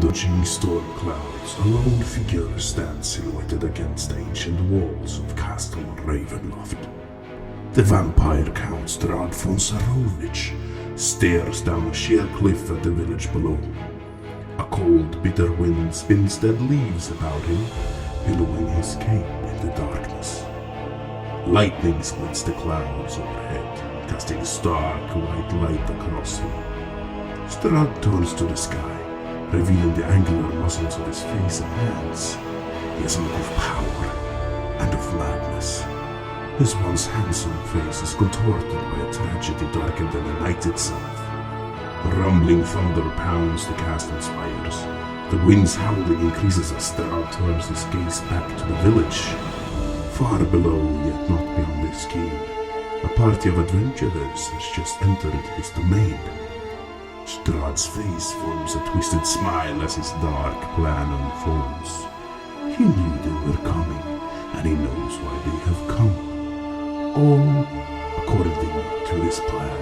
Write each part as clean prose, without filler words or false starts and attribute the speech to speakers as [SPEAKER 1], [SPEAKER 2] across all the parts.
[SPEAKER 1] dodging storm clouds, a lone figure stands silhouetted against the ancient walls of Castle Ravenloft. The vampire Count Strahd von Sarovich stares down a sheer cliff at the village below. A cold, bitter wind spins dead leaves about him, billowing his cape in the darkness. Lightning splits the clouds overhead, casting stark white light across him. Strahd turns to the sky, revealing the angular muscles of his face and hands. He has a look of power and of madness. His once handsome face is contorted by a tragedy darker than the night itself. Rumbling thunder pounds the castle's spires. The wind's howling increases as Strahd turns his gaze back to the village. Far below, yet not beyond his ken, a party of adventurers has just entered his domain. Strahd's face forms a twisted smile as his dark plan unfolds. He knew they were coming, and he knows why they have come. All according to his plan.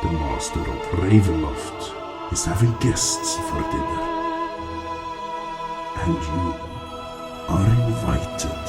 [SPEAKER 1] The master of Ravenloft is having guests for dinner. And you are invited.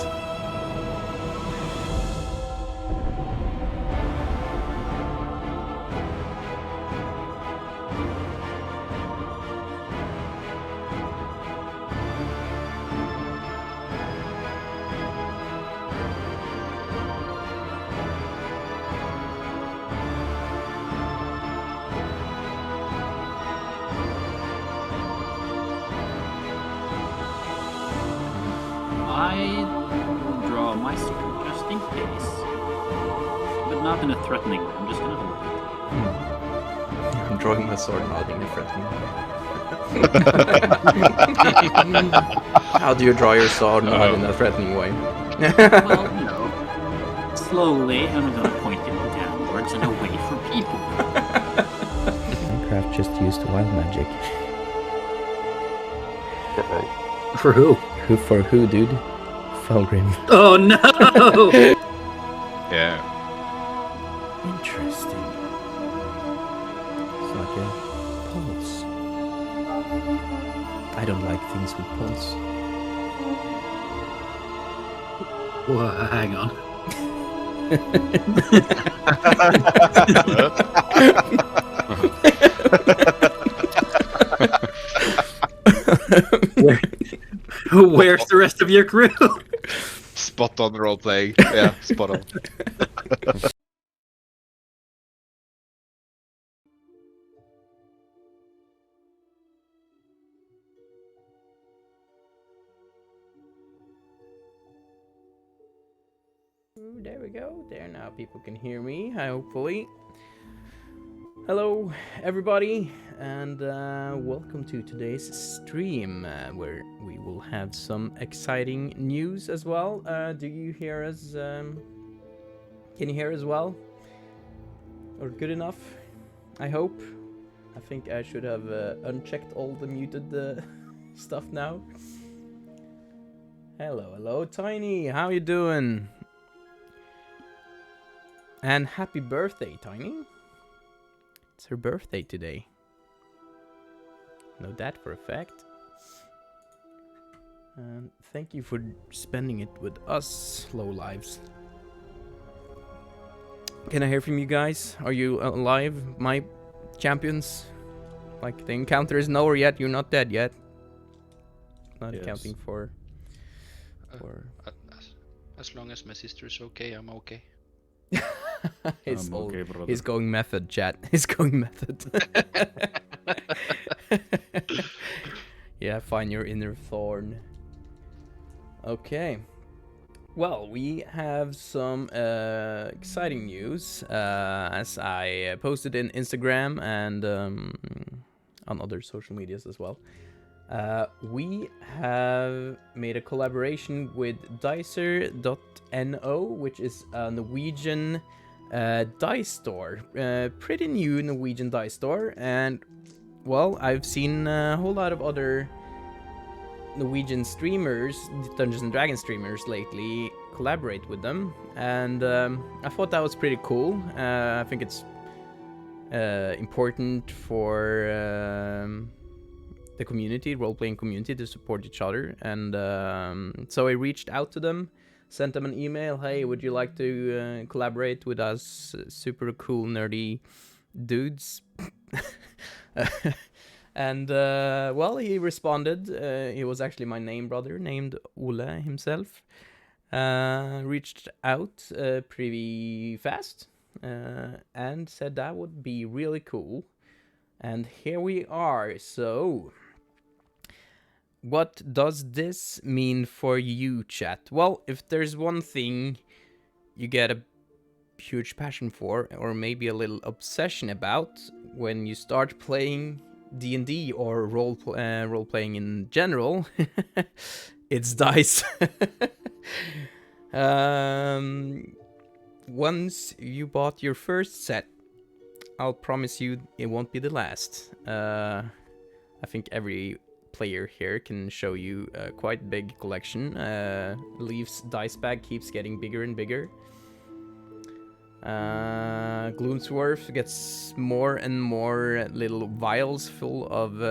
[SPEAKER 2] I draw my sword just in case, but not in a threatening way. I'm just gonna hold it.
[SPEAKER 3] I'm drawing my sword not in a threatening way. How do you draw your sword not in a threatening way?
[SPEAKER 2] Well, you know, slowly, I'm gonna point it downwards and away from people.
[SPEAKER 4] Minecraft just used wild magic.
[SPEAKER 2] For who?
[SPEAKER 4] Who for who, dude? Fulgrim.
[SPEAKER 2] Oh no!
[SPEAKER 5] Yeah.
[SPEAKER 4] Interesting. It's like a pulse. I don't like things with pulse.
[SPEAKER 2] Well, hang on. Where's the rest of your crew?
[SPEAKER 5] Spot on role playing. Yeah, spot on.
[SPEAKER 3] Ooh, there we go. There now people can hear me, hopefully. Hello, everybody, and welcome to today's stream, where we will have some exciting news as well. Do you hear us? Can you hear us well? Or good enough? I hope. I think I should have unchecked all the muted stuff now. Hello, Tiny. How you doing? And happy birthday, Tiny. It's her birthday today. Know that for a fact. And thank you for spending it with us, low lives. Can I hear from you guys? Are you alive, my champions? Like, the encounter isn't over yet, you're not dead yet. Not
[SPEAKER 5] Yes.
[SPEAKER 3] accounting for...
[SPEAKER 5] As long as my sister is okay, I'm okay.
[SPEAKER 3] He's
[SPEAKER 6] I'm okay, brother.
[SPEAKER 3] He's going method, chat. He's going method. Yeah, find your inner thorn. Okay. Well, we have some exciting news, as I posted in Instagram and on other social medias as well. We have made a collaboration with Dicer.no, which is a Norwegian dice store. Pretty new Norwegian dice store, and well, I've seen a whole lot of other Norwegian streamers, Dungeons and Dragons streamers lately, collaborate with them, and I thought that was pretty cool. I think it's important for the community, role-playing community, to support each other. And so I reached out to them, sent them an email. Hey, would you like to collaborate with us, super cool nerdy dudes? And well, he responded. He was actually my name brother, named Ole himself. Reached out pretty fast and said that would be really cool. And here we are. So, what does this mean for you, chat? Well, if there's one thing you get a huge passion for, or maybe a little obsession about, when you start playing D&D or role-playing in general, it's dice. Once you bought your first set, I'll promise you it won't be the last. I think every player here can show you a quite big collection. Leaf's dice bag keeps getting bigger and bigger. Gloomsworth gets more and more little vials full of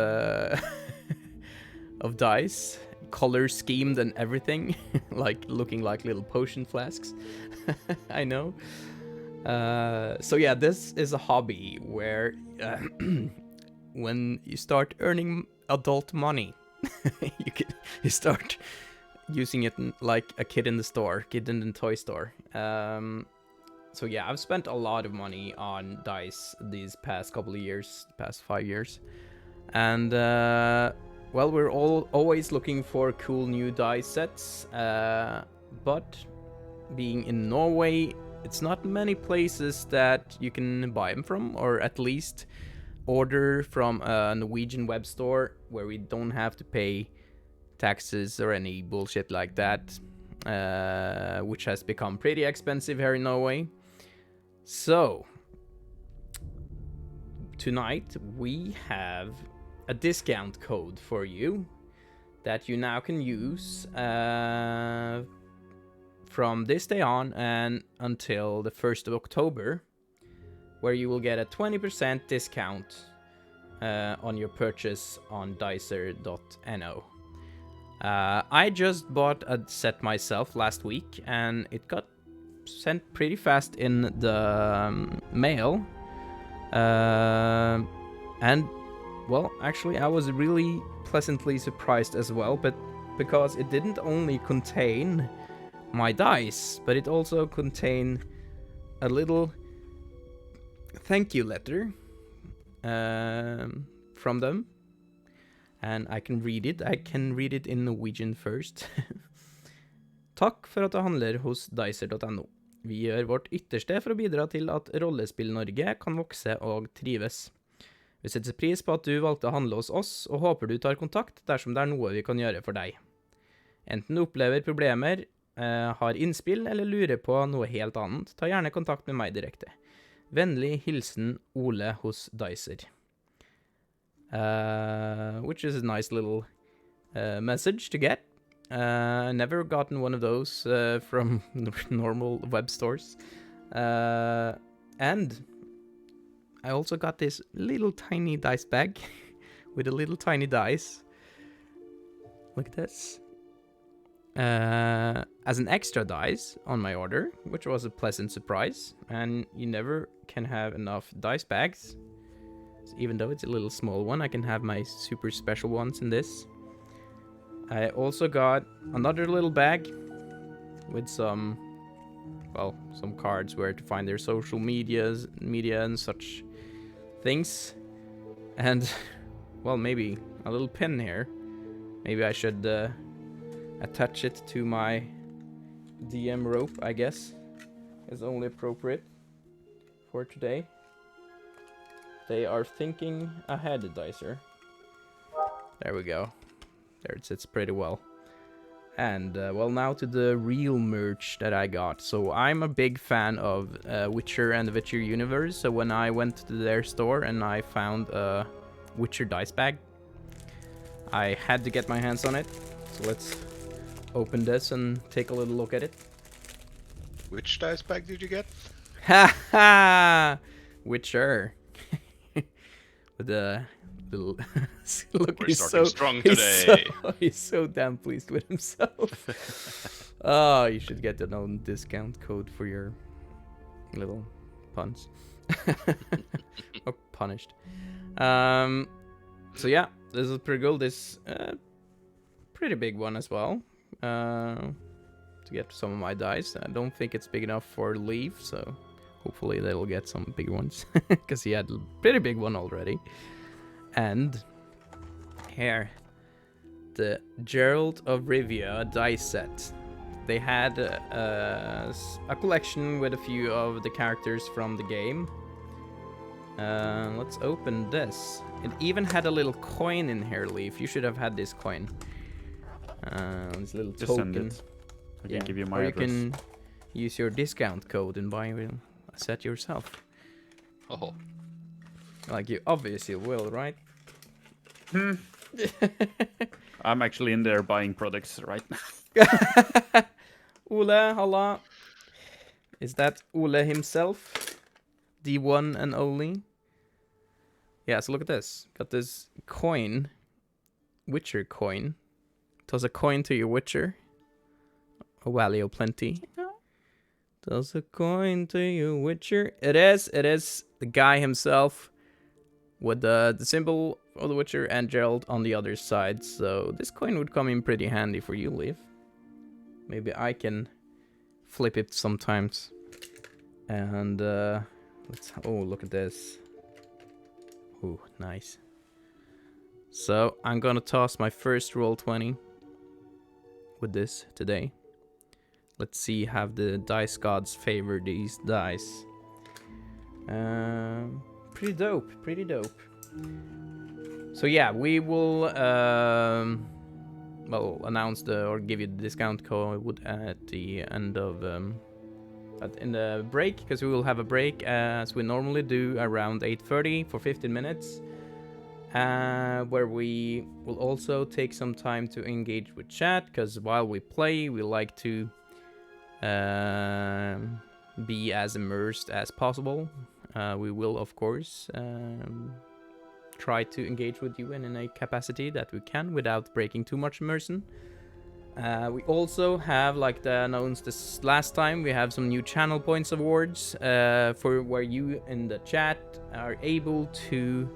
[SPEAKER 3] of dice, color schemed and everything, like looking like little potion flasks. I know. So yeah, this is a hobby where when you start earning adult money, you start using it like a kid in the store, kid in the toy store. So yeah, I've spent a lot of money on dice these past couple of years, past 5 years. And well, we're always looking for cool new dice sets, but being in Norway, it's not many places that you can buy them from, or at least order from a Norwegian web store where we don't have to pay taxes or any bullshit like that, which has become pretty expensive here in Norway. So, tonight we have a discount code for you that you now can use from this day on and until the 1st of October, where you will get a 20% discount on your purchase on dicer.no. I just bought a set myself last week, and it got sent pretty fast in the mail. And, well, actually, I was really pleasantly surprised as well, but because it didn't only contain my dice, but it also contained a little thank you letter from them. And I can read it. I can read it in Norwegian first. Takk for at du handler hos dicer.no. Vi gjør vårt ytterste for å bidra til at Rollespill Norge kan vokse og trives. Vi setter pris på at du valgte å handle hos oss, og håper du tar kontakt dersom det er noe vi kan gjøre for deg. Enten du opplever problemer, har innspill eller lurer på noe helt annet, ta gjerne kontakt med meg direkte. Vennlig hilsen Ole hos Dicer. Which is a nice little message to get. Never gotten one of those from normal web stores. And I also got this little tiny dice bag with a little tiny dice. Look at this. As an extra dice on my order, which was a pleasant surprise. And you never can have enough dice bags. So even though it's a little small one, I can have my super special ones in this. I also got another little bag with some cards where to find their social media and such things. And, well, maybe a little pin here. Maybe I should attach it to my DM rope, I guess. Is only appropriate for today. They are thinking ahead, Dicer. There we go. There it sits pretty well. And, well, now to the real merch that I got. So I'm a big fan of Witcher and the Witcher universe. So when I went to their store and I found a Witcher dice bag, I had to get my hands on it. So let's open this and take a little look at it.
[SPEAKER 5] Which dice bag did you get?
[SPEAKER 3] Ha ha! Witcher. with the Look,
[SPEAKER 5] We're
[SPEAKER 3] he's
[SPEAKER 5] starting
[SPEAKER 3] so
[SPEAKER 5] strong
[SPEAKER 3] he's
[SPEAKER 5] today.
[SPEAKER 3] he's so damn pleased with himself. Oh, you should get an own discount code for your little puns. Or punished. So yeah, this is pretty cool. This pretty big one as well. To get some of my dice. I don't think it's big enough for Leaf, so hopefully they'll get some big ones. Because he had a pretty big one already. And here, the Gerald of Rivia dice set. They had a collection with a few of the characters from the game. Let's open this. It even had a little coin in here, Leaf. You should have had this coin. This little
[SPEAKER 2] Just
[SPEAKER 3] token.
[SPEAKER 2] send it. I can give you my
[SPEAKER 3] or
[SPEAKER 2] address.
[SPEAKER 3] you can use your discount code and buy a set yourself.
[SPEAKER 5] Oh,
[SPEAKER 3] Like you obviously will, right?
[SPEAKER 2] I'm actually in there buying products right now.
[SPEAKER 3] Ole, holla. Is that Ole himself? The one and only? Yeah, so look at this. Got this coin. Witcher coin. Toss a coin to your Witcher. A value plenty. Toss a coin to your Witcher. It is the guy himself. With the symbol of the Witcher and Gerald on the other side. So this coin would come in pretty handy for you, Leaf. Maybe I can flip it sometimes. And let's. Oh, look at this. Oh, nice. So I'm gonna toss my first roll 20 with this today. Let's see how the dice gods favor these dice. Pretty dope. Pretty dope. So yeah, we will well announce or give you the discount code at the end of in the break, because we will have a break as we normally do around 8:30 for 15 minutes, where we will also take some time to engage with chat, because while we play we like to be as immersed as possible. We will of course try to engage with you in a capacity that we can without breaking too much immersion. We also have, like announced this last time, we have some new channel points awards for where you in the chat are able to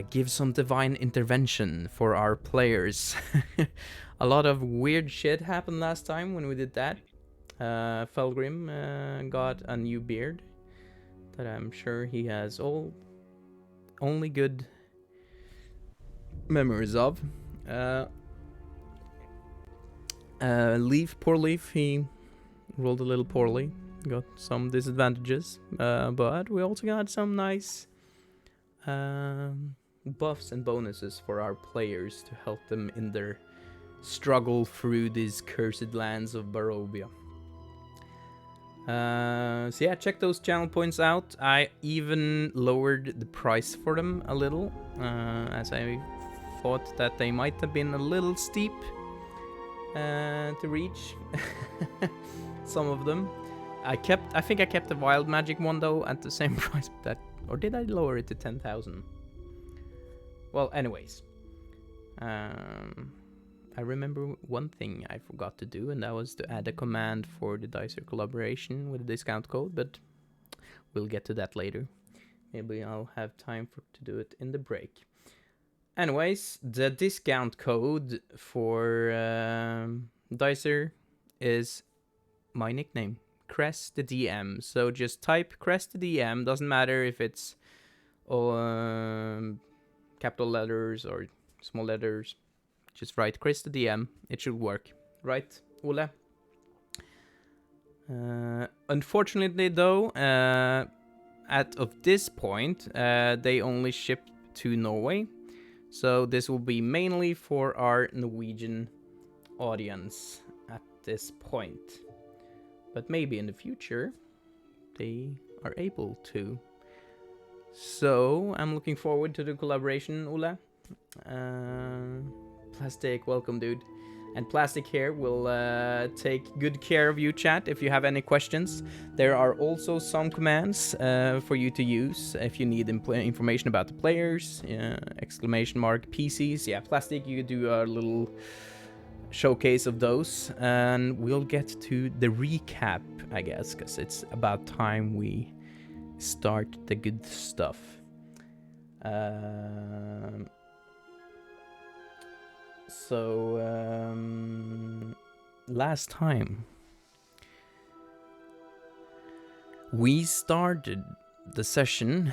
[SPEAKER 3] give some divine intervention for our players. A lot of weird shit happened last time when we did that. Felgrim got a new beard that I'm sure he has only good memories of. Poor Leaf, he rolled a little poorly, got some disadvantages, but we also got some nice buffs and bonuses for our players to help them in their struggle through these cursed lands of Barovia. So yeah, check those channel points out. I even lowered the price for them a little, as I thought that they might have been a little steep to reach. Some of them. I think I kept the wild magic one though at the same price. Or did I lower it to 10,000? Well, anyways, I remember one thing I forgot to do, and that was to add a command for the Dicer collaboration with a discount code, but we'll get to that later. Maybe I'll have time to do it in the break. Anyways, the discount code for Dicer is my nickname, Crest the DM. So just type Crest the DM, doesn't matter if it's capital letters or small letters. Just write Chris the DM. It should work. Right, Ole? Unfortunately, though, of this point, they only ship to Norway. So this will be mainly for our Norwegian audience at this point. But maybe in the future, they are able to. So I'm looking forward to the collaboration, Ole. Plastic, welcome, dude. And Plastic here will take good care of you, chat, if you have any questions. There are also some commands for you to use if you need information about the players, exclamation mark PCs. Yeah, Plastic, you do a little showcase of those. And we'll get to the recap, I guess, because it's about time we start the good stuff. Last time we started the session,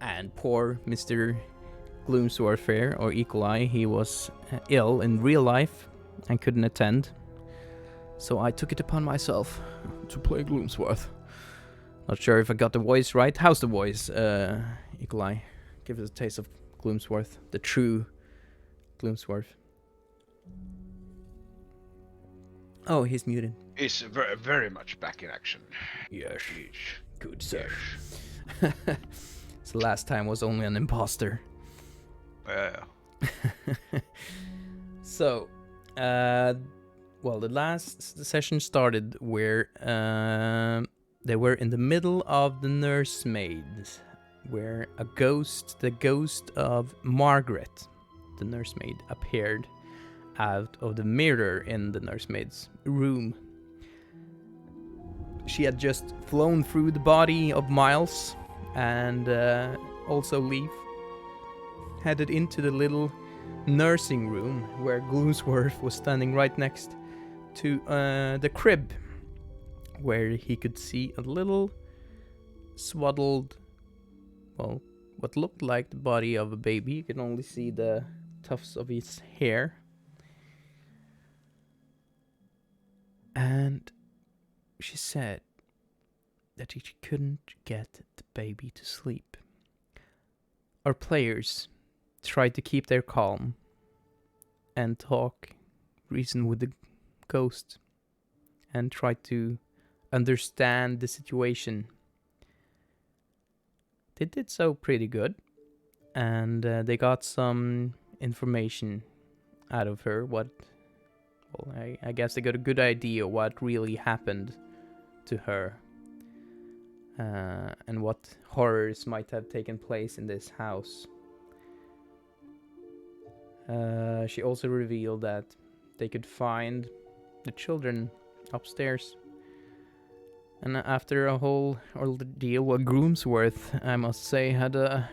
[SPEAKER 3] and poor Mr. Gloomsworth or Eagle Eye, he was ill in real life and couldn't attend. So I took it upon myself to play Gloomsworth. Not sure if I got the voice right. How's the voice, Eagle Eye? Give us a taste of Gloomsworth, the true Gloomsworth. Oh, he's muted.
[SPEAKER 5] He's very, very much back in action.
[SPEAKER 3] Yes. Good, sir. So last time was only an imposter.
[SPEAKER 5] Yeah.
[SPEAKER 3] So, well, the last session started where they were in the middle of the nursemaids, where the ghost of Margaret, the nursemaid, appeared out of the mirror in the nursemaid's room. She had just flown through the body of Miles and also Leaf, headed into the little nursing room where Gloomsworth was standing right next to the crib, where he could see a little swaddled, well, what looked like the body of a baby. You can only see the tufts of his hair. And she said that she couldn't get the baby to sleep. Our players tried to keep their calm and talk, reason with the ghost, and try to understand the situation. They did so pretty good, and they got some information out of her. I guess they got a good idea what really happened to her, and what horrors might have taken place in this house. She also revealed that they could find the children upstairs. And after a whole ordeal with Gloomsworth, I must say, had a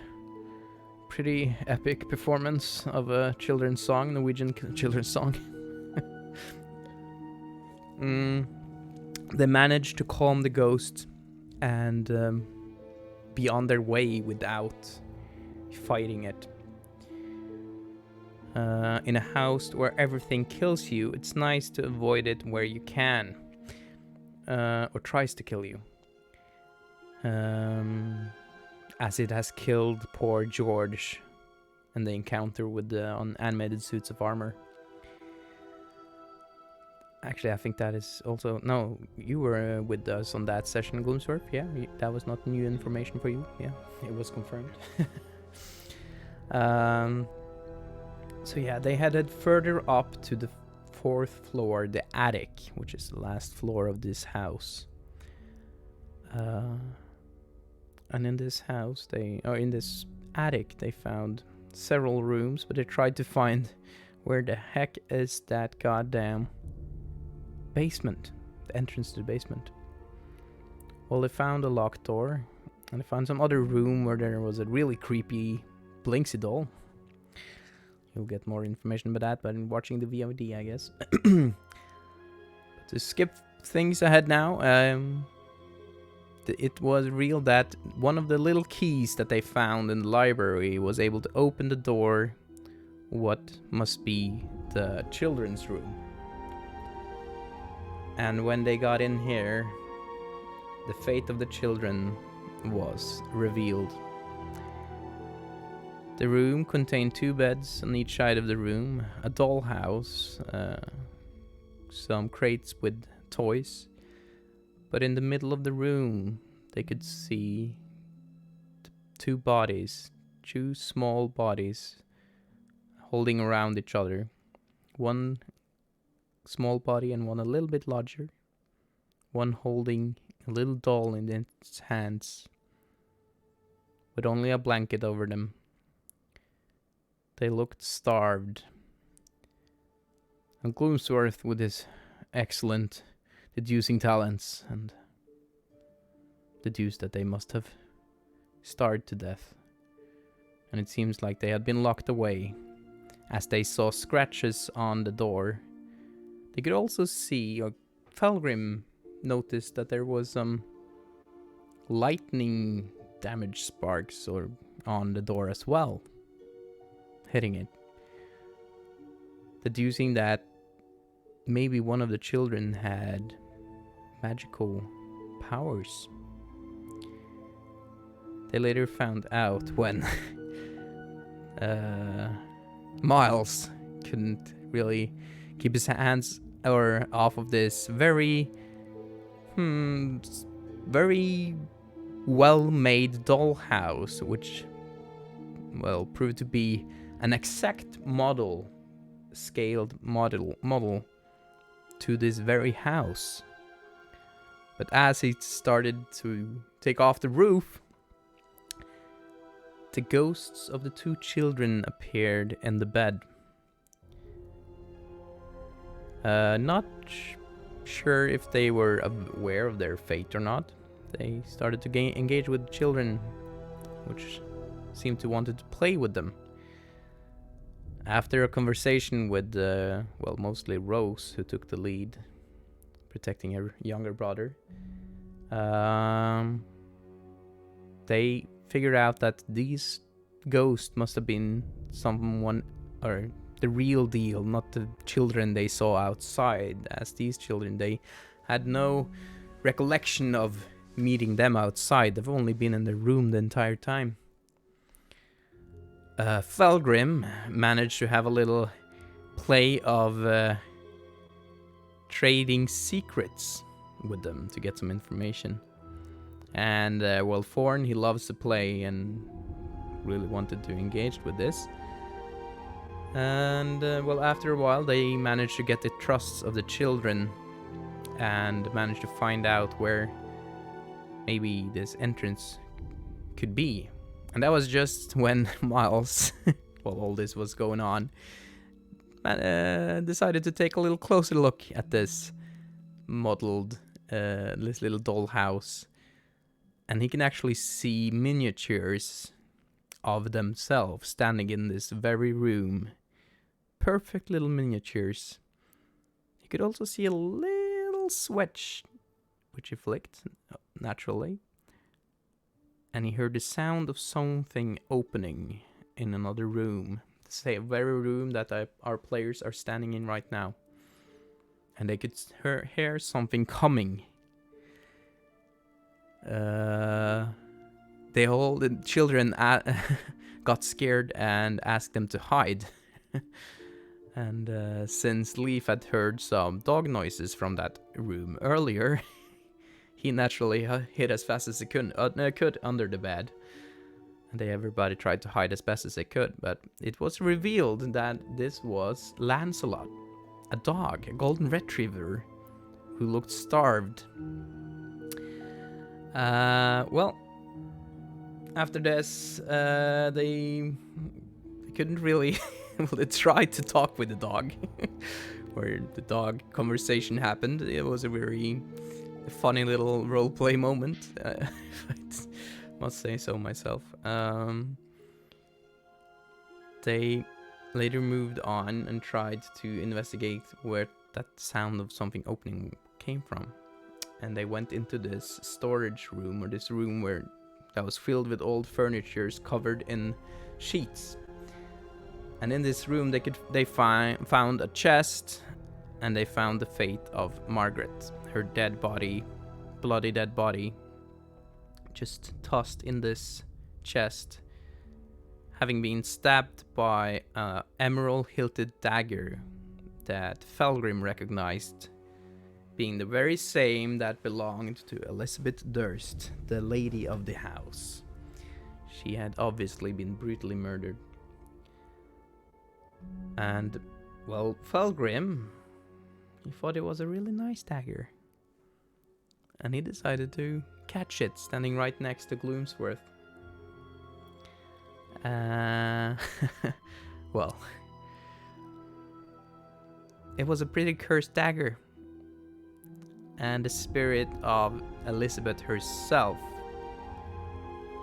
[SPEAKER 3] pretty epic performance of a children's song, Norwegian children's song. They managed to calm the ghost and be on their way without fighting it. In a house where everything kills you, it's nice to avoid it where you can, or tries to kill you, as it has killed poor George in the encounter with the unanimated suits of armor. Actually, I think that is also... No, you were with us on that session, Gloomsworth. Yeah, that was not new information for you. Yeah, it was confirmed. So yeah, they headed further up to the 4th floor, the attic, which is the last floor of this house. And in this house, in this attic, they found several rooms, but they tried to find where the heck is that goddamn basement, the entrance to the basement. Well, they found a locked door, and they found some other room where there was a really creepy Blinksy doll. You'll get more information about that, but in watching the VOD, I guess. But to skip things ahead now, it was real that one of the little keys that they found in the library was able to open the door, what must be the children's room. And when they got in here, the fate of the children was revealed. The room contained 2 beds on each side of the room, a dollhouse, some crates with toys. But in the middle of the room, they could see 2 bodies, 2 small bodies, holding around each other. One small body and one a little bit larger. One holding a little doll in its hands, with only a blanket over them. They looked starved. And Gloomsworth, with his excellent deducing talents, and deduced that they must have starved to death. And it seems like they had been locked away, as they saw scratches on the door. They could also see, or Felgrim noticed that there was some lightning damage sparks or on the door as well, hitting it. Deducing that maybe one of the children had magical powers. They later found out when Miles couldn't really keep his hands off of this very well-made dollhouse, which, well, proved to be an exact scaled model to this very house. But as he started to take off the roof, the ghosts of the two children appeared in the bed. Not sure if they were aware of their fate or not. They started to engage with children, which seemed to wanted to play with them. After a conversation with, mostly Rose, who took the lead, protecting her younger brother, they figured out that these ghosts must have been someone, or the real deal, not the children they saw outside, as these children, they had no recollection of meeting them outside. They've only been in the room the entire time. Felgrim managed to have a little play of trading secrets with them to get some information. And Thorn, he loves to play and really wanted to engage with this. And after a while, they managed to get the trusts of the children and managed to find out where maybe this entrance could be. And that was just when Miles, while all this was going on, decided to take a little closer look at this modeled, this little dollhouse. And he can actually see miniatures of themselves standing in this very room. Perfect little miniatures. He could also see a little switch, which he flicked naturally. And he heard the sound of something opening in another room. The same very room that our players are standing in right now. And they could hear something coming. The children got scared and asked them to hide. And since Leaf had heard some dog noises from that room earlier, he naturally hid as fast as he could under the bed. And everybody tried to hide as best as they could, but it was revealed that this was Lancelot, a dog, a golden retriever, who looked starved. After this, they couldn't really... well, they tried to talk with the dog, where the dog conversation happened. It was a very funny little roleplay moment, if I must say so myself. They later moved on and tried to investigate where that sound of something opening came from. And they went into this storage room, or this room that was filled with old furnitures covered in sheets. And in this room they found a chest, and they found the fate of Margaret, her dead body, bloody dead body, just tossed in this chest, having been stabbed by an emerald-hilted dagger that Felgrim recognized, being the very same that belonged to Elizabeth Durst, the lady of the house. She had obviously been brutally murdered. And, Felgrim, he thought it was a really nice dagger. And he decided to catch it, standing right next to Gloomsworth. Well, it was a pretty cursed dagger. And the spirit of Elizabeth herself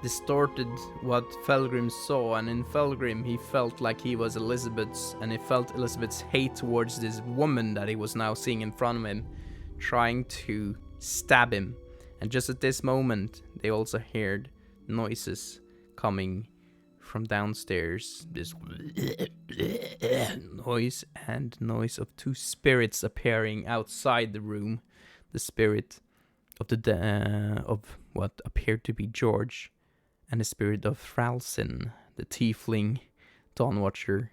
[SPEAKER 3] distorted what Felgrim saw, and in Felgrim he felt like he was Elizabeth's, and he felt Elizabeth's hate towards this woman that he was now seeing in front of him, trying to stab him. And just at this moment, they also heard noises coming from downstairs. This noise of two spirits appearing outside the room. The spirit of of what appeared to be George, and the spirit of Thralsin, the tiefling Dawnwatcher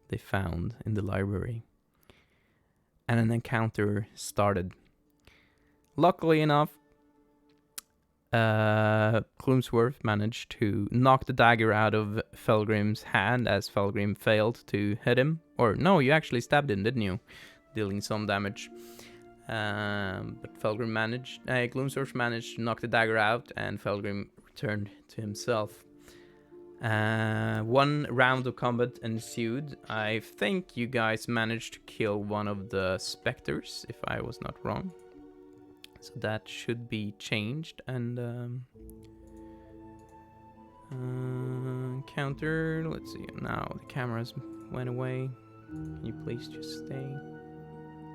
[SPEAKER 3] they found in the library. And an encounter started. Luckily enough, Gloomsworth managed to knock the dagger out of Felgrim's hand as Felgrim failed to hit him. Or no, you actually stabbed him, didn't you? Dealing some damage. But Gloomsworth managed to knock the dagger out, and Felgrim returned to himself. One round of combat ensued. I think you guys managed to kill one of the specters, if I was not wrong. So that should be changed. And counter. Let's see. Now the cameras went away. Can you please just stay?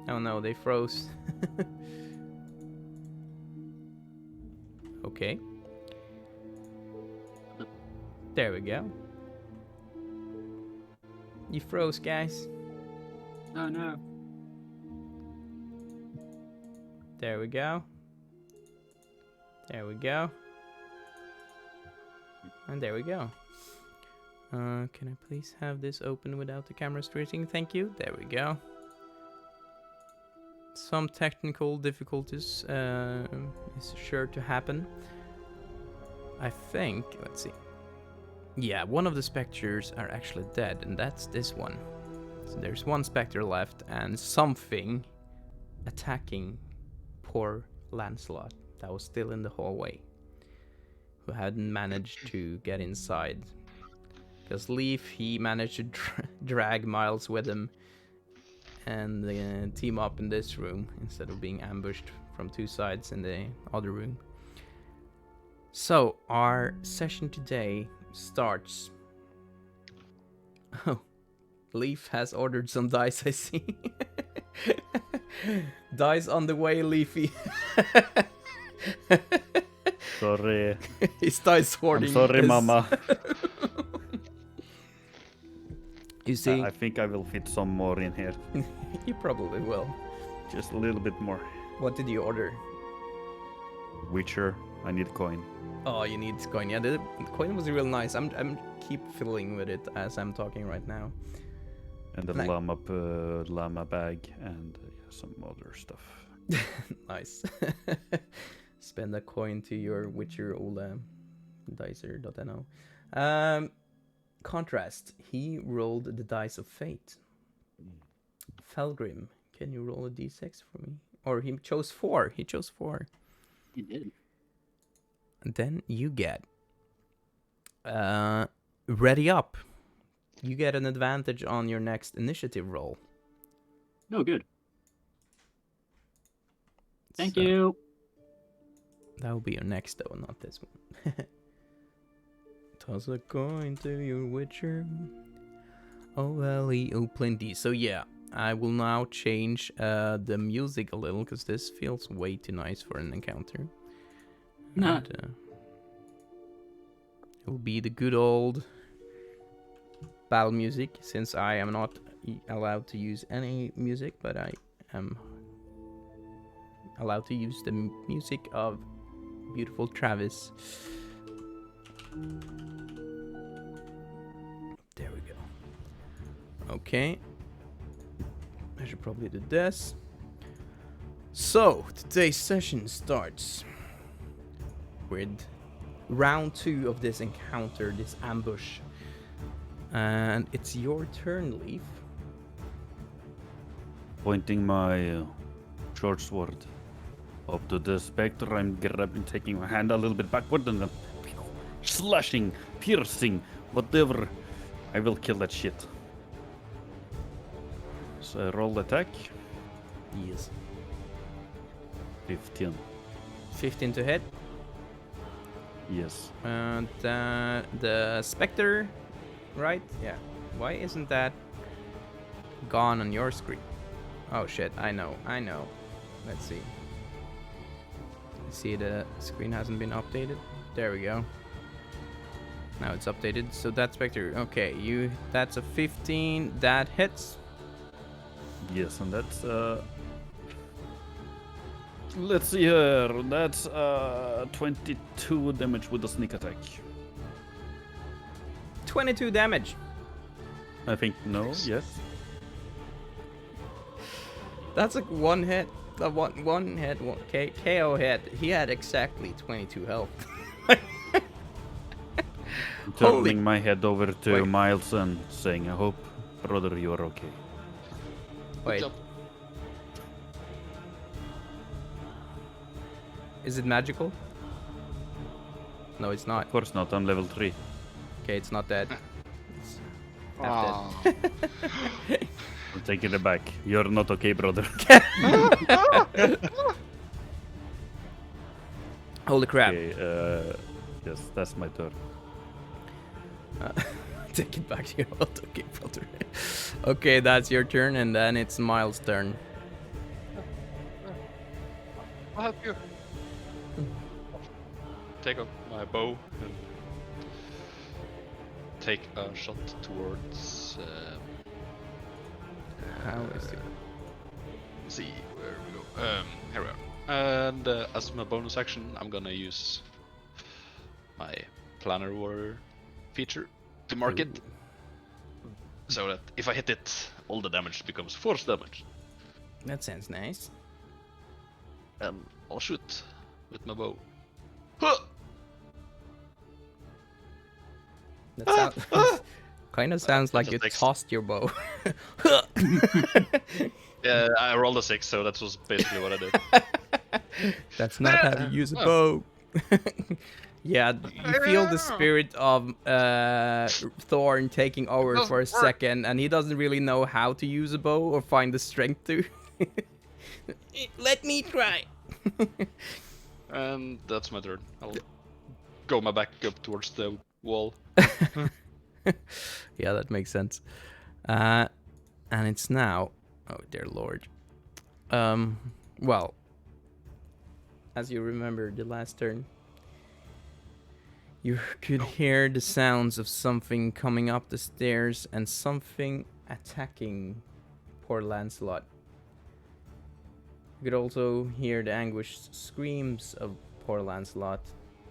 [SPEAKER 3] Oh no, they froze. Okay. There we go. You froze, guys.
[SPEAKER 2] Oh no.
[SPEAKER 3] There we go. There we go. And there we go. Can I please have this open without the camera switching? Thank you. There we go. Some technical difficulties is sure to happen. I think, let's see. Yeah, one of the specters are actually dead, and that's this one. So there's one specter left, and something attacking poor Lancelot that was still in the hallway, who hadn't managed to get inside. Because Leaf, he managed to drag Miles with him, and they team up in this room instead of being ambushed from two sides in the other room. So our session today starts. Oh, Leaf has ordered some dice, I see. Dice on the way, Leafy.
[SPEAKER 6] Sorry.
[SPEAKER 3] He's dice hoarding.
[SPEAKER 6] I'm sorry,
[SPEAKER 3] his-
[SPEAKER 6] Mama.
[SPEAKER 3] You see,
[SPEAKER 6] I think I will fit some more in here.
[SPEAKER 3] you probably will.
[SPEAKER 6] Just a little bit more.
[SPEAKER 3] What did you order?
[SPEAKER 6] Witcher, I need coin.
[SPEAKER 3] Oh, you need coin. Yeah, the coin was real nice. I'm keep filling with it as I'm talking right now.
[SPEAKER 6] And the
[SPEAKER 3] Like-
[SPEAKER 6] llama bag and some other stuff.
[SPEAKER 3] Nice. Spend a coin to your Witcher Ola dicer.no. Contrast. He rolled the dice of fate. Felgrim, can you roll a d6 for me? Or he chose 4. He chose 4.
[SPEAKER 2] He did.
[SPEAKER 3] And then you get ready up. You get an advantage on your next initiative roll.
[SPEAKER 2] Oh, good. Thank
[SPEAKER 3] So
[SPEAKER 2] you.
[SPEAKER 3] that will be your next though, not this one. Toss a coin to your Witcher. Oh, Ellie, oh, plenty. So yeah, I will now change the music a little, because this feels way too nice for an encounter.
[SPEAKER 2] Nah.
[SPEAKER 3] And, it will be the good old battle music, since I am not allowed to use any music, but I am allowed to use the music of beautiful Travis. There we go. Okay. I should probably do this. So, today's session starts with round 2 of this encounter, this ambush. And it's your turn, Leaf.
[SPEAKER 6] Pointing my short sword up to the spectre, I'm taking my hand a little bit backward and then slashing, piercing, whatever. I will kill that shit. So I roll attack.
[SPEAKER 3] Yes.
[SPEAKER 6] 15.
[SPEAKER 3] 15 to hit.
[SPEAKER 6] Yes.
[SPEAKER 3] And the specter, right? Yeah. Why isn't that gone on your screen? Oh shit, I know. Let's see. See, the screen hasn't been updated. There we go. Now it's updated. So that specter, okay, that's a 15, that hits.
[SPEAKER 6] Yes, and that's let's see here. That's 22 damage with the sneak attack.
[SPEAKER 3] 22 damage.
[SPEAKER 6] I think no, yes.
[SPEAKER 3] That's like one hit. One hit, KO hit. He had exactly 22 health.
[SPEAKER 6] Turning my head over to Miles and saying, I hope, brother, you are okay.
[SPEAKER 3] Wait. Is it magical? No, it's not.
[SPEAKER 6] Of course not, I'm level 3.
[SPEAKER 3] Okay, it's not dead. It's half dead.
[SPEAKER 6] I'm taking it back. You're not okay, brother.
[SPEAKER 3] Holy crap.
[SPEAKER 6] Okay, yes, that's my turn.
[SPEAKER 3] Take it back to your not okay, brother. Okay, that's your turn, and then it's Miles' turn.
[SPEAKER 5] I'll help you. Take up my bow and take a shot towards.
[SPEAKER 3] How is it?
[SPEAKER 5] Let's see where we go. Here we are. And as my bonus action, I'm gonna use my Planner Warrior feature to mark it, so that if I hit it, all the damage becomes force damage.
[SPEAKER 3] That sounds nice.
[SPEAKER 5] And I'll shoot with my bow.
[SPEAKER 3] That sounds kind of sounds like you
[SPEAKER 5] That's a
[SPEAKER 3] tossed your bow.
[SPEAKER 5] Yeah, I rolled a 6, so that was basically what I did.
[SPEAKER 3] That's not how to use a bow. Yeah, you feel the spirit of Thorn taking over for a second, and he doesn't really know how to use a bow or find the strength to. Let me try.
[SPEAKER 5] And that's my turn. I'll go my back up towards the wall.
[SPEAKER 3] Yeah, that makes sense. And it's now. Oh dear lord. Well, as you remember the last turn, you could hear the sounds of something coming up the stairs and something attacking poor Lancelot. You could also hear the anguished screams of poor Lancelot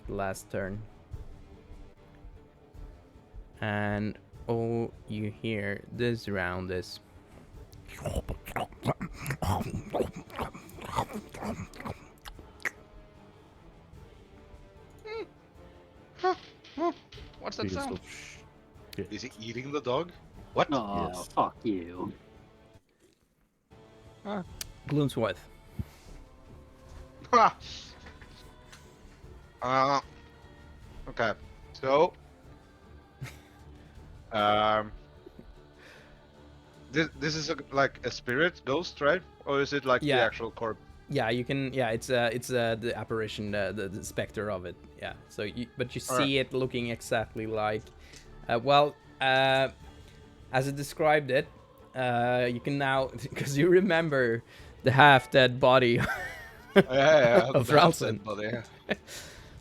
[SPEAKER 3] the last turn. And all you hear this round is
[SPEAKER 5] What's that sound?
[SPEAKER 6] Shit.
[SPEAKER 5] Is he eating the dog? What?
[SPEAKER 2] Oh,
[SPEAKER 6] Yes.
[SPEAKER 2] fuck you.
[SPEAKER 3] Gloomsworth.
[SPEAKER 5] Okay. So, this is like a spirit ghost, right? Or is it like the
[SPEAKER 3] Yeah.
[SPEAKER 5] actual corpse?
[SPEAKER 3] Yeah, you can. Yeah, it's the apparition, the specter of it. Yeah. So, but you see it looking exactly like, as it described it. You can now, because you remember the half-dead body
[SPEAKER 5] Yeah,
[SPEAKER 3] of Ralston.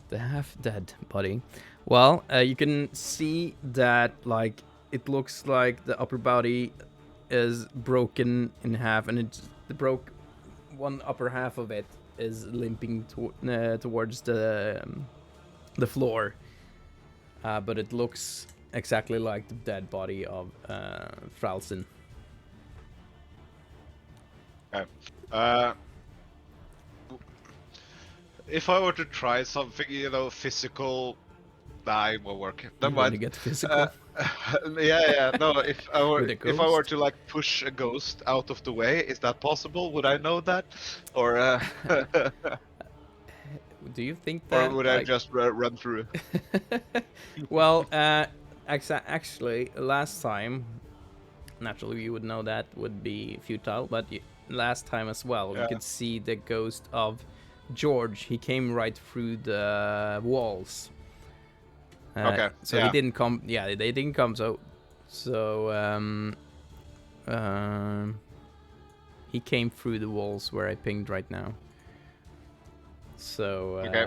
[SPEAKER 3] The half-dead body. Well, you can see that like it looks like the upper body is broken in half, and one upper half of it is limping towards the floor. But it looks exactly like the dead body of Fralson.
[SPEAKER 5] Okay. If I were to try something, physical, nah, it won't work.
[SPEAKER 3] You
[SPEAKER 5] Never
[SPEAKER 3] want to
[SPEAKER 5] mind.
[SPEAKER 3] get physical?
[SPEAKER 5] Yeah. No, if I were
[SPEAKER 3] With a
[SPEAKER 5] if I were
[SPEAKER 3] ghost?
[SPEAKER 5] to like push a ghost out of the way, is that possible? Would I know that, or
[SPEAKER 3] Do you think
[SPEAKER 5] or
[SPEAKER 3] that,
[SPEAKER 5] would I
[SPEAKER 3] like...
[SPEAKER 5] just run through?
[SPEAKER 3] Well, actually, last time, naturally you would know that would be futile, but last time as well, you
[SPEAKER 5] Yeah.
[SPEAKER 3] could see the ghost of George. He came right through the walls.
[SPEAKER 5] Okay.
[SPEAKER 3] So
[SPEAKER 5] Yeah.
[SPEAKER 3] he didn't come. Yeah, they didn't come. So he came through the walls where I pinged right now. So
[SPEAKER 5] Okay.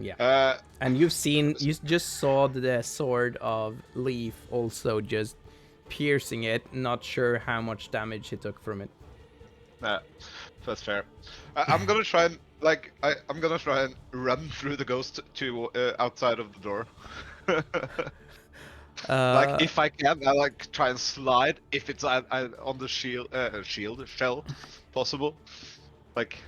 [SPEAKER 3] yeah. And you just saw the sword of Leaf also just piercing it. Not sure how much damage he took from it.
[SPEAKER 5] Nah, that's fair. I'm gonna try and I'm gonna try and run through the ghost to outside of the door. Like if I can, I like try and slide if it's on the shell possible. Like,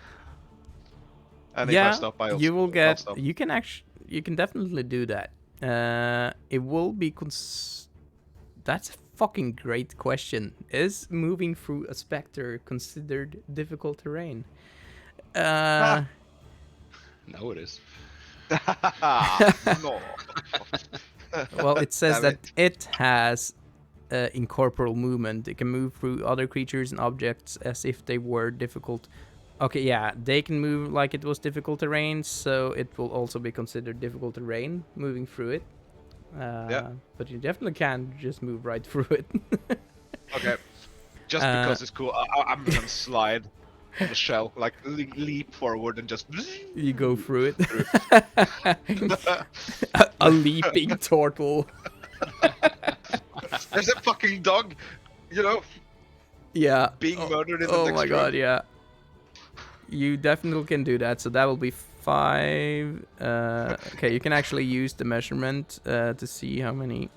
[SPEAKER 5] and if I
[SPEAKER 3] Yeah,
[SPEAKER 5] stop, I
[SPEAKER 3] you
[SPEAKER 5] also
[SPEAKER 3] will
[SPEAKER 5] I'll
[SPEAKER 3] get.
[SPEAKER 5] stop.
[SPEAKER 3] You can definitely do that. It will be. That's a fucking great question. Is moving through a specter considered difficult terrain?
[SPEAKER 5] No, it is. No.
[SPEAKER 3] Well, it says
[SPEAKER 5] Damn
[SPEAKER 3] that it has incorporeal movement. It can move through other creatures and objects as if they were difficult. Okay, yeah, they can move like it was difficult terrain, so it will also be considered difficult terrain moving through it.
[SPEAKER 5] Yeah.
[SPEAKER 3] But you definitely can just move right through it.
[SPEAKER 5] Okay. Just because it's cool, I'm gonna slide on the shell, like leap forward and just.
[SPEAKER 3] You go through it. a leaping turtle.
[SPEAKER 5] There's a fucking dog, you know,
[SPEAKER 3] Yeah.
[SPEAKER 5] being murdered in the
[SPEAKER 3] Oh
[SPEAKER 5] next
[SPEAKER 3] my
[SPEAKER 5] room.
[SPEAKER 3] god, yeah. You definitely can do that, so that will be 5. Okay, you can actually use the measurement to see how many.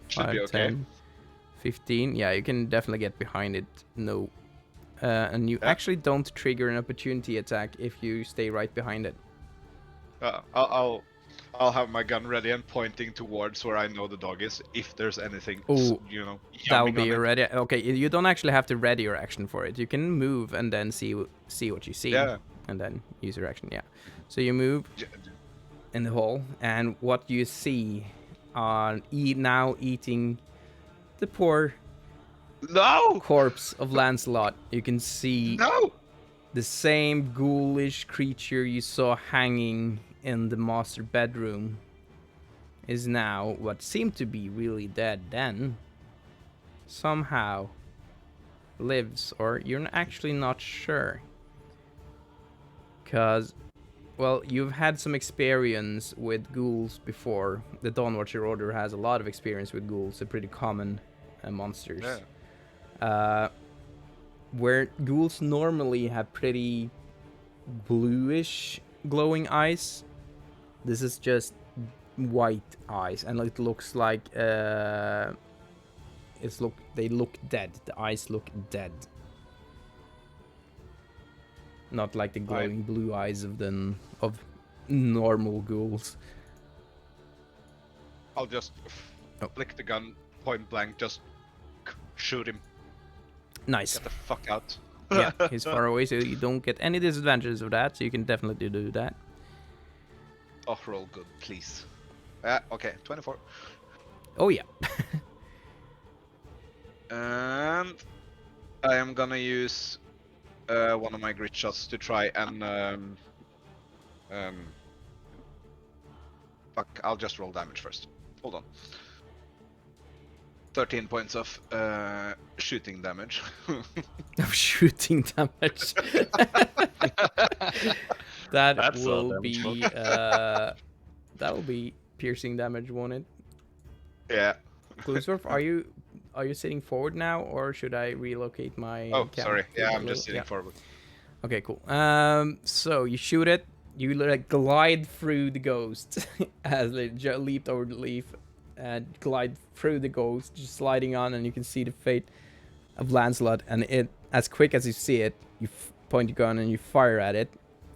[SPEAKER 5] Should
[SPEAKER 3] 5,
[SPEAKER 5] be okay.
[SPEAKER 3] 10, 15. Yeah, you can definitely get behind it. No. And you actually don't trigger an opportunity attack if you stay right behind it.
[SPEAKER 5] I'll have my gun ready and pointing towards where I know the dog is. If there's anything,
[SPEAKER 3] Oh,
[SPEAKER 5] you know,
[SPEAKER 3] that will
[SPEAKER 5] yumming
[SPEAKER 3] be
[SPEAKER 5] on
[SPEAKER 3] your
[SPEAKER 5] it.
[SPEAKER 3] ready. Okay, you don't actually have to ready your action for it. You can move and then see what you see.
[SPEAKER 5] Yeah.
[SPEAKER 3] And then use your action, yeah. So you move
[SPEAKER 5] J-
[SPEAKER 3] in the hole, and what you see are now eating the poor
[SPEAKER 5] No!
[SPEAKER 3] corpse of Lancelot. You can see
[SPEAKER 5] No!
[SPEAKER 3] the same ghoulish creature you saw hanging in the master bedroom is now what seemed to be really dead then. Somehow lives, or you're actually not sure. Because, well, you've had some experience with ghouls before. The Dawnwatcher Order has a lot of experience with ghouls. They're pretty common monsters.
[SPEAKER 5] Yeah.
[SPEAKER 3] Where ghouls normally have pretty bluish glowing eyes, this is just white eyes, and it looks like they look dead. The eyes look dead, not like the glowing blue eyes of normal ghouls.
[SPEAKER 5] I'll just flick the gun point blank, just shoot him.
[SPEAKER 3] Nice.
[SPEAKER 5] Get the fuck out.
[SPEAKER 3] Yeah, he's far away, so you don't get any disadvantages of that, so you can definitely do that.
[SPEAKER 5] Oh, roll good, please. Okay, 24.
[SPEAKER 3] Oh yeah.
[SPEAKER 5] And I am gonna use one of my grit shots to try and fuck, I'll just roll damage first. Hold on. 13 points of shooting damage.
[SPEAKER 3] Of shooting damage. That
[SPEAKER 6] That's
[SPEAKER 3] will
[SPEAKER 6] damage,
[SPEAKER 3] be that will be piercing damage, won't it?
[SPEAKER 5] Yeah.
[SPEAKER 3] Klusdorf, are you sitting forward now, or should I relocate my
[SPEAKER 5] Oh,
[SPEAKER 3] camp
[SPEAKER 5] sorry.
[SPEAKER 3] to
[SPEAKER 5] Yeah,
[SPEAKER 3] the
[SPEAKER 5] I'm just sitting
[SPEAKER 3] yeah.
[SPEAKER 5] forward.
[SPEAKER 3] Okay, cool. So you shoot it. You like glide through the ghost as it leaped over the leaf, and glide through the ghost, just sliding on, and you can see the fate of Lancelot. And it, as quick as you see it, you point your gun and you fire at it,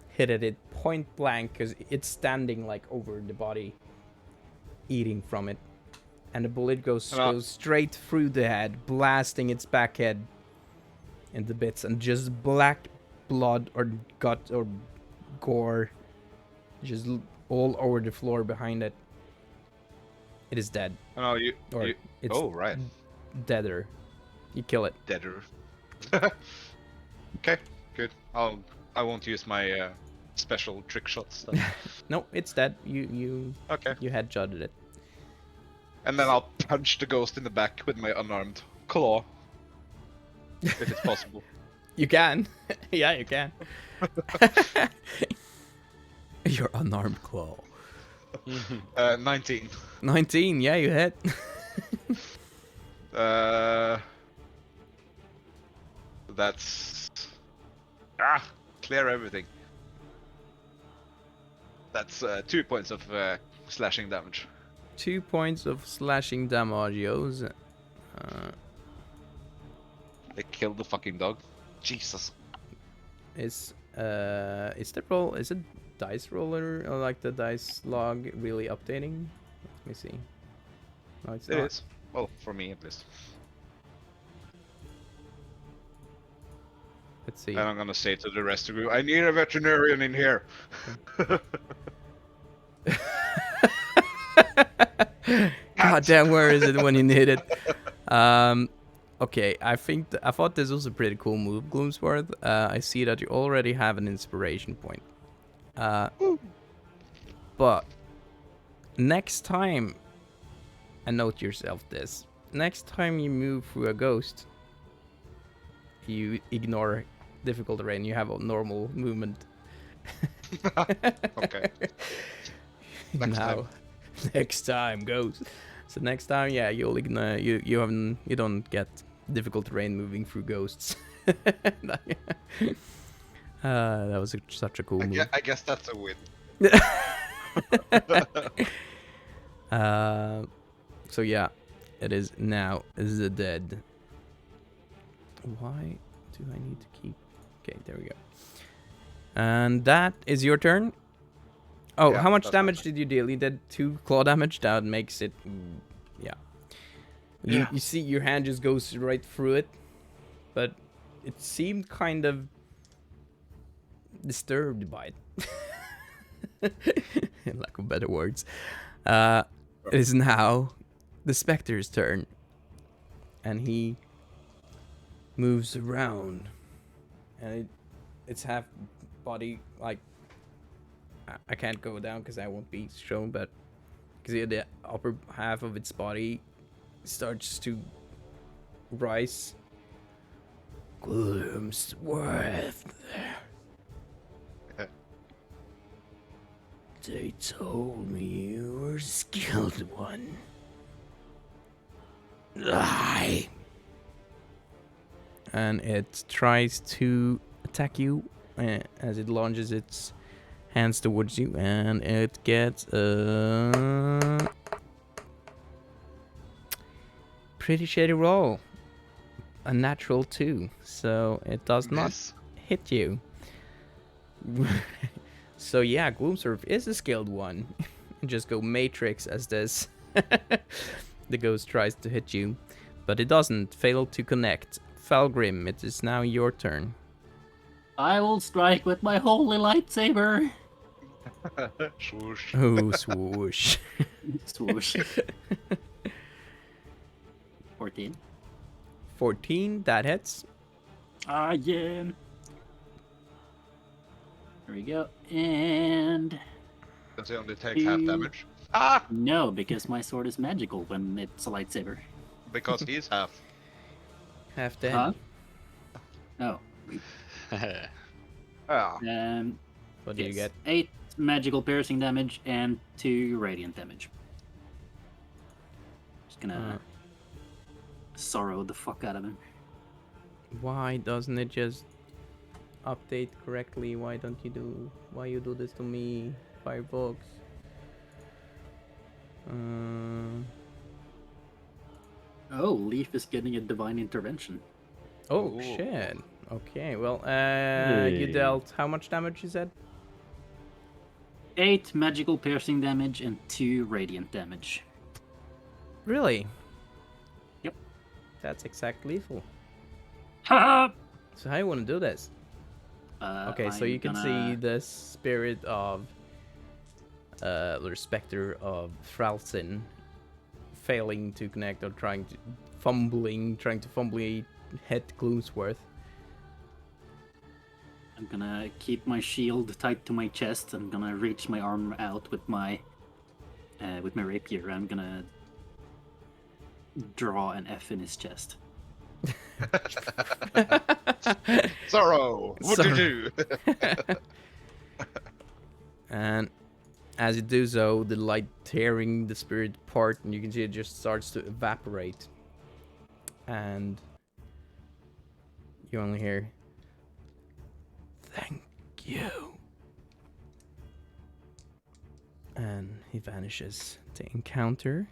[SPEAKER 3] hit at it point blank because it's standing like over the body, eating from it. and the bullet goes
[SPEAKER 5] Hello.
[SPEAKER 3] straight through the head, blasting its back head into bits, and just black blood or gut or gore just all over the floor behind it. It is dead.
[SPEAKER 5] No,
[SPEAKER 3] Or
[SPEAKER 5] you.
[SPEAKER 3] it's
[SPEAKER 5] Oh, right.
[SPEAKER 3] deader. You kill it.
[SPEAKER 5] Deader. Okay, good. I won't use my special trick shots then.
[SPEAKER 3] No, it's dead. You
[SPEAKER 5] Okay.
[SPEAKER 3] headshotted it.
[SPEAKER 5] And then I'll punch the ghost in the back with my unarmed claw. If it's possible.
[SPEAKER 3] You can. Yeah, you can. Your unarmed claw.
[SPEAKER 5] 19.
[SPEAKER 3] 19, yeah, you hit.
[SPEAKER 5] That's... clear everything. That's 2 points of slashing damage.
[SPEAKER 3] 2 points of slashing damagios.
[SPEAKER 5] They killed the fucking dog. Jesus.
[SPEAKER 3] Is the roll, is it dice roller or like the dice log really updating? Let me see. No, it's
[SPEAKER 5] It
[SPEAKER 3] not.
[SPEAKER 5] is. Well, for me at least.
[SPEAKER 3] Let's see.
[SPEAKER 5] And I'm gonna say to the rest of you, I need a veterinarian in here.
[SPEAKER 3] God damn, where is it when you need it? Okay, I thought this was a pretty cool move, Gloomsworth. I see that you already have an inspiration point. But next time, and note yourself this, next time you move through a ghost, you ignore difficult terrain, you have a normal movement.
[SPEAKER 5] Okay. Next time.
[SPEAKER 3] Next time goes. So next time, yeah, you'll ignore you don't get difficult terrain moving through ghosts. That was such a cool move.
[SPEAKER 5] I guess that's a win.
[SPEAKER 3] So yeah, it is now the dead. Why do I need to keep? Okay, there we go. And that is your turn. Oh,
[SPEAKER 5] Yeah,
[SPEAKER 3] how much
[SPEAKER 5] that's my
[SPEAKER 3] damage did you deal? You did 2 claw damage. That makes it, yeah. You see your hand just goes right through it, but it seemed kind of disturbed by it. In lack of better words. It is now the Spectre's turn. And he moves around. And it's half body, like, I can't go down because I won't be shown, but because the upper half of its body starts to rise. Gloomsworth. They told me you were a skilled one. Lie. And it tries to attack you as it launches its hands towards you, and it gets a pretty shitty roll. A natural 2, so it does not
[SPEAKER 5] Miss.
[SPEAKER 3] hit you. So yeah, Gloomsworth is a skilled one. Just go Matrix as this. The ghost tries to hit you, but it doesn't. Fail to connect. Falgrim, it is now your turn.
[SPEAKER 2] I will strike with my holy lightsaber.
[SPEAKER 5] Swoosh.
[SPEAKER 3] Oh, swoosh.
[SPEAKER 2] Swoosh. 14.
[SPEAKER 3] 14, that hits.
[SPEAKER 2] Ah, yeah. There we go. And
[SPEAKER 5] Does it only take half damage? Ah!
[SPEAKER 2] no, because my sword is magical when it's a lightsaber.
[SPEAKER 5] Because he's half.
[SPEAKER 3] Half dead.
[SPEAKER 2] Huh? Oh.
[SPEAKER 5] Ah.
[SPEAKER 3] What do you
[SPEAKER 2] Yes.
[SPEAKER 3] get?
[SPEAKER 2] 8 magical piercing damage and 2 radiant damage. Just gonna sorrow the fuck out of him.
[SPEAKER 3] Why doesn't it just update correctly? Why you do this to me, Firefox?
[SPEAKER 2] Oh, Leaf is getting a divine intervention.
[SPEAKER 3] Oh
[SPEAKER 5] Ooh.
[SPEAKER 3] shit. Okay, well, you
[SPEAKER 6] Hey.
[SPEAKER 3] dealt how much damage you said?
[SPEAKER 2] 8 magical piercing damage and 2 radiant damage.
[SPEAKER 3] Really?
[SPEAKER 2] Yep.
[SPEAKER 3] That's exact lethal.
[SPEAKER 2] Ha!
[SPEAKER 3] So how you want to do this? Okay, so you can see the spirit of the specter of Thralsin failing to connect or trying to fumbly hit Gloomsworth.
[SPEAKER 2] I'm gonna keep my shield tight to my chest. I'm gonna reach my arm out with my rapier. I'm gonna draw an F in his chest.
[SPEAKER 5] Sorrow, what did you do?
[SPEAKER 3] And as you do so, the light tearing the spirit apart, and you can see it just starts to evaporate. And you only hear, "Thank you." And he vanishes. The encounter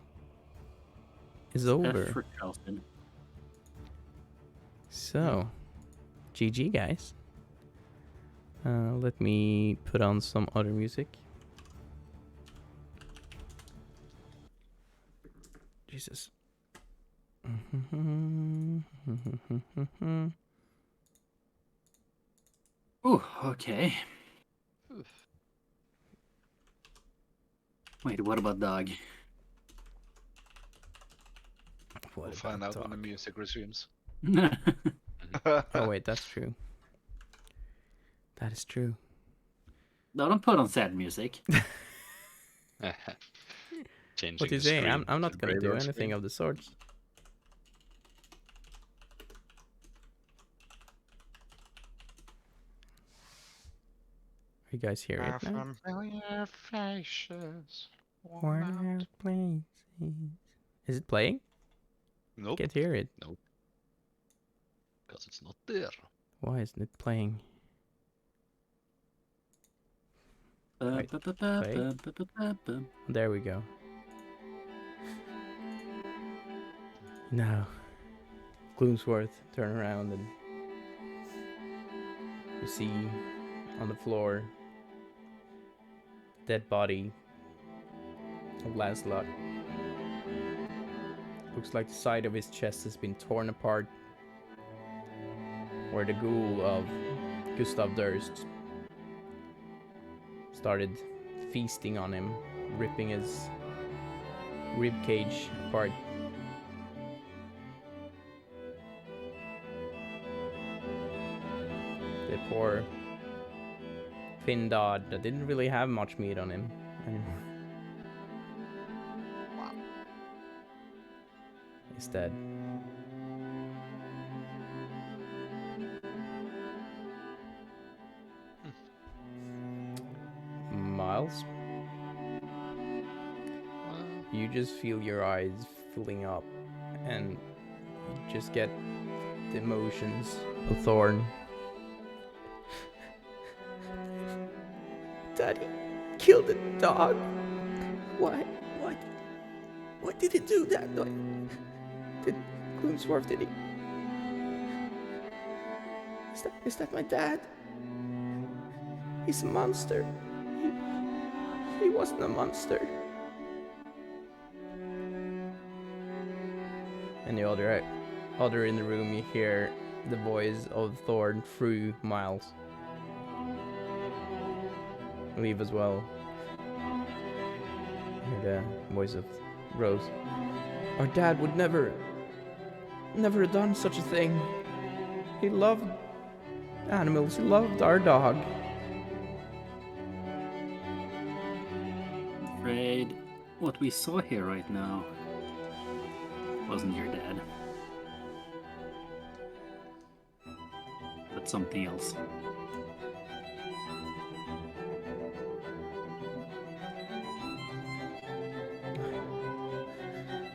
[SPEAKER 3] is over.
[SPEAKER 2] F for Charleston.
[SPEAKER 3] So, GG, guys. Let me put on some other music. Jesus.
[SPEAKER 2] Ooh, okay. Wait, what about dog?
[SPEAKER 5] We'll find out when the music resumes.
[SPEAKER 3] Oh wait, that's true. That is true.
[SPEAKER 2] No, don't put on sad music.
[SPEAKER 5] Changing
[SPEAKER 3] What do you
[SPEAKER 5] the
[SPEAKER 3] say?
[SPEAKER 5] screen
[SPEAKER 3] I'm not
[SPEAKER 5] to
[SPEAKER 3] gonna do
[SPEAKER 5] graveyard
[SPEAKER 3] anything
[SPEAKER 5] screen.
[SPEAKER 3] of the sorts. Are you guys hear it now?
[SPEAKER 5] Familiar faces.
[SPEAKER 3] Corner places. Is it playing?
[SPEAKER 5] Nope.
[SPEAKER 3] Can't hear it.
[SPEAKER 5] Nope. Because it's not there.
[SPEAKER 3] Why isn't it playing? Wait, play. There we go. Now, Gloomsworth turn around and you see on the floor dead body of Lancelot. Looks like the side of his chest has been torn apart, where the ghoul of Gustav Durst started feasting on him, ripping his ribcage apart. The poor Findad that didn't really have much meat on him anymore. He's dead. Miles, you just feel your eyes filling up and you just get the emotions of Thorn. Daddy killed the dog. Why? Why did he do that? Did Gloomsworth, did he? Is that my dad? He's a monster. He wasn't a monster. And the other in the room, you hear the voice of Thorn through Miles. Leave as well. Hear the voice of Rose. Our dad would never have done such a thing. He loved animals. He loved our dog.
[SPEAKER 2] Afraid what we saw here right now wasn't your dad, but something else.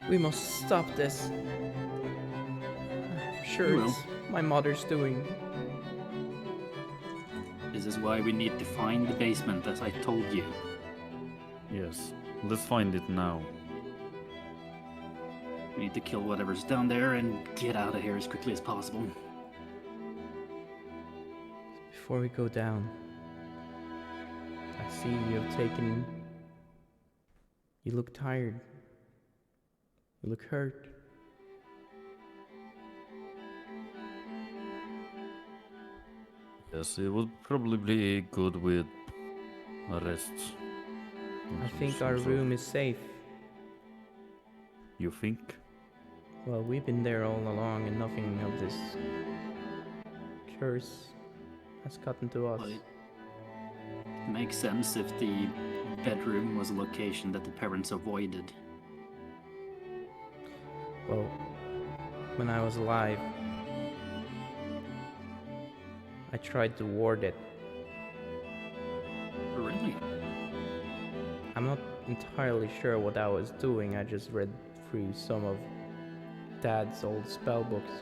[SPEAKER 3] We must stop this. I'm sure
[SPEAKER 2] We
[SPEAKER 3] it's my mother's doing.
[SPEAKER 2] This is why we need to find the basement, as I told you.
[SPEAKER 6] Yes, let's find it now.
[SPEAKER 2] We need to kill whatever's down there and get out of here as quickly as possible.
[SPEAKER 3] Before we go down, I see you have taken... You look tired. You look hurt.
[SPEAKER 6] Yes, it would probably be good with a rest.
[SPEAKER 3] I think our room is safe.
[SPEAKER 6] You think?
[SPEAKER 3] Well, we've been there all along and nothing of this curse has gotten to us.
[SPEAKER 2] Well, it makes sense if the bedroom was a location that the parents avoided.
[SPEAKER 3] Well, when I was alive, I tried to ward it.
[SPEAKER 2] Really?
[SPEAKER 3] I'm not entirely sure what I was doing. I just read through some of Dad's old spell books.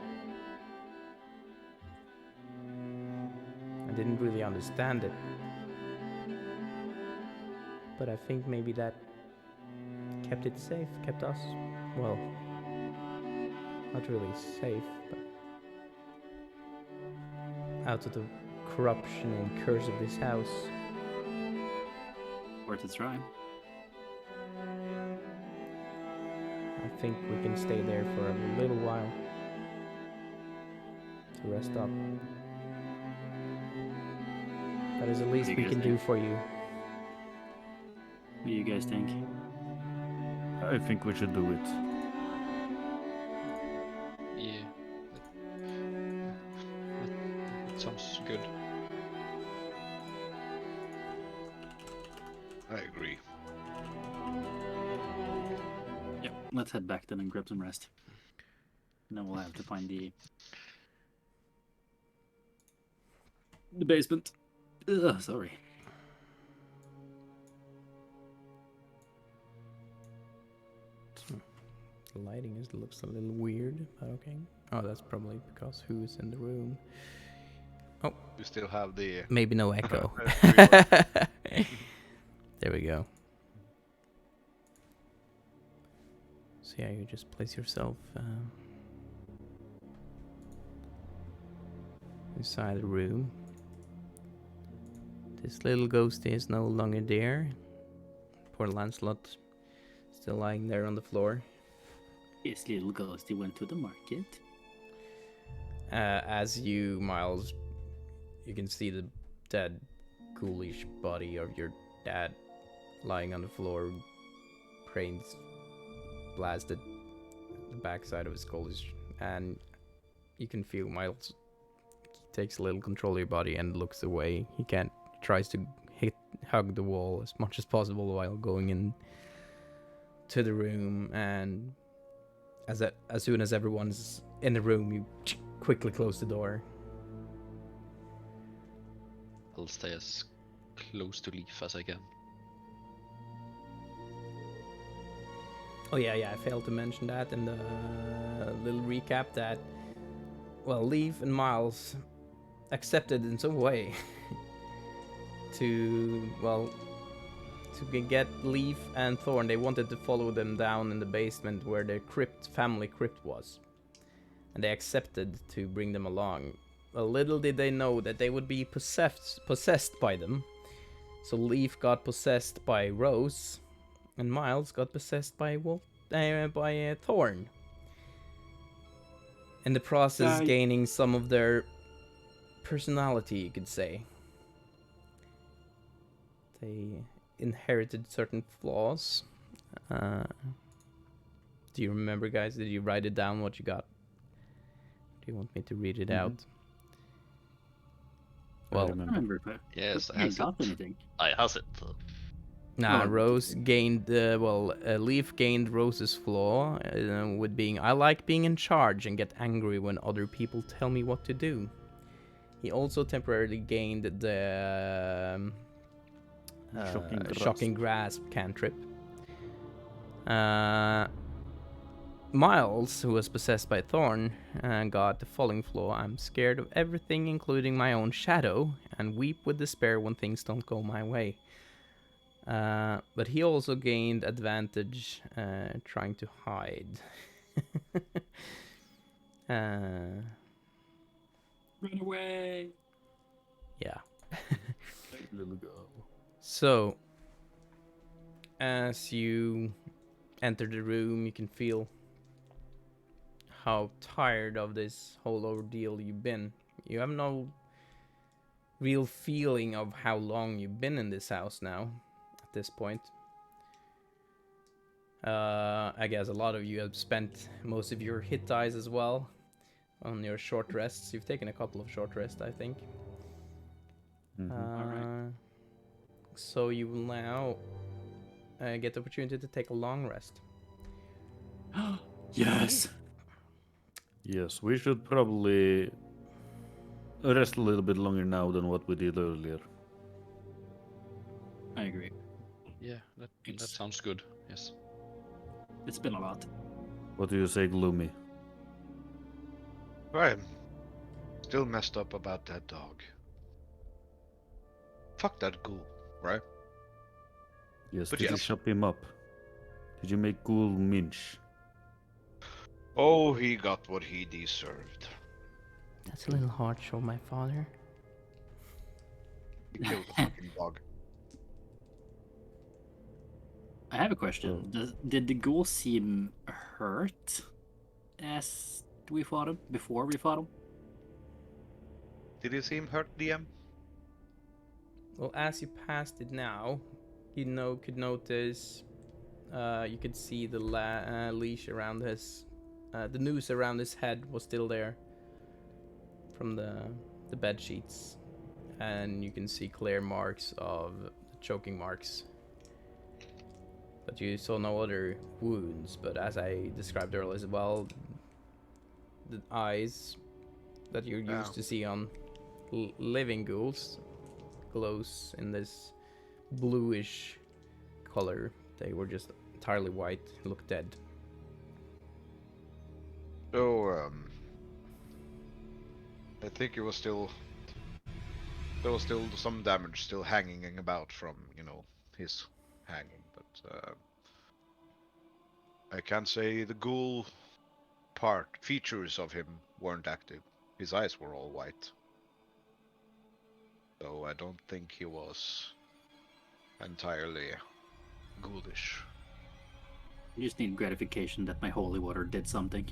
[SPEAKER 3] I didn't really understand it. But I think maybe that kept it safe, kept us, well, not really safe, but out of the corruption and curse of this house.
[SPEAKER 2] Worth a try.
[SPEAKER 3] I think we can stay there for a little while to rest up. That is the least
[SPEAKER 2] you
[SPEAKER 3] we
[SPEAKER 2] guys
[SPEAKER 3] can do
[SPEAKER 2] think?
[SPEAKER 3] for you.
[SPEAKER 2] What do you guys think?
[SPEAKER 6] I think we should do it.
[SPEAKER 5] Yeah. That sounds good. I agree.
[SPEAKER 2] Yep, let's head back then and grab some rest. And then we'll have to find the basement. Ugh, sorry.
[SPEAKER 3] The lighting looks a little weird, but okay. Oh, that's probably because who's in the room.
[SPEAKER 5] We still have the
[SPEAKER 3] Maybe no echo. There we go. So yeah, you just place yourself inside the room. This little ghost is no longer there. Poor Lancelot, still lying there on the floor.
[SPEAKER 2] This little ghosty went to the market.
[SPEAKER 3] As you, Miles, you can see the dead, ghoulish body of your dad lying on the floor, brains blasted. The backside of his skull is, and you can feel Miles takes a little control of your body and looks away. He tries to hug the wall as much as possible while going in to the room, and as soon as everyone's in the room, you quickly close the door.
[SPEAKER 5] I'll stay as close to Leaf as I can.
[SPEAKER 3] Oh yeah, I failed to mention that in the little recap that, well, Leaf and Miles accepted in some way to get Leaf and Thorn. They wanted to follow them down in the basement where their family crypt was, and they accepted to bring them along. Well, little did they know that they would be possessed by them. So Leaf got possessed by Rose, and Miles got possessed by Thorn. In the process, gaining some of their personality, you could say. They inherited certain flaws. Do you remember, guys? Did you write it down what you got? Do you want me to read it out? Well,
[SPEAKER 2] I remember, but
[SPEAKER 5] Yes, I
[SPEAKER 2] I
[SPEAKER 5] has
[SPEAKER 2] got
[SPEAKER 5] it.
[SPEAKER 2] anything.
[SPEAKER 5] I has it.
[SPEAKER 3] nah,
[SPEAKER 2] Oh,
[SPEAKER 3] Rose gained, Leaf gained Rose's flaw with being, I like being in charge and get angry when other people tell me what to do. He also temporarily gained the shocking grasp cantrip. Miles, who was possessed by Thorn, got the falling flaw. I'm scared of everything, including my own shadow, and weep with despair when things don't go my way. But he also gained advantage trying to hide.
[SPEAKER 2] Run away.
[SPEAKER 3] Yeah.
[SPEAKER 6] Little girl.
[SPEAKER 3] So, as you enter the room, you can feel how tired of this whole ordeal you've been. You have no real feeling of how long you've been in this house now, at this point. I guess a lot of you have spent most of your hit dice as well on your short rests. You've taken a couple of short rests, I think.
[SPEAKER 6] Mhm.
[SPEAKER 3] So you will now get the opportunity to take a long rest.
[SPEAKER 2] Yes.
[SPEAKER 6] Yes, we should probably rest a little bit longer now than what we did earlier.
[SPEAKER 2] I agree.
[SPEAKER 5] Yeah, that
[SPEAKER 2] It's-
[SPEAKER 5] sounds good. Yes.
[SPEAKER 2] It's been a lot.
[SPEAKER 6] What do you say, Gloomy?
[SPEAKER 7] I'm still messed up about that dog. Fuck that ghoul, right?
[SPEAKER 6] Yes,
[SPEAKER 7] But
[SPEAKER 6] did you
[SPEAKER 7] yes.
[SPEAKER 6] chop him up? Did you make Ghoul minch?
[SPEAKER 7] Oh, he got what he deserved.
[SPEAKER 3] That's a little harsh on my father.
[SPEAKER 7] He killed the fucking dog.
[SPEAKER 2] I have a question. Did the ghoul seem hurt as we fought him? Before we fought him?
[SPEAKER 7] Did he seem hurt, DM?
[SPEAKER 3] Well, as you passed it now, you could notice, you could see the leash around his, the noose around his head was still there from the bed sheets, and you can see clear marks of the choking marks. But you saw no other wounds. But as I described earlier as well, the eyes that you're used to see on living ghouls glows in this bluish color. They were just entirely white, looked dead.
[SPEAKER 7] So, I think there was still some damage still hanging about from, his hanging, but I can't say the ghoul features of him weren't active. His eyes were all white. So I don't think he was entirely ghoulish.
[SPEAKER 2] I just need gratification that my holy water did something.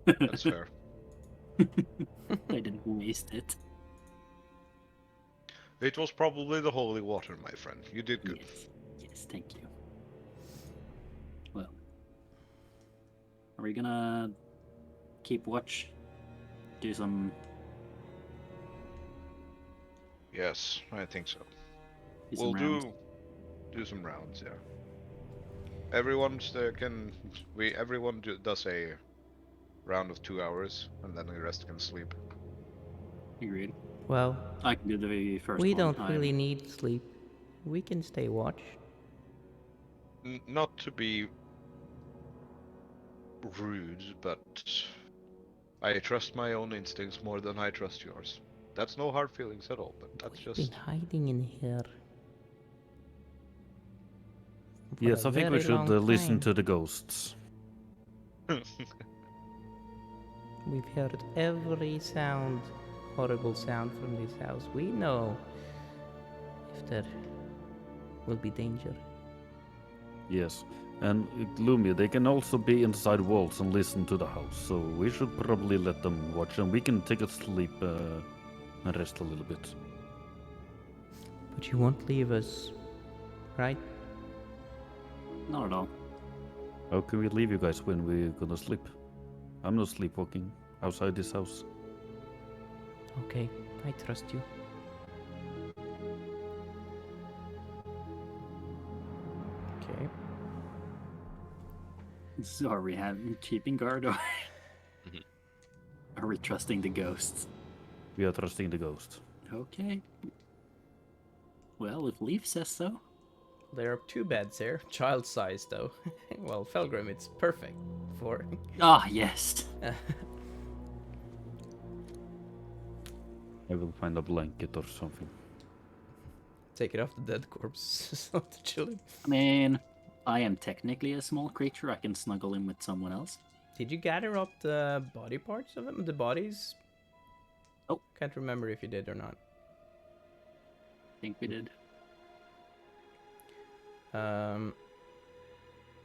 [SPEAKER 7] That's fair.
[SPEAKER 2] I didn't waste it.
[SPEAKER 7] It was probably the holy water, my friend. You did good.
[SPEAKER 2] Yes, thank you. Well, are we gonna keep watch? Do some
[SPEAKER 7] Yes, I think so.
[SPEAKER 2] some
[SPEAKER 7] We'll
[SPEAKER 2] rounds?
[SPEAKER 7] do some rounds, yeah. Everyone does a round of 2 hours, and then the rest can sleep.
[SPEAKER 2] Agreed.
[SPEAKER 3] Well,
[SPEAKER 2] I can do the first
[SPEAKER 3] we
[SPEAKER 2] one.
[SPEAKER 3] don't really need sleep. We can stay watch.
[SPEAKER 7] Not to be rude, but I trust my own instincts more than I trust yours. That's no hard feelings at all, but that's
[SPEAKER 3] We've
[SPEAKER 7] just...
[SPEAKER 3] been hiding in here. for
[SPEAKER 6] Yes,
[SPEAKER 3] a
[SPEAKER 6] I think we
[SPEAKER 3] very
[SPEAKER 6] should
[SPEAKER 3] long
[SPEAKER 6] listen
[SPEAKER 3] time.
[SPEAKER 6] to the ghosts.
[SPEAKER 3] We've heard every sound, horrible sound from this house. We know if there will be danger.
[SPEAKER 6] Yes, and Gloomy, they can also be inside walls and listen to the house, so we should probably let them watch, and we can take a sleep and rest a little bit.
[SPEAKER 3] But you won't leave us, right?
[SPEAKER 2] Not at all.
[SPEAKER 6] How can we leave you guys when we're gonna sleep? I'm not sleepwalking outside this house.
[SPEAKER 3] Okay, I trust you. Okay.
[SPEAKER 2] So are we keeping guard, or are we trusting the ghosts?
[SPEAKER 6] We are trusting the ghost.
[SPEAKER 2] Okay. Well, if Leaf says so.
[SPEAKER 3] There are 2 beds here, child size though. Well, Felgrim, it's perfect for.
[SPEAKER 2] Ah, yes.
[SPEAKER 6] I will find a blanket or something.
[SPEAKER 3] Take it off the dead corpse. It's not chilling.
[SPEAKER 2] I mean, I am technically a small creature. I can snuggle in with someone else.
[SPEAKER 3] Did you gather up the body parts of him? The bodies?
[SPEAKER 2] Oh.
[SPEAKER 3] Can't remember if you did or not.
[SPEAKER 2] I think we did.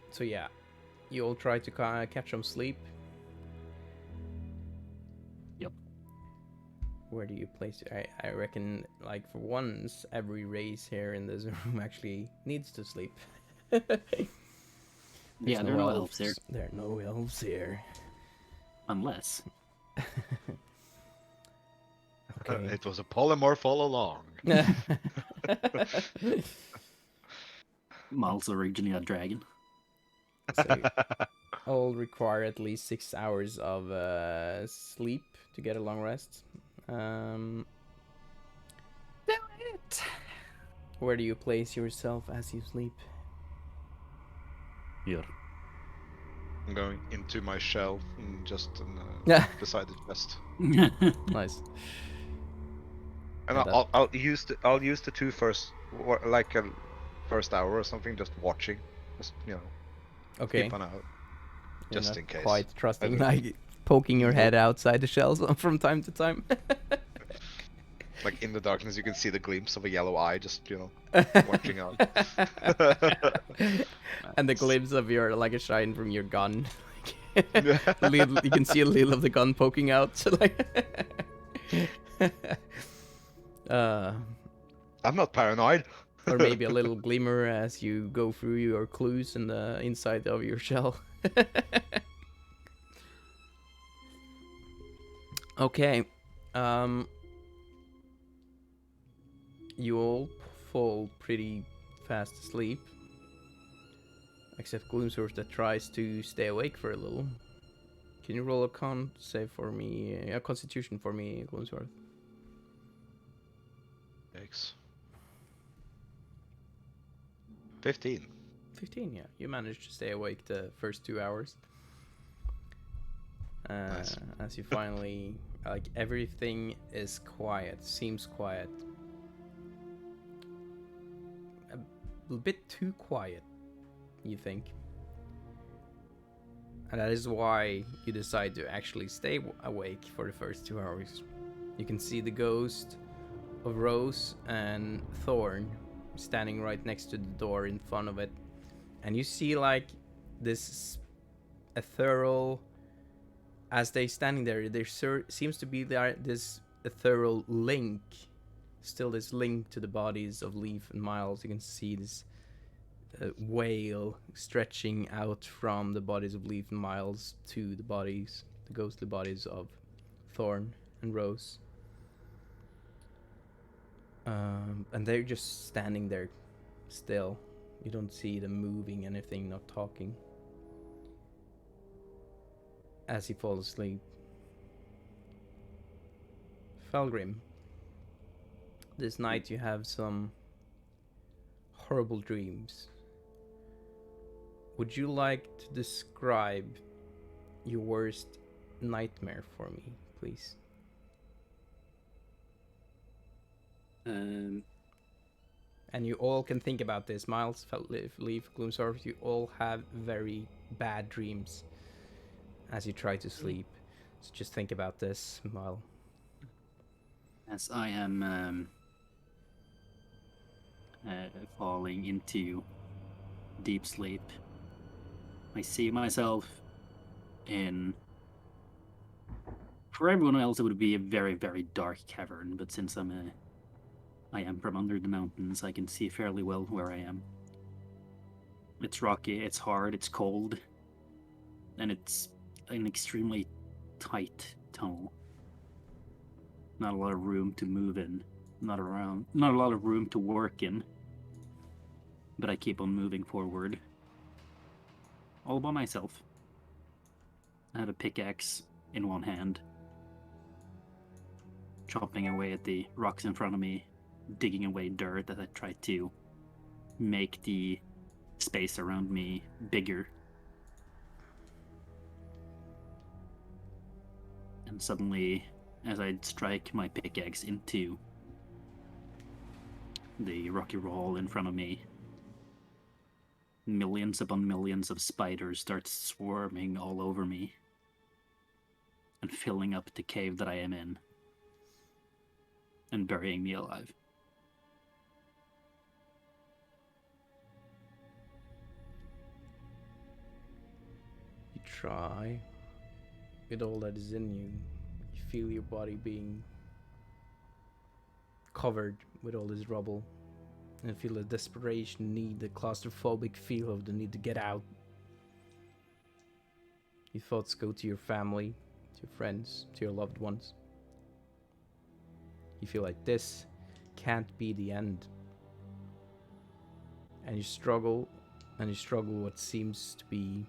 [SPEAKER 3] So yeah, You all try to catch some sleep.
[SPEAKER 2] Yep.
[SPEAKER 3] Where do you place it? I reckon, like, for once, every race here in this room actually needs to sleep.
[SPEAKER 2] Yeah, there are no elves here.
[SPEAKER 3] There are no elves here.
[SPEAKER 2] Unless.
[SPEAKER 3] Okay.
[SPEAKER 7] It was a polymorph all along.
[SPEAKER 2] Mal's originally a dragon.
[SPEAKER 3] So all require at least 6 hours of sleep to get a long rest. Do it! Where do you place yourself as you sleep?
[SPEAKER 6] Here.
[SPEAKER 7] I'm going into my shell and just beside the chest.
[SPEAKER 3] Nice.
[SPEAKER 7] And
[SPEAKER 3] Yeah,
[SPEAKER 7] I'll use the two first, like a first hour or something, just watching, just
[SPEAKER 3] Okay.
[SPEAKER 7] keep an eye out,
[SPEAKER 3] You're
[SPEAKER 7] just
[SPEAKER 3] not
[SPEAKER 7] in case.
[SPEAKER 3] quite trusting,
[SPEAKER 7] don't-
[SPEAKER 3] like poking your head outside the shells from time to time.
[SPEAKER 7] Like in the darkness, you can see the glimpse of a yellow eye, just watching out.
[SPEAKER 3] And the glimpse of your, like, a shine from your gun. You can see a little of the gun poking out.
[SPEAKER 7] I'm not paranoid.
[SPEAKER 3] Or maybe a little glimmer as you go through your clues in the inside of your shell. Okay. You all fall pretty fast asleep. Except Gloomsworth that tries to stay awake for a little. Can you roll a con save for me? A constitution for me, Gloomsworth.
[SPEAKER 7] Thanks. 15.
[SPEAKER 3] 15, yeah. You managed to stay awake the first 2 hours.
[SPEAKER 7] Nice.
[SPEAKER 3] As you finally, like, everything is quiet, seems quiet. A bit too quiet, you think. And that is why you decide to actually stay awake for the first 2 hours. You can see the ghost of Rose and Thorn standing right next to the door in front of it. And you see, like, this ethereal... As they standing there seems to be this ethereal link. Still this link to the bodies of Leaf and Miles. You can see this whale stretching out from the bodies of Leaf and Miles to the ghostly bodies of Thorn and Rose. And they're just standing there still. You don't see them moving anything, not talking. As you fall asleep. Felgrim, this night you have some horrible dreams. Would you like to describe your worst nightmare for me, please? And you all can think about this. Miles, Leaf, Gloomsworth, you all have very bad dreams as you try to sleep. So just think about this while...
[SPEAKER 2] As I am falling into deep sleep, I see myself in... For everyone else, it would be a very, very dark cavern, but since I am from under the mountains, I can see fairly well where I am. It's rocky, it's hard, it's cold, and it's an extremely tight tunnel. Not a lot of room to move in, not a lot of room to work in. But I keep on moving forward, all by myself. I have a pickaxe in one hand, chopping away at the rocks in front of me, digging away dirt as I try to make the space around me bigger. And suddenly, as I strike my pickaxe into the rocky wall in front of me, millions upon millions of spiders start swarming all over me and filling up the cave that I am in and burying me alive.
[SPEAKER 3] try, with all that is in you, you feel your body being covered with all this rubble, and feel a desperation need, the claustrophobic feel of the need to get out. Your thoughts go to your family, to your friends, to your loved ones. You feel like this can't be the end. And you struggle what seems to be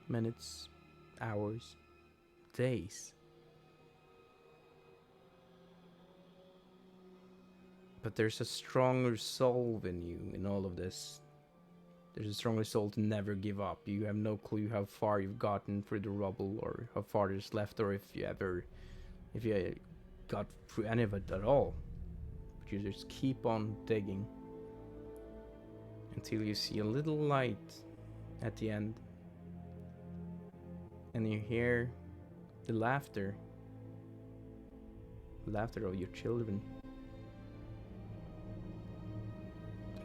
[SPEAKER 3] minutes, hours, days. But there's a strong resolve in you in all of this. There's a strong resolve to never give up. You have no clue how far you've gotten through the rubble, or how far there's left, or if you got through any of it at all. But you just keep on digging until you see a little light at the end. And you hear the laughter of your children.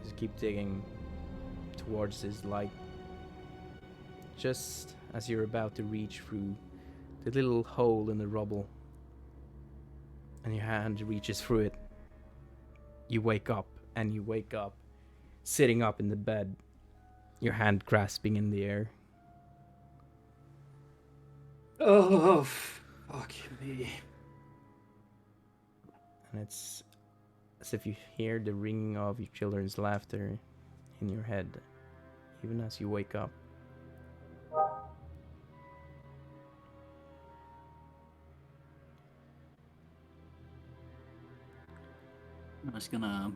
[SPEAKER 3] Just keep digging towards this light. Just as you're about to reach through the little hole in the rubble, and your hand reaches through it, you wake up sitting up in the bed, your hand grasping in the air.
[SPEAKER 2] Oh, fuck me.
[SPEAKER 3] And it's as if you hear the ringing of your children's laughter in your head, even as you wake up.
[SPEAKER 2] I'm just gonna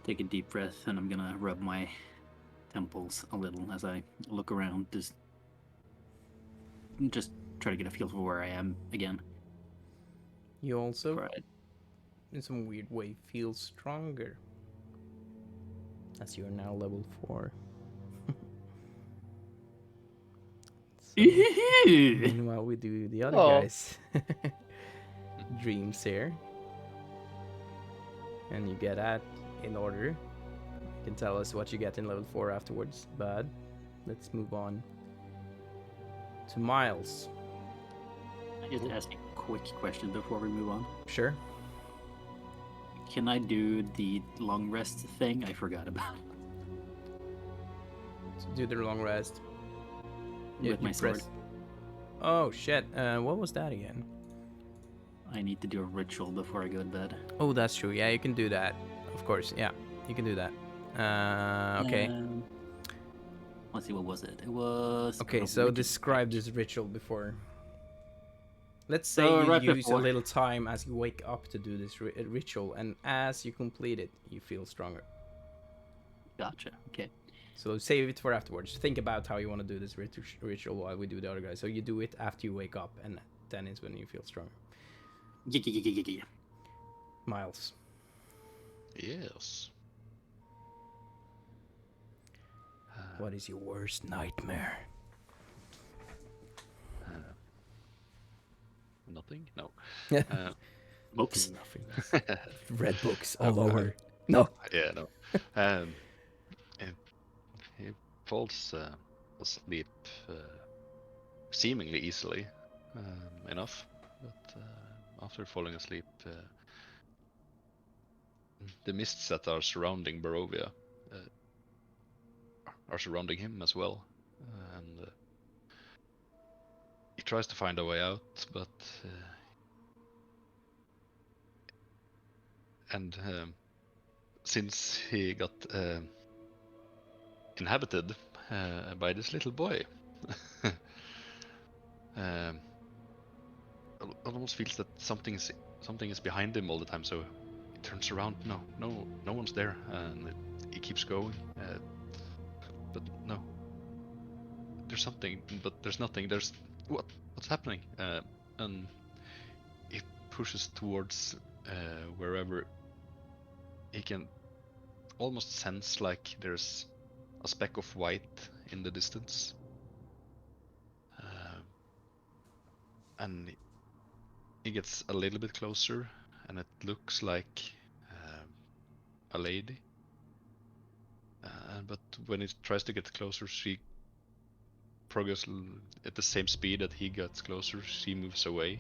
[SPEAKER 2] take a deep breath, and I'm gonna rub my temples a little as I look around, just try to get a feel for where I am again.
[SPEAKER 3] You also,
[SPEAKER 2] Right.
[SPEAKER 3] in some weird way, feel stronger, as you are now level 4. So, meanwhile, we do the other
[SPEAKER 4] Oh.
[SPEAKER 3] guys' dreams here. And you get that in order. You can tell us what you get in level 4 afterwards, but let's move on to Miles.
[SPEAKER 2] I just ask a quick question before we move on.
[SPEAKER 3] Sure.
[SPEAKER 2] Can I do the long rest thing? I forgot about
[SPEAKER 3] So do the long rest.
[SPEAKER 2] with my sword.
[SPEAKER 3] Oh shit! What was that again?
[SPEAKER 2] I need to do a ritual before I go to bed.
[SPEAKER 3] Oh, that's true. Yeah, you can do that. Of course. Yeah, you can do that. Okay.
[SPEAKER 2] Let's see, what was it? It was...
[SPEAKER 3] Okay,
[SPEAKER 2] a
[SPEAKER 3] so
[SPEAKER 2] wicked
[SPEAKER 3] describe
[SPEAKER 2] strike.
[SPEAKER 3] this ritual before. Let's say
[SPEAKER 2] So
[SPEAKER 3] you
[SPEAKER 2] right
[SPEAKER 3] use a
[SPEAKER 2] before-
[SPEAKER 3] little time as you wake up to do this ritual, and as you complete it, you feel stronger.
[SPEAKER 2] Gotcha, okay.
[SPEAKER 3] So save it for afterwards. Think about how you want to do this ritual while we do the other guys. So you do it after you wake up, and then is when you feel stronger.
[SPEAKER 2] Yeah.
[SPEAKER 3] Miles.
[SPEAKER 5] Yes.
[SPEAKER 3] What is your worst nightmare?
[SPEAKER 5] Nothing? No.
[SPEAKER 2] Books.
[SPEAKER 3] Nothing. Red books all over. No.
[SPEAKER 5] Yeah, no. He falls asleep seemingly easily enough, but after falling asleep, the mists that are surrounding Barovia are surrounding him as well, and he tries to find a way out, but since he got inhabited by this little boy, almost feels that something is behind him all the time. So he turns around. No one's there, and he keeps going. But no, there's something, but there's nothing. There's what's happening? And he pushes towards wherever he can almost sense like there's a speck of white in the distance, and he gets a little bit closer, and it looks like a lady. But when he tries to get closer, she progress at the same speed that he gets closer, she moves away.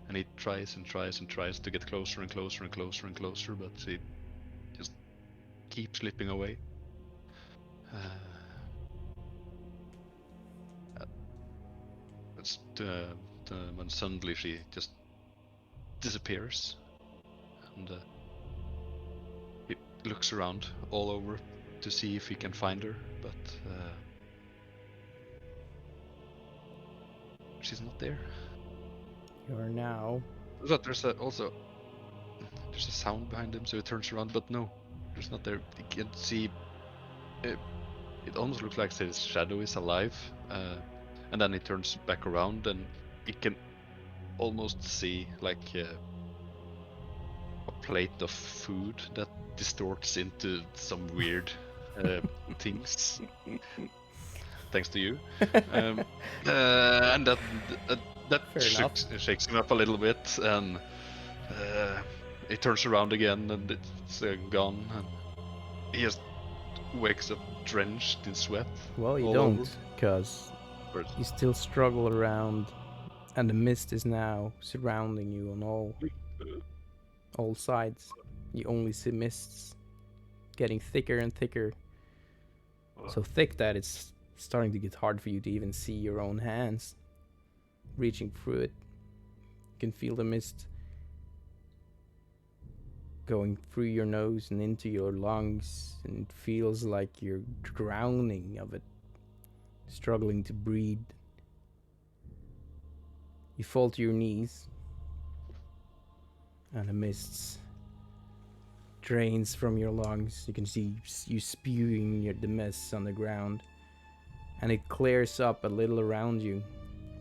[SPEAKER 5] And he tries and tries and tries to get closer and closer and closer and closer, but he just keeps slipping away. That's when suddenly she just disappears, and he looks around all over to see if he can find her, but she's not there.
[SPEAKER 3] You are now.
[SPEAKER 5] But there's also a sound behind him, so he turns around, but no, there's not there. He can see. It almost looks like his shadow is alive, and then he turns back around, and he can almost see like a plate of food that distorts into some weird things. Thanks to you. And that
[SPEAKER 3] Fair enough.
[SPEAKER 5] shakes him up a little bit, and he turns around again, and it's gone, and he just wakes up drenched in sweat.
[SPEAKER 3] Well, you
[SPEAKER 5] all
[SPEAKER 3] don't,
[SPEAKER 5] over.
[SPEAKER 3] because
[SPEAKER 5] First.
[SPEAKER 3] you still struggle around, and the mist is now surrounding you on all sides. You only see mists getting thicker and thicker, so thick that it's starting to get hard for you to even see your own hands reaching through it. You can feel the mist going through your nose and into your lungs, and it feels like you're drowning of it, struggling to breathe. You fall to your knees, and the mist drains from your lungs. You can see you spewing the mist on the ground, and it clears up a little around you.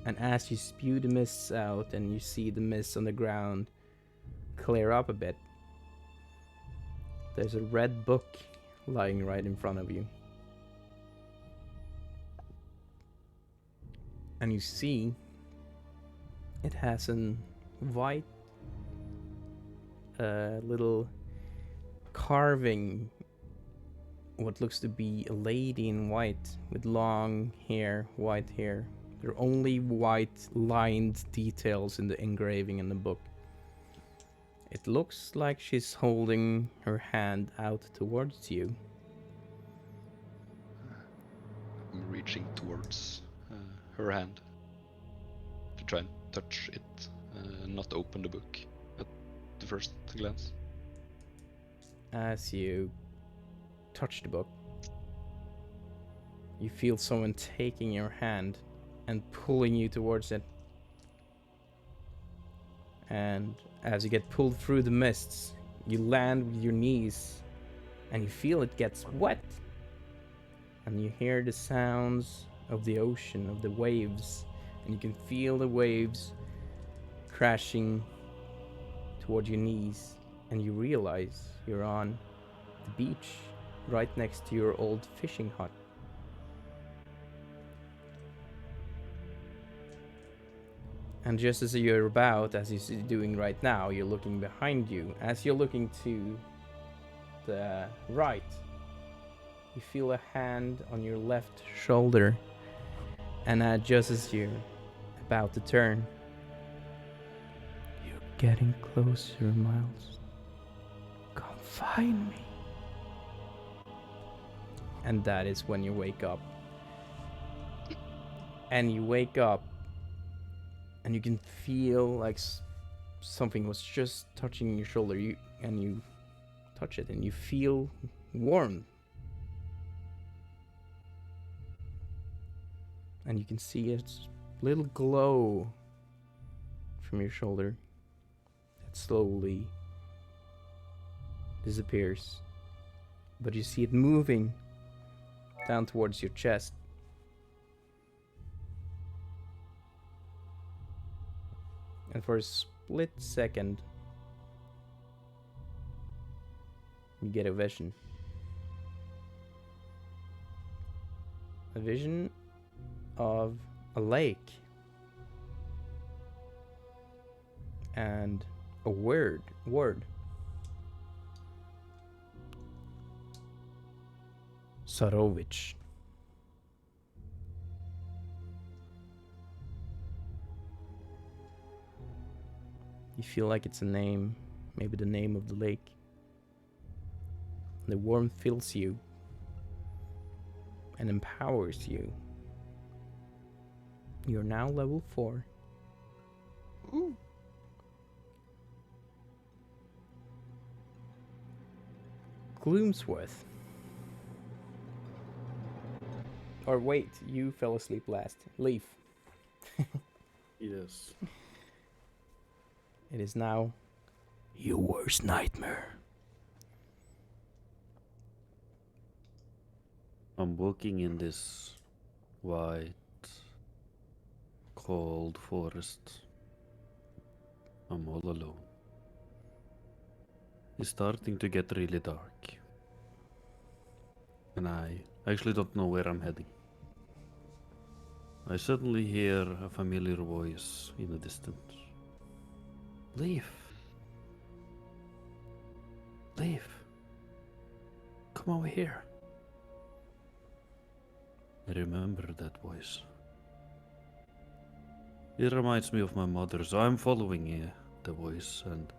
[SPEAKER 3] And as you spew the mists out and you see the mist on the ground clear up a bit, there's a red book lying right in front of you. And you see it has a white little carving, what looks to be a lady in white with long hair, white hair. There are only white lined details in the engraving in the book. It looks like she's holding her hand out towards you.
[SPEAKER 5] I'm reaching towards her hand to try and touch it, not open the book at the first glance.
[SPEAKER 3] As you touch the book, you feel someone taking your hand and pulling you towards it. And as you get pulled through the mists, you land with your knees and you feel it gets wet. And you hear the sounds of the ocean, of the waves, and you can feel the waves crashing toward your knees. And you realize you're on the beach right next to your old fishing hut. And just as you're about, as you're doing right now, you're looking behind you. As you're looking to the right, you feel a hand on your left shoulder. And just as you're about to turn, you're getting closer, Miles. Come find me. And that is when you wake up. And you wake up, and you can feel like something was just touching your shoulder. You touch it, and you feel warm. And you can see a little glow from your shoulder that slowly disappears. But you see it moving down towards your chest. And for a split second, you get a vision. A vision of a lake. And a word. Sarovich. You feel like it's a name, maybe the name of the lake. The warmth fills you and empowers you. You're now level 4.
[SPEAKER 5] Ooh.
[SPEAKER 3] Gloomsworth. Or wait, you fell asleep last. Leaf.
[SPEAKER 6] Yes.
[SPEAKER 3] It is now your worst nightmare.
[SPEAKER 6] I'm walking in this white, cold forest. I'm all alone. It's starting to get really dark. And I actually don't know where I'm heading. I suddenly hear a familiar voice in the distance. Leaf. Leaf. Come over here. I remember that voice. It reminds me of my mother, so I'm following the voice, and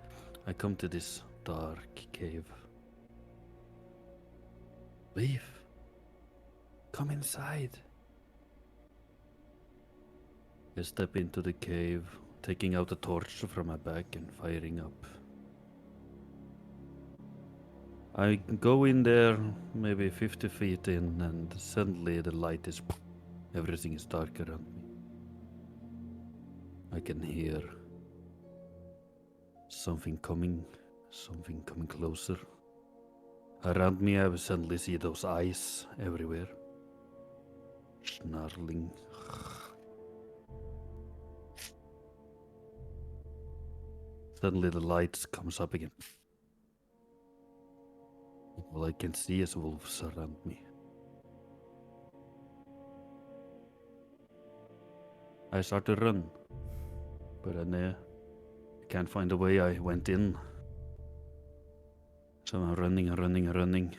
[SPEAKER 6] I come to this dark cave. Leaf, come inside. I step into the cave, taking out a torch from my bag and firing up. I go in there, maybe 50 feet in, and suddenly the light is... Everything is dark around me. I can hear something coming closer. Around me I suddenly see those eyes everywhere. Snarling. Suddenly the lights comes up again. All I can see is wolves around me. I start to run, but then I can't find the way I went in. So I'm running, turning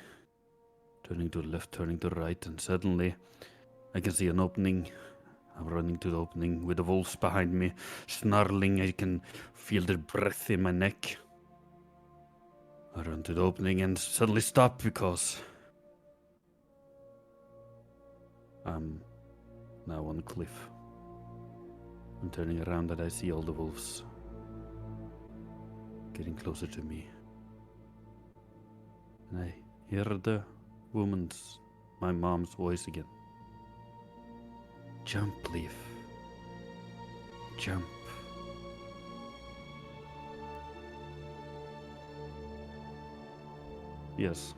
[SPEAKER 6] to the left, turning to the right, and suddenly I can see an opening. I'm running to the opening with the wolves behind me, snarling. I can feel their breath in my neck. I run to the opening and suddenly stop because I'm now on a cliff. I'm turning around and I see all the wolves getting closer to me. And I hear my mom's voice again. Jump, Leaf. Jump. Yes.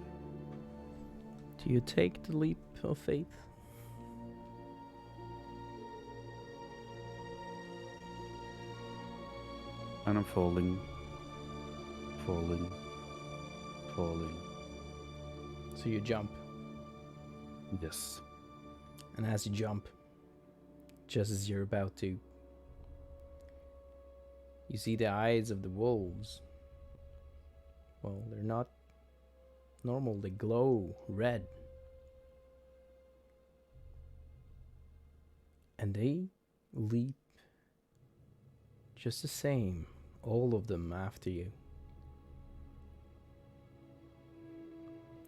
[SPEAKER 3] Do you take the leap of faith?
[SPEAKER 6] And I'm falling.
[SPEAKER 3] So you jump.
[SPEAKER 6] Yes.
[SPEAKER 3] And as you jump, just as you're about to, you see the eyes of the wolves. Well, they're not normal, they glow red. And they leap just the same, all of them after you.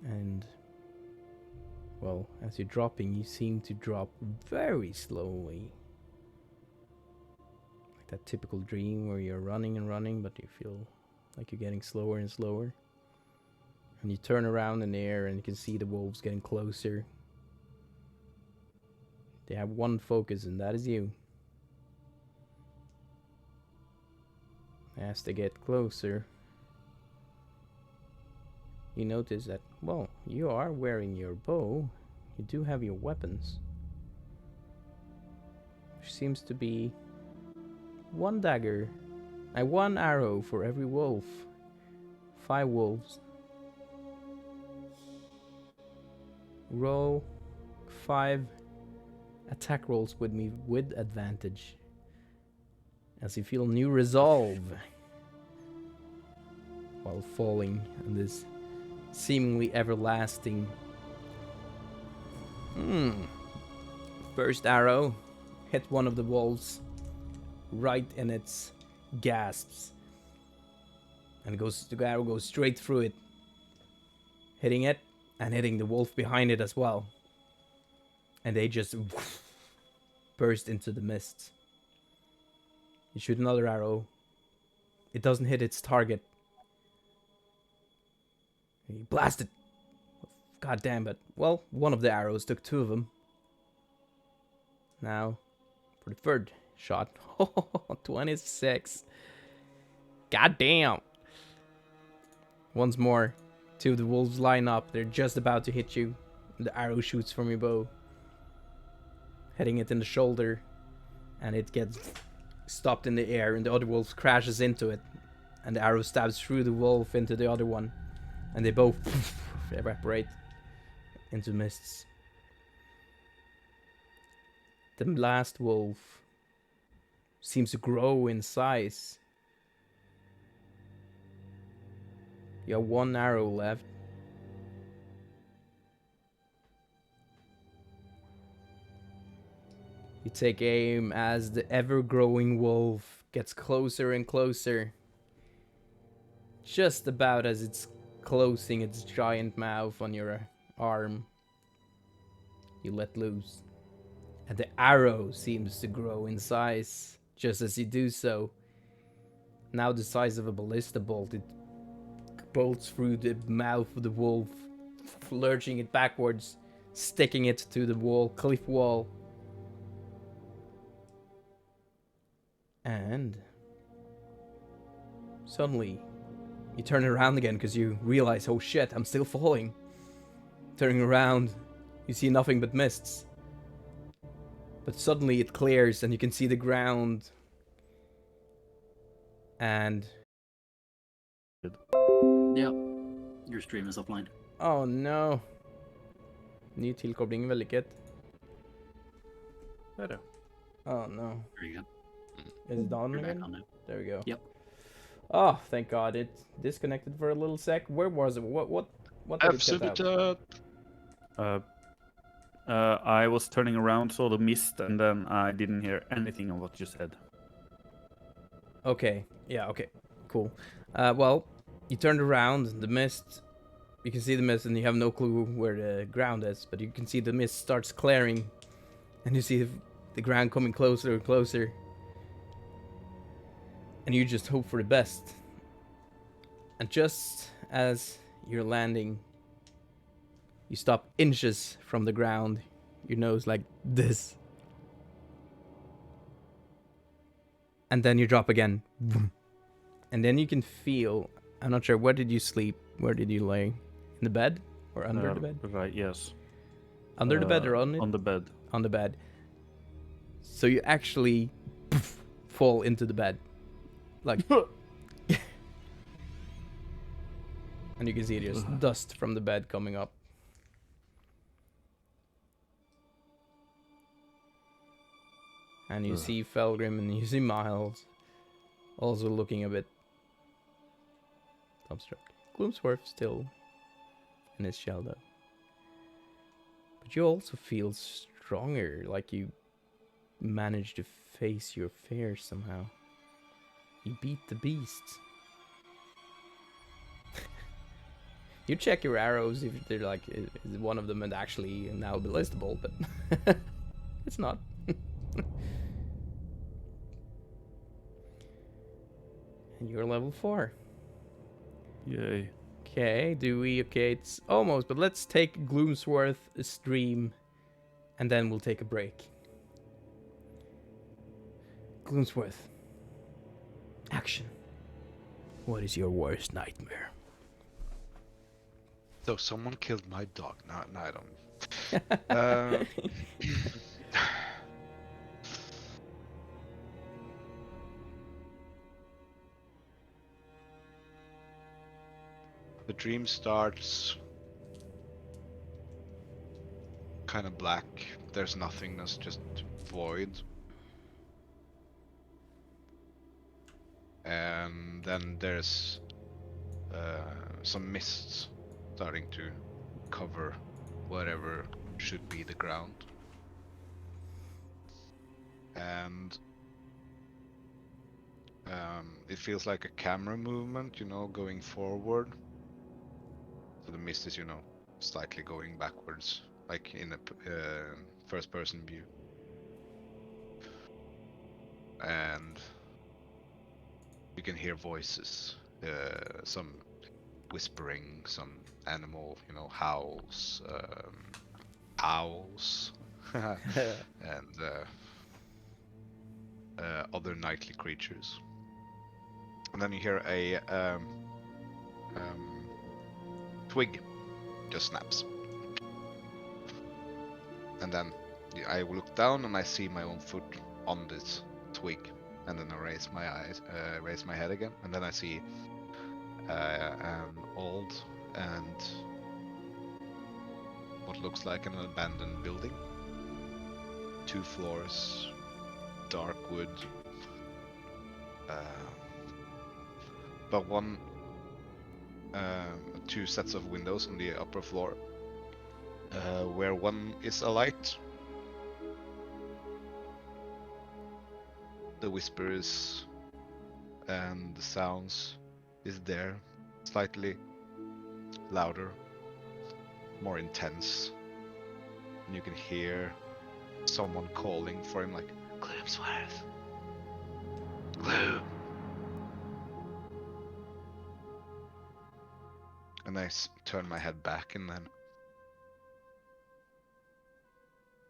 [SPEAKER 3] And, well, as you're dropping, you seem to drop very slowly. Like that typical dream where you're running and running, but you feel like you're getting slower and slower. And you turn around in the air and you can see the wolves getting closer. They have one focus, and that is you. As they get closer, you notice that, well, you are wearing your bow. You do have your weapons. There seems to be one dagger, one arrow for every wolf. 5 wolves. Roll 5 attack rolls with me with advantage. As you feel new resolve while falling in this seemingly everlasting. First arrow hit one of the wolves right in its gasps, And the arrow goes straight through it, hitting it and hitting the wolf behind it as well. And they just burst into the mist. You shoot another arrow. It doesn't hit its target. You blast it. God damn it. Well, one of the arrows took 2 of them. Now, for the third shot. 26. God damn. Once more, 2 of the wolves line up. They're just about to hit you. The arrow shoots from your bow, hitting it in the shoulder, and it gets stopped in the air, and the other wolf crashes into it, and the arrow stabs through the wolf into the other one, and they both evaporate into mists. The last wolf seems to grow in size. You have 1 arrow left. You take aim as the ever-growing wolf gets closer and closer. Just about as it's closing its giant mouth on your arm, you let loose. And the arrow seems to grow in size just as you do so. Now the size of a ballista bolt, it bolts through the mouth of the wolf, lurching it backwards, sticking it to the wall, cliff wall. And suddenly, you turn around again because you realize, oh shit, I'm still falling. Turning around, you see nothing but mists. But suddenly it clears and you can see the ground. And...
[SPEAKER 2] Yeah, your stream is offline.
[SPEAKER 3] oh no. Ny tilkobling vellykket.
[SPEAKER 6] Better.
[SPEAKER 3] Oh no.
[SPEAKER 2] There you go.
[SPEAKER 3] Is it on
[SPEAKER 2] You're back
[SPEAKER 3] again?
[SPEAKER 2] on now.
[SPEAKER 3] There we go.
[SPEAKER 2] Yep.
[SPEAKER 3] Oh, thank God. It disconnected for a little sec. Where was it? What did it cut out?
[SPEAKER 5] Absolute.
[SPEAKER 6] I was turning around, saw the mist, and then I didn't hear anything of what you said.
[SPEAKER 3] Okay. Yeah, okay. Cool. Well, you turned around, the mist, you can see the mist and you have no clue where the ground is, but you can see the mist starts clearing and you see the ground coming closer and closer. And you just hope for the best. And just as you're landing, you stop inches from the ground, your nose like this. And then you drop again. And then you can feel, I'm not sure, where did you sleep? Where did you lay? In the bed? Or under the bed?
[SPEAKER 6] Right, yes.
[SPEAKER 3] Under the bed or on it?
[SPEAKER 6] On the bed.
[SPEAKER 3] On the bed. So you actually fall into the bed. Like... and you can see there's dust from the bed coming up. And you see Felgrim and you see Miles also looking a bit dumbstruck. Gloomsworth still in his shell though. But you also feel stronger, like you managed to face your fears somehow. You beat the beast. You check your arrows if they're like, is one of them is actually now ballistable, but it's not. And you're level 4.
[SPEAKER 6] Yay.
[SPEAKER 3] Okay, okay, it's almost, but let's take Gloomsworth a stream and then we'll take a break. Gloomsworth. Action. What is your worst nightmare?
[SPEAKER 7] So someone killed my dog. No, I don't. The dream starts kind of black. There's nothingness, just void. And then there's some mists starting to cover whatever should be the ground. And it feels like a camera movement, you know, going forward. So the mist is, you know, slightly going backwards, like in a first-person view. And you can hear voices, some whispering, some animal, you know, howls, owls, and other nightly creatures. And then you hear a twig just snaps. And then I look down and I see my own foot on this twig. And then I raise my eyes, raise my head again, and then I see an old and what looks like an abandoned building. 2 floors, dark wood. But one, 2 sets of windows on the upper floor, where one is alight. The whispers and the sounds is there, slightly louder, more intense, and you can hear someone calling for him like, Gloomsworth! Gloom! And I turn my head back, and then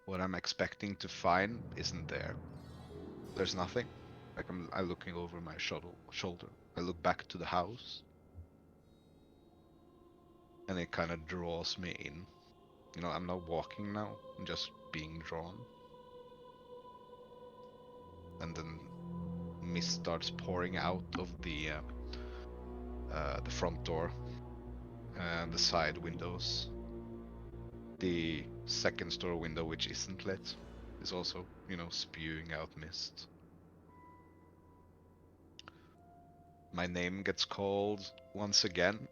[SPEAKER 7] what I'm expecting to find isn't there. There's nothing. Like I'm looking over my shoulder. I look back to the house, and it kind of draws me in. You know, I'm not walking now. I'm just being drawn. And then mist starts pouring out of the front door and the side windows. The second store window, which isn't lit, is also, you know, spewing out mist. My name gets called once again.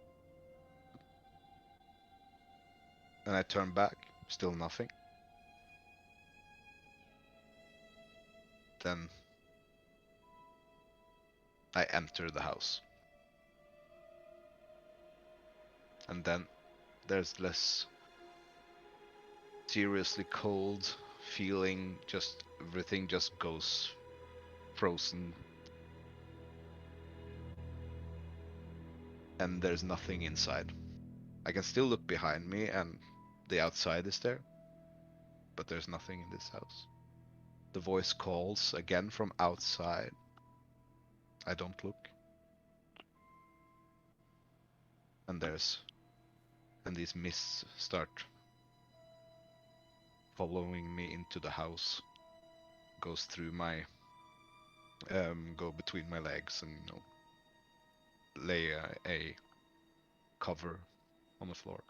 [SPEAKER 7] And I turn back, still nothing. Then I enter the house. And then there's this seriously cold feeling, just everything just goes frozen. And there's nothing inside. I can still look behind me and the outside is there, but there's nothing in this house. The voice calls again from outside. I don't look. And these mists start following me into the house. Goes through my, go between my legs and, you know, lay a cover on the floor.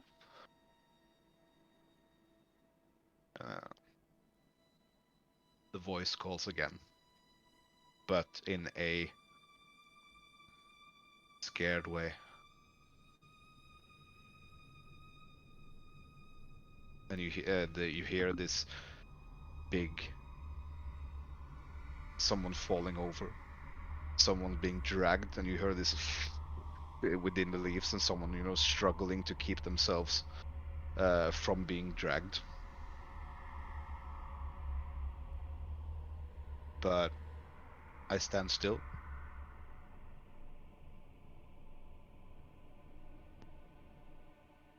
[SPEAKER 7] The voice calls again, but in a scared way. And you hear this big someone falling over, someone being dragged, and you hear this within the leaves, and someone, you know, struggling to keep themselves from being dragged. But I stand still.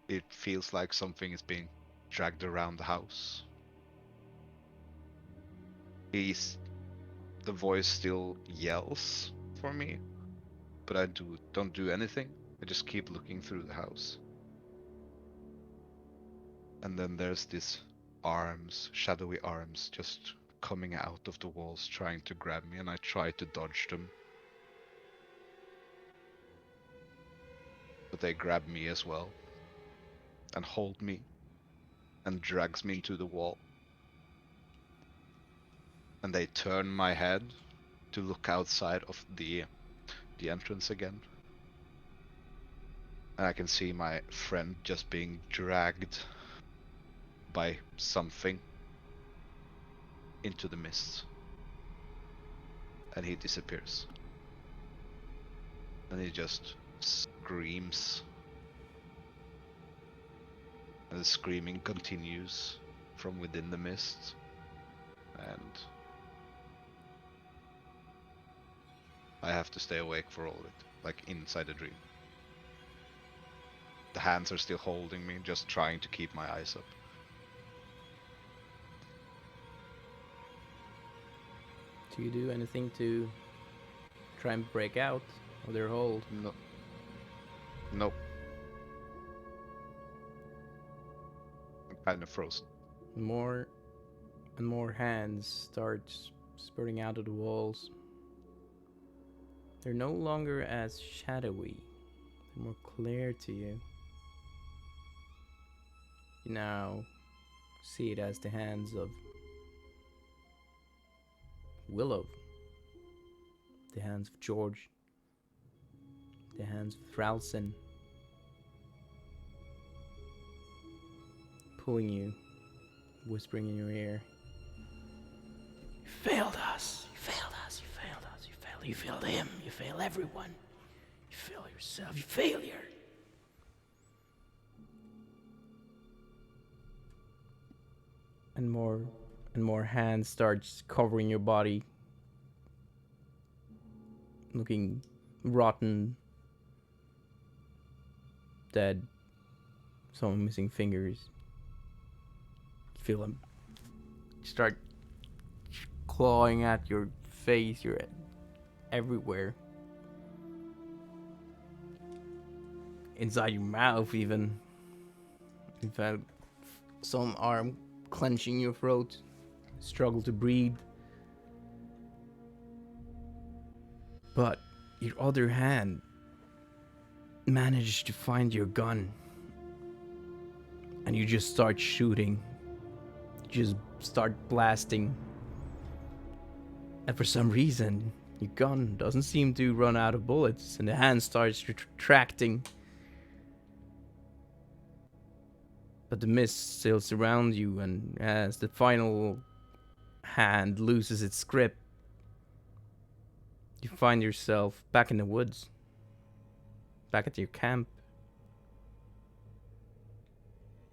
[SPEAKER 7] It feels like something is being dragged around the house. The voice still yells for me, but I don't do anything. I just keep looking through the house. And then there's these arms, shadowy arms, just coming out of the walls trying to grab me, and I try to dodge them. But they grab me as well, and hold me, and drags me into the wall. And they turn my head to look outside of the entrance again. And I can see my friend just being dragged by something into the mist. And he disappears. And he just screams. And the screaming continues from within the mist. And I have to stay awake for all of it, like inside a dream. The hands are still holding me, just trying to keep my eyes up.
[SPEAKER 3] Do you do anything to try and break out of their hold?
[SPEAKER 7] No. Nope. I'm kind of frozen.
[SPEAKER 3] More and more hands start spurting out of the walls. They're no longer as shadowy. They're more clear to you. You now see it as the hands of Willow, the hands of George, the hands of Thralson, pulling you, whispering in your ear. You failed us, you failed us, you failed us, you failed him, you failed everyone. You fail yourself, you failure. And more hands starts covering your body, looking rotten, dead, some missing fingers. You feel them start clawing at your face, you're everywhere. Inside your mouth even. In fact, some arm clenching your throat, struggle to breathe. But your other hand managed to find your gun. And you just start shooting. Just start blasting. And for some reason, your gun doesn't seem to run out of bullets, and the hand starts retracting. But the mist still surrounds you, and as the final hand loses its grip, you find yourself back in the woods, back at your camp.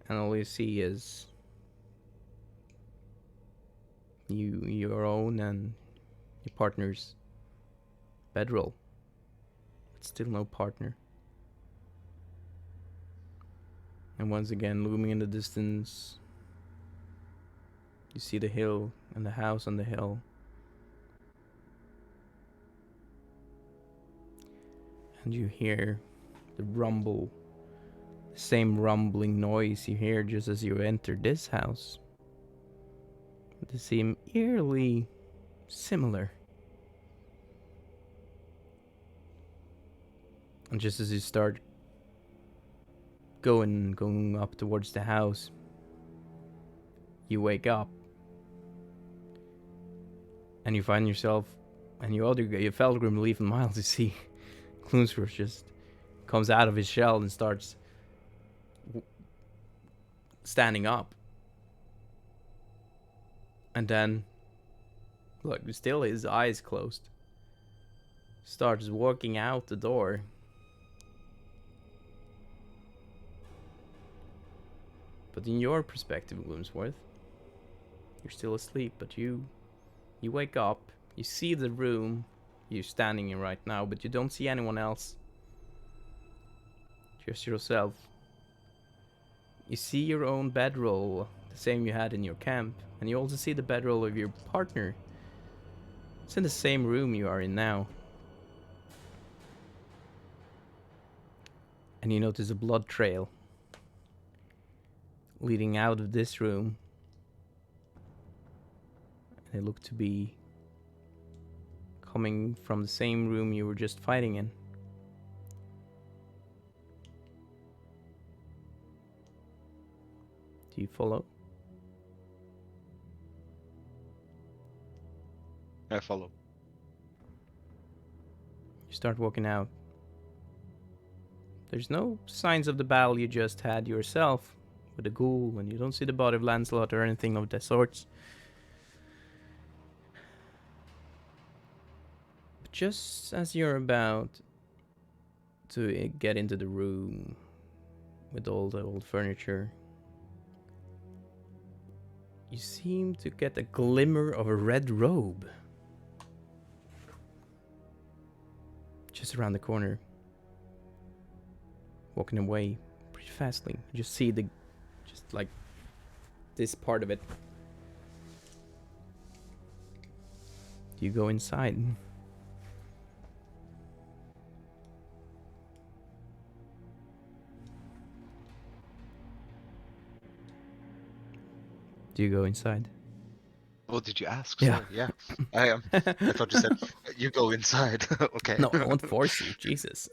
[SPEAKER 3] And all you see is your own and your partner's bedroll. But still no partner. And once again, looming in the distance, you see the hill and the house on the hill. And you hear the rumble, the same rumbling noise you hear just as you enter this house. They seem eerily similar. And just as you start going up towards the house, you wake up and you find yourself and your Felgrim leaving miles to see Kloonsworth just comes out of his shell and starts standing up. And then, look, still his eyes closed, starts walking out the door. But in your perspective, Gloomsworth, you're still asleep, but you wake up, you see the room you're standing in right now, but you don't see anyone else. Just yourself. You see your own bedroll, the same you had in your camp, and you also see the bedroll of your partner. It's in the same room you are in now. And you notice a blood trail leading out of this room. They look to be coming from the same room you were just fighting in. Do you follow?
[SPEAKER 7] I follow.
[SPEAKER 3] You start walking out. There's no signs of the battle you just had yourself with the ghoul, and you don't see the body of Lancelot or anything of that sorts. But just as you're about to get into the room with all the old furniture, you seem to get a glimmer of a red robe just around the corner, walking away pretty fastly. You just see just like this part of it. Do you go inside? Do you go inside?
[SPEAKER 7] What did you ask?
[SPEAKER 3] Yeah.
[SPEAKER 7] Sorry, yeah. I am. I thought you said you go inside. Okay.
[SPEAKER 3] No, I won't force you. Jesus.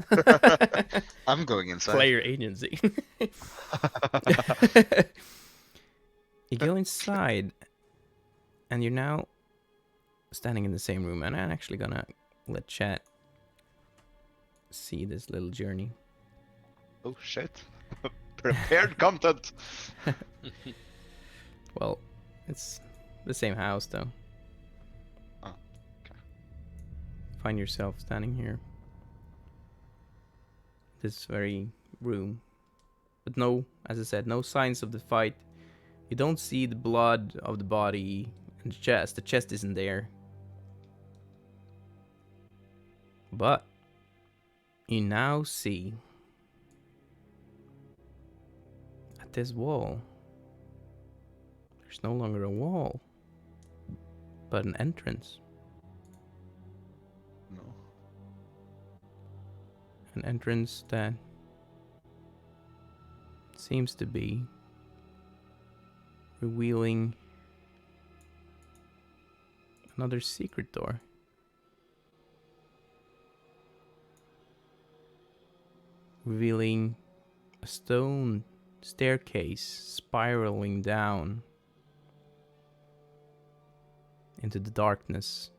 [SPEAKER 7] I'm going inside.
[SPEAKER 3] Player agency. You go inside, and you're now standing in the same room. And I'm actually gonna let chat see this little journey.
[SPEAKER 7] Oh shit. Prepared content.
[SPEAKER 3] Well, it's the same house, though.
[SPEAKER 7] Oh, okay.
[SPEAKER 3] Find yourself standing here. This very room. But no, as I said, no signs of the fight. You don't see the blood of the body and the chest. The chest isn't there. But you now see at this wall, there's no longer a wall, but an entrance.
[SPEAKER 7] No.
[SPEAKER 3] An entrance that seems to be revealing another secret door. Revealing a stone staircase spiraling down into the darkness.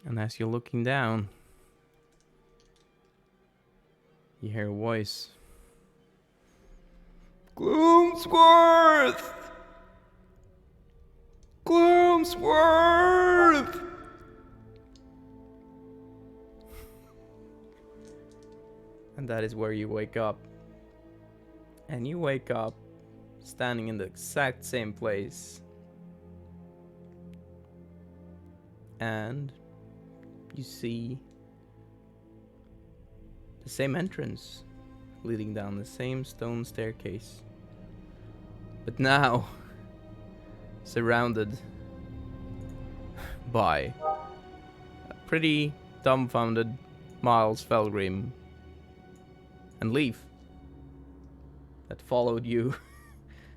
[SPEAKER 3] And as you're looking down, you hear a voice. Gloomsworth! Gloomsworth! And that is where you wake up. And you wake up standing in the exact same place. And you see the same entrance leading down the same stone staircase. But now surrounded by a pretty dumbfounded Miles Felgrim and Leaf that followed you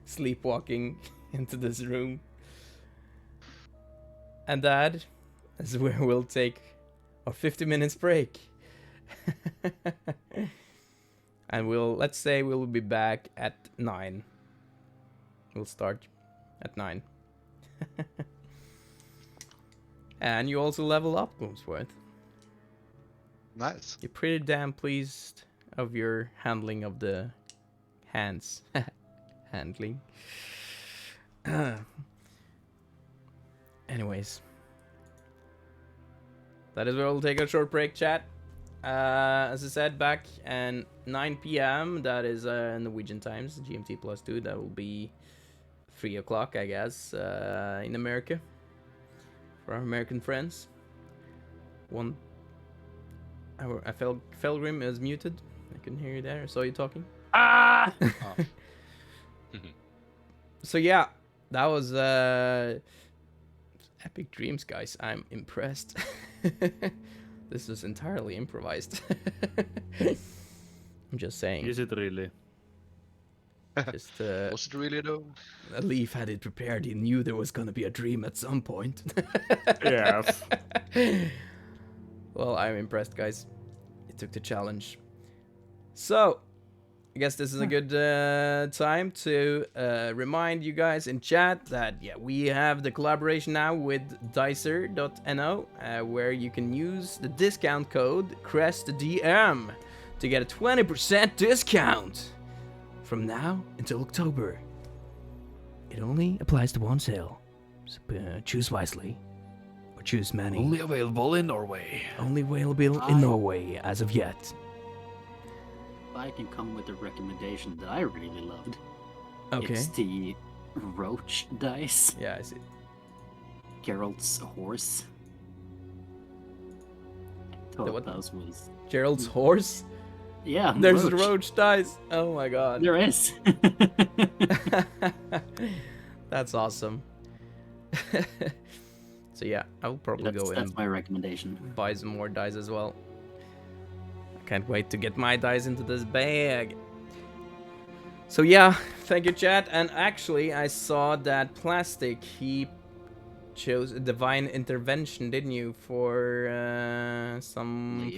[SPEAKER 3] sleepwalking into this room. And that is where we'll take our 50 minutes break. And let's say we'll be back at 9. We'll start at 9. And you also level up, Gloomsworth.
[SPEAKER 7] Nice.
[SPEAKER 3] You're pretty damn pleased of your handling of the hands. Handling. Anyways. That is where we'll take a short break, chat. As I said, back at 9 p.m. That is Norwegian times, GMT +2. That will be 3 o'clock, I guess, in America. For our American friends. Felgrim is muted. I couldn't hear you there. I saw you talking.
[SPEAKER 2] Ah!
[SPEAKER 5] Oh.
[SPEAKER 3] So yeah, that was epic dreams, guys. I'm impressed. This was entirely improvised. I'm just saying.
[SPEAKER 6] Is it really?
[SPEAKER 3] Just
[SPEAKER 7] Was it really though?
[SPEAKER 3] Leaf had it prepared. He knew there was gonna be a dream at some point.
[SPEAKER 6] Yes.
[SPEAKER 3] Well, I'm impressed, guys. You took the challenge. So, I guess this is a good time to remind you guys in chat that, yeah, we have the collaboration now with Dicer.no, where you can use the discount code CRESTDM to get a 20% discount from now until October. It only applies to one sale, so choose wisely or choose many.
[SPEAKER 6] Only available in Norway.
[SPEAKER 3] Only available in Norway as of yet.
[SPEAKER 2] If I can come with a recommendation that I really loved,
[SPEAKER 3] Okay.
[SPEAKER 2] it's the Roach dice.
[SPEAKER 3] Yeah, I see.
[SPEAKER 2] Geralt's horse. I thought
[SPEAKER 3] what?
[SPEAKER 2] that was...
[SPEAKER 3] Gerald's horse?
[SPEAKER 2] Yeah,
[SPEAKER 3] There's roach dice. Oh my god.
[SPEAKER 2] There is.
[SPEAKER 3] That's awesome. So yeah, I'll probably go in
[SPEAKER 2] That's
[SPEAKER 3] and
[SPEAKER 2] my recommendation.
[SPEAKER 3] buy some more dice as well. I can't wait to get my dice into this bag. So yeah, thank you, chat. And actually, I saw that Plastic, he chose a divine intervention, didn't you, for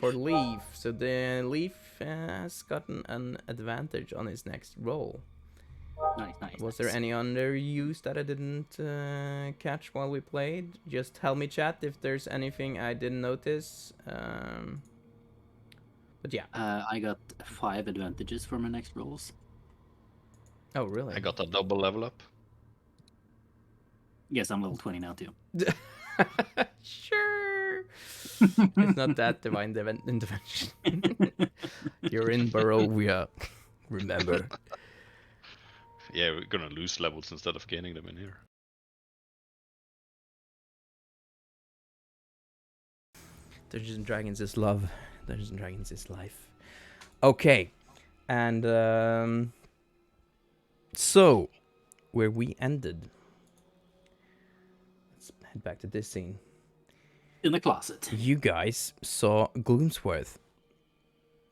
[SPEAKER 3] for Leaf? So the Leaf has gotten an advantage on his next roll.
[SPEAKER 2] Nice.
[SPEAKER 3] Was there any underuse that I didn't catch while we played? Just tell me, chat, if there's anything I didn't notice. But yeah.
[SPEAKER 2] I got 5 advantages for my next rolls.
[SPEAKER 3] Oh, really?
[SPEAKER 5] I got a double level up.
[SPEAKER 2] Yes, I'm level 20 now too.
[SPEAKER 3] Sure. It's not that divine intervention. You're in Barovia, remember.
[SPEAKER 5] Yeah, we're gonna lose levels instead of gaining them in here.
[SPEAKER 3] Dungeons and Dragons is love. Dungeons and Dragons is life. Okay. And so where we ended. Let's head back to this scene.
[SPEAKER 2] In the closet.
[SPEAKER 3] You guys saw Gloomsworth.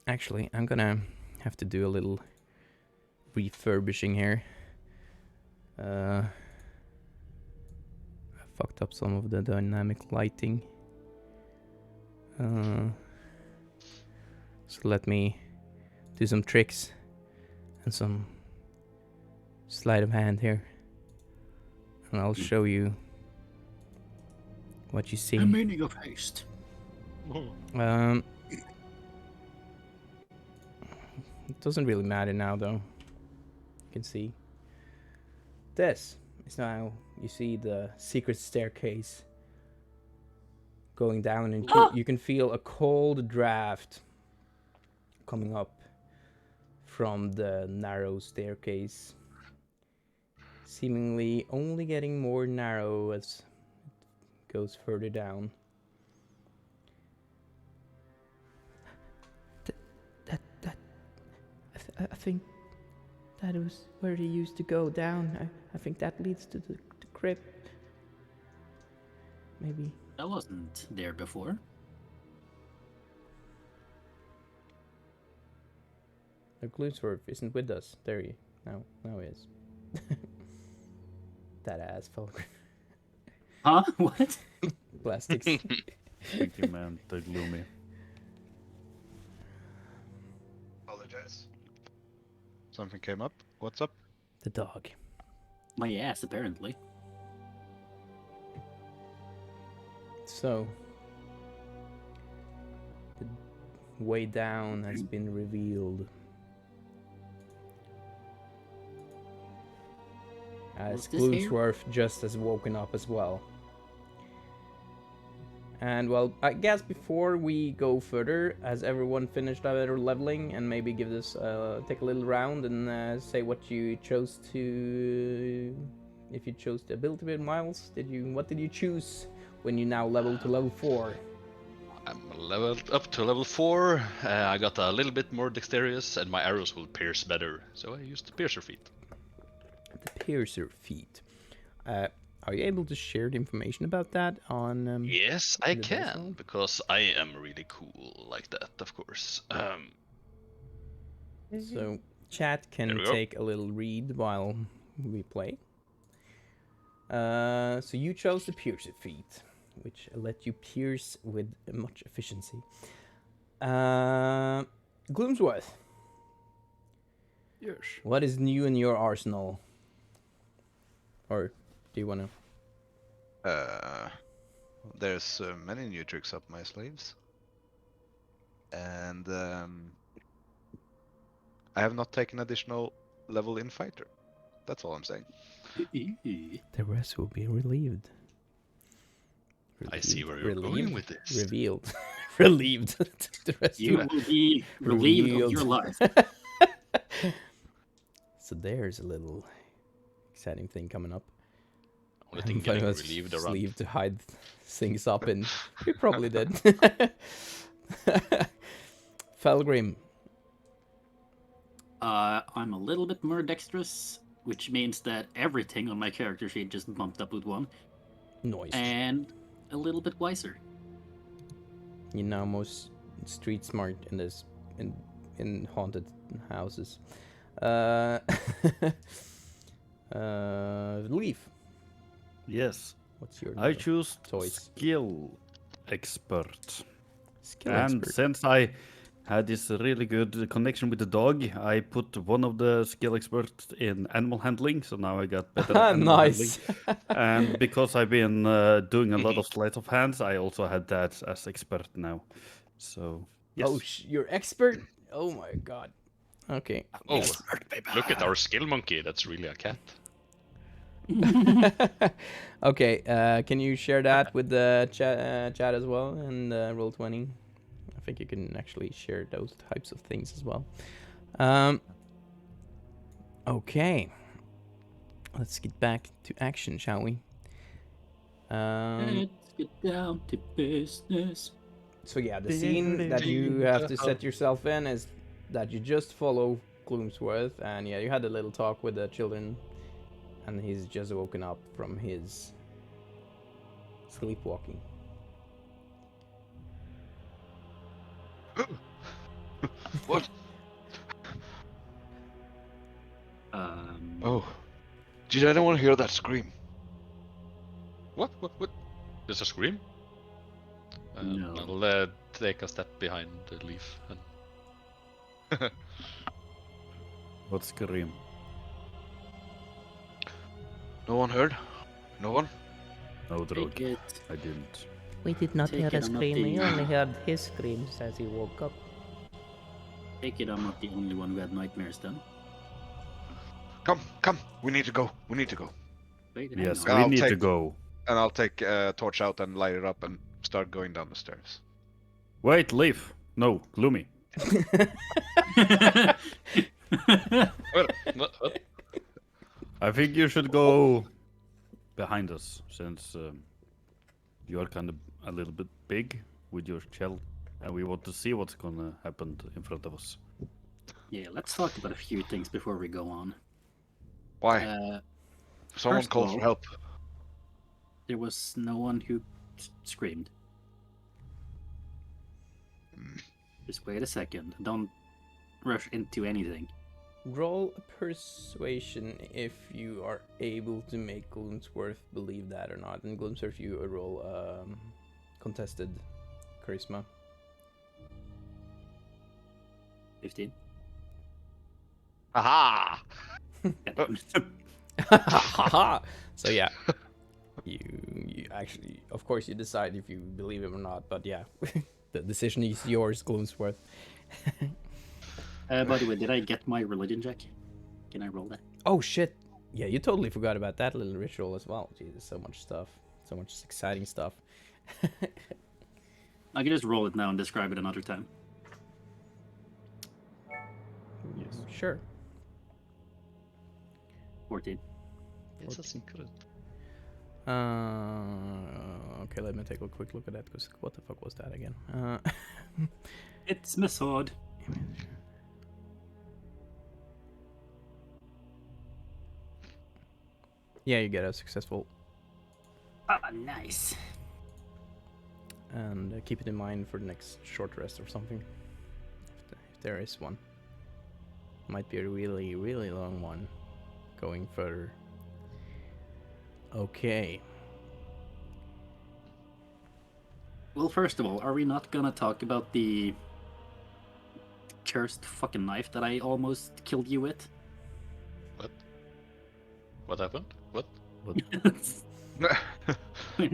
[SPEAKER 3] Actually, I'm gonna have to do a little refurbishing here. I fucked up some of the dynamic lighting. So let me do some tricks and some sleight of hand here, and I'll show you what you see.
[SPEAKER 2] The meaning of haste.
[SPEAKER 3] It doesn't really matter now, though. You can see this is now, you see the secret staircase going down, and you can feel a cold draft coming up from the narrow staircase, seemingly only getting more narrow as it goes further down. I think that was where he used to go down. I think that leads to the crypt. Maybe.
[SPEAKER 2] That wasn't there before.
[SPEAKER 3] The Gloomsworth isn't with us. There he now he is. That ass Fulgrim.
[SPEAKER 2] Huh? What?
[SPEAKER 3] Plastics.
[SPEAKER 6] Thank you, man. The gloomy.
[SPEAKER 7] Apologize. Something came up. What's up?
[SPEAKER 3] The dog.
[SPEAKER 2] My ass, apparently.
[SPEAKER 3] So, the way down has been revealed. As
[SPEAKER 2] Was this here?
[SPEAKER 3] Gloomsworth just has woken up as well. And well, I guess before we go further, has everyone finished their leveling, and maybe give this take a little round and say what you chose to, if you chose the ability bit, Miles? What did you choose when you now leveled to level 4?
[SPEAKER 5] I'm leveled up to level 4. I got a little bit more dexterous, and my arrows will pierce better. So I used the piercer feat.
[SPEAKER 3] The Piercer feat. Are you able to share the information about that on?
[SPEAKER 5] Yes, I
[SPEAKER 3] the dice
[SPEAKER 5] can,
[SPEAKER 3] roll?
[SPEAKER 5] because I am really cool like that, of course.
[SPEAKER 3] So chat
[SPEAKER 5] There
[SPEAKER 3] can
[SPEAKER 5] we go.
[SPEAKER 3] take a little read while we play. So you chose the Piercer feat, which let you pierce with much efficiency. Gloomsworth,
[SPEAKER 6] Yes.
[SPEAKER 3] what is new in your arsenal? Or do you want to?
[SPEAKER 7] There's many new tricks up my sleeves, and I have not taken additional level in fighter. That's all I'm saying.
[SPEAKER 3] The rest will be relieved
[SPEAKER 5] I see where you're
[SPEAKER 3] relieved,
[SPEAKER 5] going with this.
[SPEAKER 3] Revealed. Relieved. The rest
[SPEAKER 2] You
[SPEAKER 3] of
[SPEAKER 2] will be relieved of your life.
[SPEAKER 3] So there's a little exciting thing coming up.
[SPEAKER 5] Only thing
[SPEAKER 3] Finding
[SPEAKER 5] getting
[SPEAKER 3] a
[SPEAKER 5] relieved around.
[SPEAKER 3] sleeve to hide things up in. We probably did. Felgrim.
[SPEAKER 2] I'm a little bit more dexterous, which means that everything on my character sheet just bumped up with 1,
[SPEAKER 3] Noise.
[SPEAKER 2] and a little bit wiser.
[SPEAKER 3] You know, most street smart in this in haunted houses. Leaf.
[SPEAKER 6] Yes.
[SPEAKER 3] What's your
[SPEAKER 6] I choose
[SPEAKER 3] choice?
[SPEAKER 6] skill expert.
[SPEAKER 3] Skill
[SPEAKER 6] And
[SPEAKER 3] expert.
[SPEAKER 6] since I had this really good connection with the dog, I put one of the skill experts in animal handling, so now I got better at animal
[SPEAKER 3] Nice.
[SPEAKER 6] handling. And because I've been doing a lot of sleight of hands, I also had that as expert now. So, yes.
[SPEAKER 3] Oh, you're expert. Oh my god. Okay.
[SPEAKER 5] Oh, look at our skill monkey. That's really a cat.
[SPEAKER 3] Okay. Can you share that with the chat as well and Roll20? I think you can actually share those types of things as well. Okay. Let's get back to action, shall we?
[SPEAKER 2] Let's get down to business.
[SPEAKER 3] So yeah, the scene that you have to set yourself in is that you just follow Gloomsworth, and yeah, you had a little talk with the children, and he's just woken up from his sleepwalking.
[SPEAKER 7] What? Oh. Did anyone hear that scream?
[SPEAKER 5] What? There's a scream?
[SPEAKER 2] No.
[SPEAKER 5] I'll take a step behind the leaf. And...
[SPEAKER 6] What scream?
[SPEAKER 7] No one heard? No one?
[SPEAKER 6] No,
[SPEAKER 2] Take
[SPEAKER 6] Drog.
[SPEAKER 2] it.
[SPEAKER 6] I didn't.
[SPEAKER 4] We did not
[SPEAKER 2] Take
[SPEAKER 4] hear
[SPEAKER 2] it,
[SPEAKER 4] a
[SPEAKER 2] I'm not
[SPEAKER 4] scream. We
[SPEAKER 2] the-
[SPEAKER 4] only heard his screams as he woke up.
[SPEAKER 2] Take it, I'm not the only one who had nightmares then.
[SPEAKER 7] Come. We need to go.
[SPEAKER 2] Wait, hang
[SPEAKER 6] Yes,
[SPEAKER 2] on.
[SPEAKER 6] we
[SPEAKER 7] I'll
[SPEAKER 6] need to
[SPEAKER 7] take-
[SPEAKER 6] go.
[SPEAKER 7] And I'll take a torch out and light it up and start going down the stairs.
[SPEAKER 6] Wait, Leaf. No, Gloomy.
[SPEAKER 5] What?
[SPEAKER 6] I think you should go behind us, since you're kind of a little bit big with your shell, and we want to see what's gonna happen in front of us.
[SPEAKER 2] Yeah, let's talk about a few things before we go on.
[SPEAKER 7] Why? Someone
[SPEAKER 2] first of
[SPEAKER 7] called for
[SPEAKER 2] all-
[SPEAKER 7] help.
[SPEAKER 2] There was no one who screamed. Just wait a second. Don't rush into anything.
[SPEAKER 3] Roll a persuasion if you are able to make Gloomsworth believe that or not. And Gloomsworth, you roll contested charisma.
[SPEAKER 2] 15.
[SPEAKER 7] Aha!
[SPEAKER 3] Haha. So yeah, you actually, of course, you decide if you believe him or not. But yeah, the decision is yours, Gloomsworth.
[SPEAKER 2] By the way, did I get my religion check? Can I roll that?
[SPEAKER 3] Oh shit! Yeah, you totally forgot about that little ritual as well. Jesus, so much stuff, so much exciting stuff.
[SPEAKER 2] I can just roll it now and describe it another time.
[SPEAKER 3] Yes. Sure.
[SPEAKER 2] 14.
[SPEAKER 5] It's a secret.
[SPEAKER 3] Okay, let me take a quick look at that, because what the fuck was that again?
[SPEAKER 2] It's my sword.
[SPEAKER 3] Yeah, you get a successful,
[SPEAKER 2] Ah, nice.
[SPEAKER 3] and keep it in mind for the next short rest or something, if there is one. Might be a really, really long one going further. Okay.
[SPEAKER 2] Well, first of all, are we not gonna talk about the cursed fucking knife that I almost killed you with?
[SPEAKER 5] What happened? What?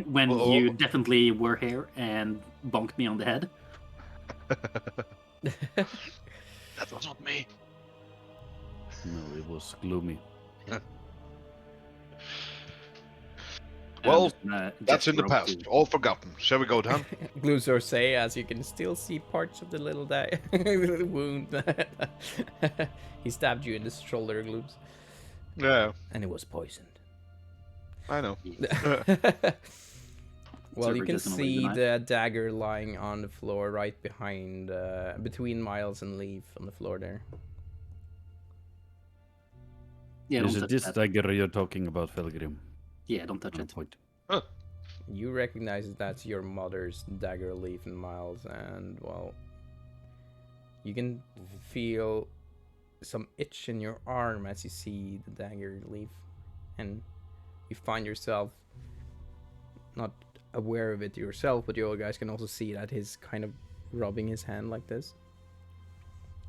[SPEAKER 2] When
[SPEAKER 7] Oh.
[SPEAKER 2] you definitely were here and bonked me on the head.
[SPEAKER 5] That was not me.
[SPEAKER 6] No, it was Gloomy.
[SPEAKER 7] Well,
[SPEAKER 2] Just
[SPEAKER 7] that's in the
[SPEAKER 2] gesture up
[SPEAKER 7] past.
[SPEAKER 2] to-
[SPEAKER 7] All forgotten. Shall we go down?
[SPEAKER 3] Gloomsword say as you can still see parts of the little little wound. He stabbed you in the shoulder, Glooms.
[SPEAKER 7] Yeah,
[SPEAKER 3] And it was poisoned.
[SPEAKER 7] I know.
[SPEAKER 3] Well,
[SPEAKER 2] So
[SPEAKER 3] you
[SPEAKER 2] we're
[SPEAKER 3] can
[SPEAKER 2] just gonna leave the
[SPEAKER 3] see
[SPEAKER 2] knife?
[SPEAKER 3] the dagger lying on the floor right behind, between Miles and Leaf on the floor there.
[SPEAKER 2] Yeah,
[SPEAKER 6] Is
[SPEAKER 2] don't
[SPEAKER 6] it
[SPEAKER 2] touch
[SPEAKER 6] this
[SPEAKER 2] that.
[SPEAKER 6] dagger you're talking about, Felgrim?
[SPEAKER 2] Yeah, don't touch
[SPEAKER 6] On
[SPEAKER 2] it.
[SPEAKER 6] point.
[SPEAKER 3] You recognize that's your mother's dagger, Leaf and Miles, and well, you can feel some itch in your arm as you see the dagger, Leaf, and you find yourself not aware of it yourself, but you all guys can also see that he's kind of rubbing his hand like this,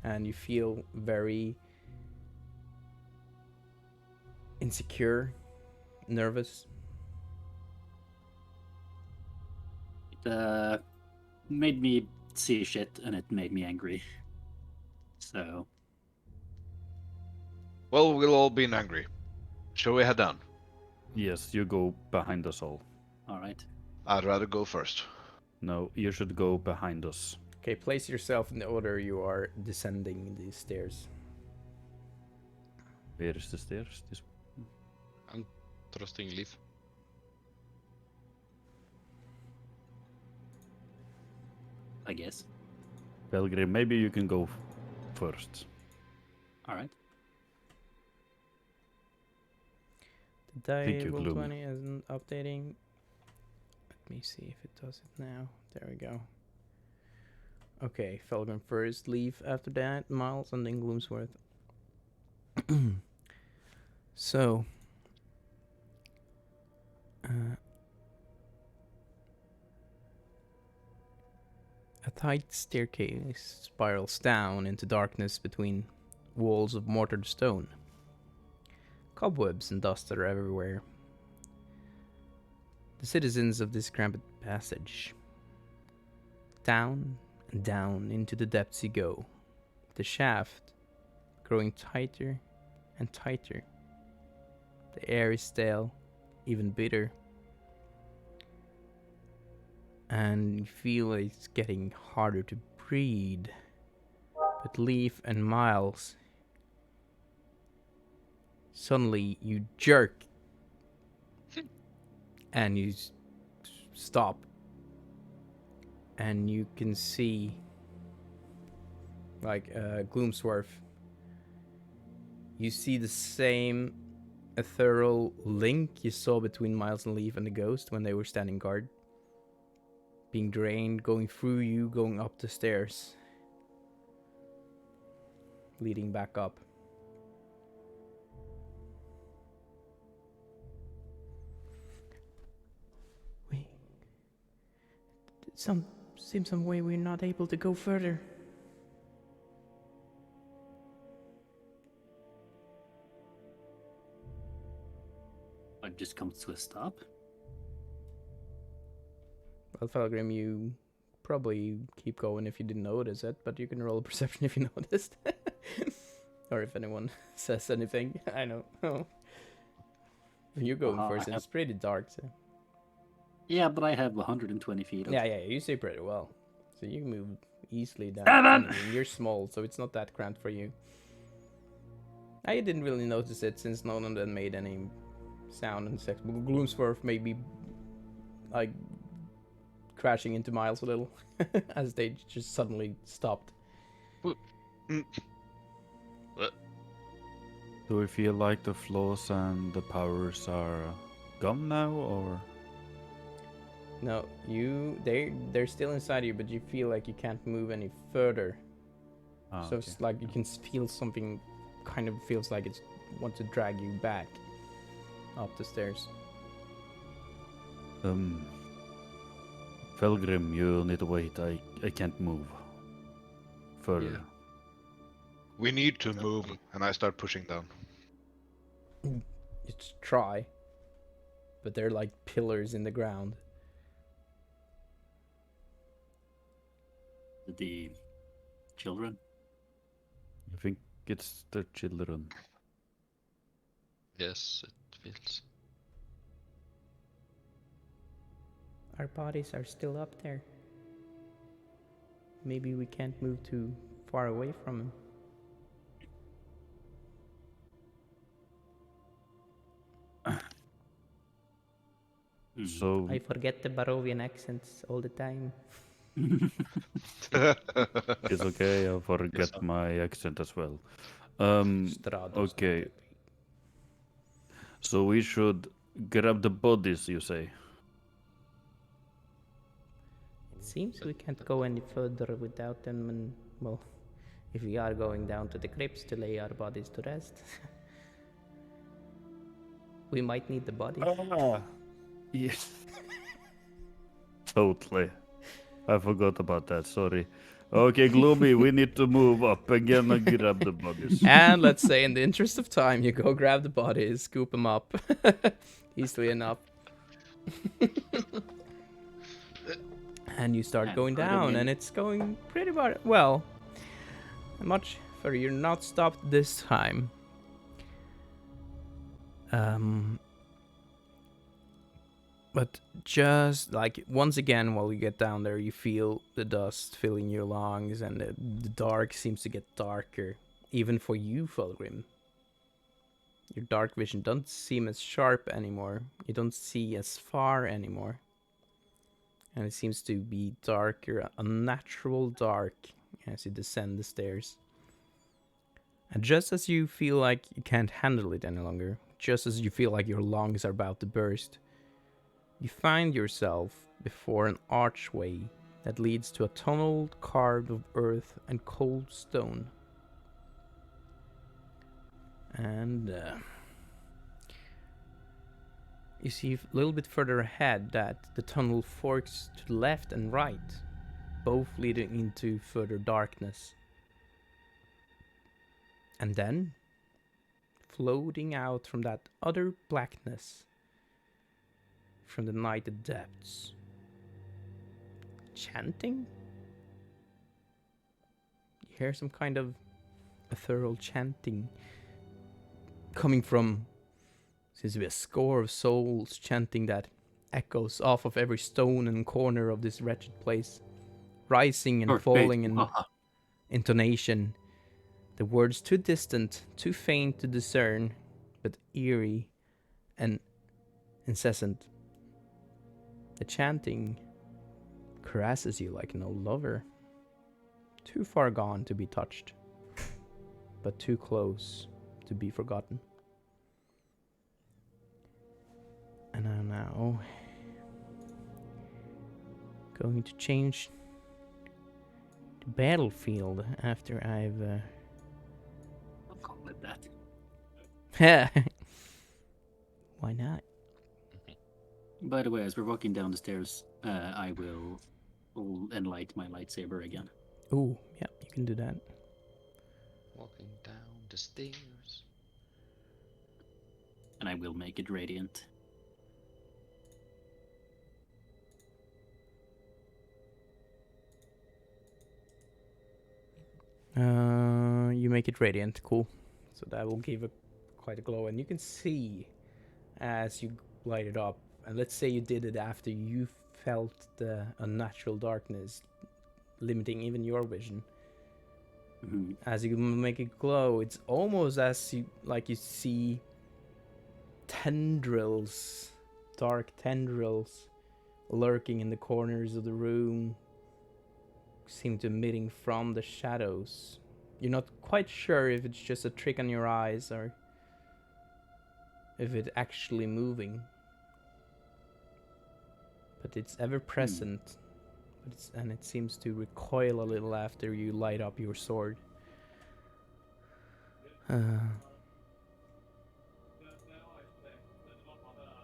[SPEAKER 3] and you feel very insecure, nervous.
[SPEAKER 2] It made me see shit, and it made me angry. So,
[SPEAKER 7] Well, we'll all be angry. Shall we head down?
[SPEAKER 6] Yes, you go behind us all.
[SPEAKER 2] all right.
[SPEAKER 7] I'd rather go first.
[SPEAKER 6] No, you should go behind us.
[SPEAKER 3] Okay, place yourself in the order you are descending these stairs.
[SPEAKER 6] Where is the stairs? This.
[SPEAKER 5] I'm trusting Leaf.
[SPEAKER 2] I guess.
[SPEAKER 6] Felgrim, maybe you can go first.
[SPEAKER 2] All right.
[SPEAKER 3] The
[SPEAKER 6] Thank you,
[SPEAKER 3] Roll
[SPEAKER 6] Gloom.
[SPEAKER 3] 20 isn't updating. Let me see if it does it now. There we go. Okay, Felgrim first, Leaf after that, Miles, and then Gloomsworth. So, a tight staircase spirals down into darkness between walls of mortared stone. Cobwebs and dust are everywhere. The citizens of this cramped passage. Down and down into the depths you go, the shaft growing tighter and tighter. The air is stale, even bitter. And you feel it's getting harder to breathe. But Leaf and Miles, suddenly you jerk and you stop, and you can see like Gloomsworth. You see the same ethereal link you saw between Miles and Leaf and the ghost when they were standing guard, being drained, going through you, going up the stairs, leading back up. Seems some way we're not able to go further.
[SPEAKER 2] It just comes to a stop.
[SPEAKER 3] Well, Felgrim, you probably keep going if you didn't notice it, but you can roll a perception if you noticed. Or if anyone says anything. I know. Oh. You're going first, and it's pretty dark, so.
[SPEAKER 2] Yeah, but I have 120 feet.
[SPEAKER 3] Yeah, you see pretty well. So you can move easily down.
[SPEAKER 2] Seven!
[SPEAKER 3] I mean, you're small, so it's not that cramped for you. I didn't really notice it since none of them made any sound and sex. Gloomsworth may be like crashing into Miles a little as they just suddenly stopped.
[SPEAKER 6] Do we feel like the flaws and the powers are gone now, or?
[SPEAKER 3] No, they're still inside you, but you feel like you can't move any further.
[SPEAKER 6] Ah,
[SPEAKER 3] So
[SPEAKER 6] okay.
[SPEAKER 3] it's like you can feel something kind of feels like it's wants to drag you back up the stairs.
[SPEAKER 6] Felgrim, you need to wait. I can't move further.
[SPEAKER 5] Yeah.
[SPEAKER 7] We need to move, and I start pushing down.
[SPEAKER 3] Just try, but they're like pillars in the ground.
[SPEAKER 2] The children.
[SPEAKER 6] I think it's the children.
[SPEAKER 5] Yes, it feels.
[SPEAKER 4] Our bodies are still up there. Maybe we can't move too far away from him.
[SPEAKER 6] So
[SPEAKER 4] I forget the Barovian accents all the time.
[SPEAKER 6] it's okay. I forget my accent as well.
[SPEAKER 4] Strados.
[SPEAKER 6] Okay. So we should grab the bodies, you say?
[SPEAKER 4] It seems we can't go any further without them, and well, if we are going down to the crypts to lay our bodies to rest, we might need the body.
[SPEAKER 6] Yes. Totally. I forgot about that. Sorry. Okay, Gloomy, we need to move up again and grab the bodies.
[SPEAKER 3] And let's say, in the interest of time, you go grab the bodies, scoop them up, easily enough, and you start
[SPEAKER 2] And
[SPEAKER 3] going
[SPEAKER 2] put 'em
[SPEAKER 3] down,
[SPEAKER 2] in.
[SPEAKER 3] and it's going pretty well. Much further. You're not stopped this time. But just like once again, while you get down there, you feel the dust filling your lungs, and the dark seems to get darker, even for you, Fulgrim. Your dark vision doesn't seem as sharp anymore. You don't see as far anymore. And it seems to be darker, unnatural dark, as you descend the stairs. And just as you feel like you can't handle it any longer, just as you feel like your lungs are about to burst, you find yourself before an archway that leads to a tunnel carved of earth and cold stone. And you see a little bit further ahead that the tunnel forks to the left and right, both leading into further darkness. And then, floating out from that utter blackness, from the nighted depths, chanting? You hear some kind of ethereal chanting coming from, seems to be a score of souls chanting that echoes off of every stone and corner of this wretched place, rising and
[SPEAKER 2] Or
[SPEAKER 3] falling
[SPEAKER 2] fate.
[SPEAKER 3] in intonation. The words too distant, too faint to discern, but eerie and incessant. The chanting caresses you like an old lover, too far gone to be touched, but too close to be forgotten. And I'm now going to change the battlefield after I've
[SPEAKER 2] I'll call it that.
[SPEAKER 3] Why not?
[SPEAKER 2] By the way, as we're walking down the stairs, I will enlight my lightsaber again.
[SPEAKER 3] Ooh, yeah, you can do that.
[SPEAKER 5] Walking down the stairs.
[SPEAKER 2] And I will make it radiant.
[SPEAKER 3] You make it radiant, cool. So that will give it quite a glow, and you can see as you light it up. And let's say you did it after you felt the unnatural darkness limiting even your vision.
[SPEAKER 2] Mhm.
[SPEAKER 3] As you make it glow, it's almost as you see tendrils, dark tendrils, lurking in the corners of the room, seem to emitting from the shadows. You're not quite sure if it's just a trick on your eyes or if it's actually moving. But it's ever present. And it seems to recoil a little after you light up your sword.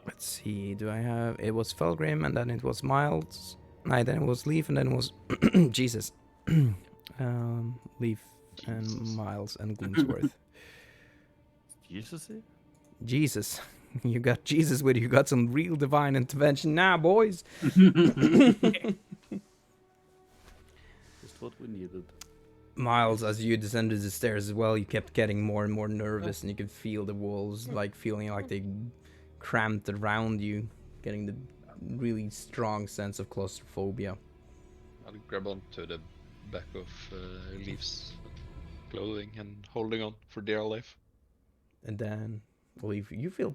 [SPEAKER 3] Let's see, do I have... It was Felgrim, and then it was Miles. No, then it was Leaf, and then it was... Jesus. Leaf and Miles and Gloomsworth.
[SPEAKER 6] Jesus?
[SPEAKER 3] Jesus. You got Jesus with you. You got some real divine intervention now, boys.
[SPEAKER 6] Just what we needed.
[SPEAKER 3] Miles, as you descended the stairs as well, you kept getting more and more nervous, and you could feel the walls feeling like they cramped around you, getting the really strong sense of claustrophobia.
[SPEAKER 5] I'll grab onto the back of Leaf's clothing and holding on for dear life.
[SPEAKER 3] And then, well, you feel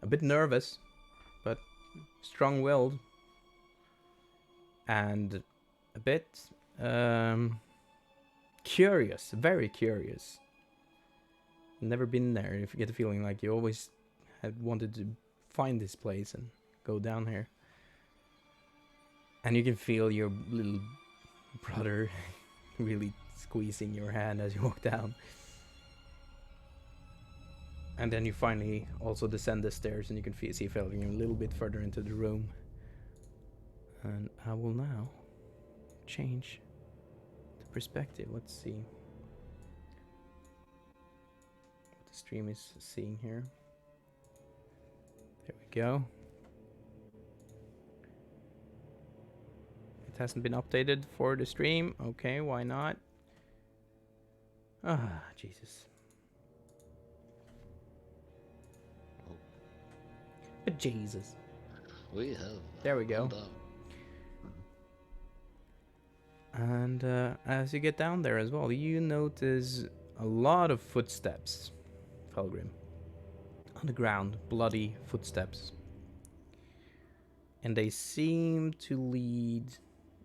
[SPEAKER 3] a bit nervous, but strong-willed, and a bit curious, very curious. Never been there. If you get the feeling like you always had wanted to find this place and go down here. And you can feel your little brother really squeezing your hand as you walk down. And then you finally also descend the stairs, and you can see falling a little bit further into the room. And I will now change the perspective. Let's see what the stream is seeing here. There we go. It hasn't been updated for the stream. Okay, why not? Ah, Jesus. But Jesus.
[SPEAKER 5] We have.
[SPEAKER 3] There we go. And as you get down there as well, you notice a lot of footsteps, Felgrim. On the ground, bloody footsteps. And they seem to lead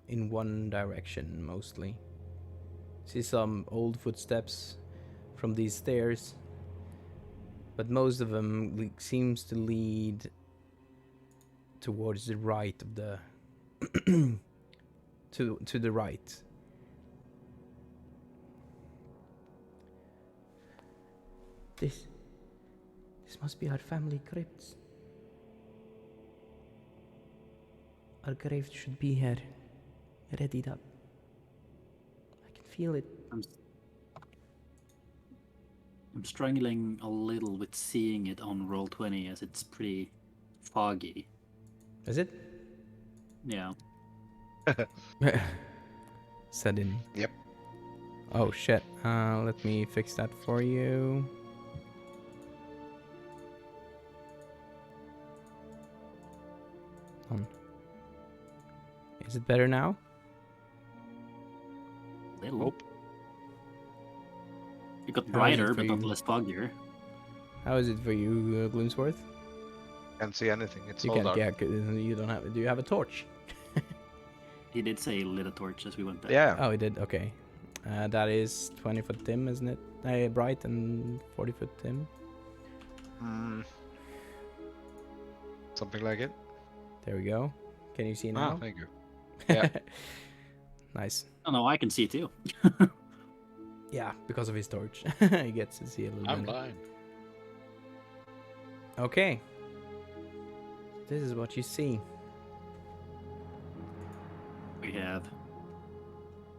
[SPEAKER 3] in one direction, mostly. See some old footsteps from these stairs, but most of them seems to lead towards the right of the to the right. This must be our family crypts. Our grave should be here, readied up. I can feel it.
[SPEAKER 2] I'm struggling a little with seeing it on Roll20 as it's pretty foggy.
[SPEAKER 3] Is it?
[SPEAKER 2] Yeah.
[SPEAKER 3] Set in.
[SPEAKER 7] Yep.
[SPEAKER 3] Oh shit. Let me fix that for you. Is it better now?
[SPEAKER 2] Little.
[SPEAKER 5] Nope.
[SPEAKER 2] It got
[SPEAKER 3] How is it
[SPEAKER 2] brighter,
[SPEAKER 3] for
[SPEAKER 2] but not
[SPEAKER 3] you?
[SPEAKER 2] less foggier.
[SPEAKER 3] How is it for you, Gloomsworth?
[SPEAKER 7] Can't see anything. It's
[SPEAKER 3] You
[SPEAKER 7] all
[SPEAKER 3] can't.
[SPEAKER 7] dark.
[SPEAKER 3] Yeah, you don't have. Do you have a torch?
[SPEAKER 2] He did say he lit a torch as we went back.
[SPEAKER 7] Yeah.
[SPEAKER 3] Oh, he did. Okay. That is 20 foot dim, isn't it? Bright and 40 foot dim.
[SPEAKER 7] Something like it.
[SPEAKER 3] There we go. Can you see
[SPEAKER 7] Oh,
[SPEAKER 3] now?
[SPEAKER 7] thank you. Yeah.
[SPEAKER 3] Nice.
[SPEAKER 2] Oh no, I can see too.
[SPEAKER 3] Yeah, because of his torch, he gets to see a little
[SPEAKER 5] I'm
[SPEAKER 3] bit.
[SPEAKER 5] blind.
[SPEAKER 3] Okay. This is what you see.
[SPEAKER 2] We have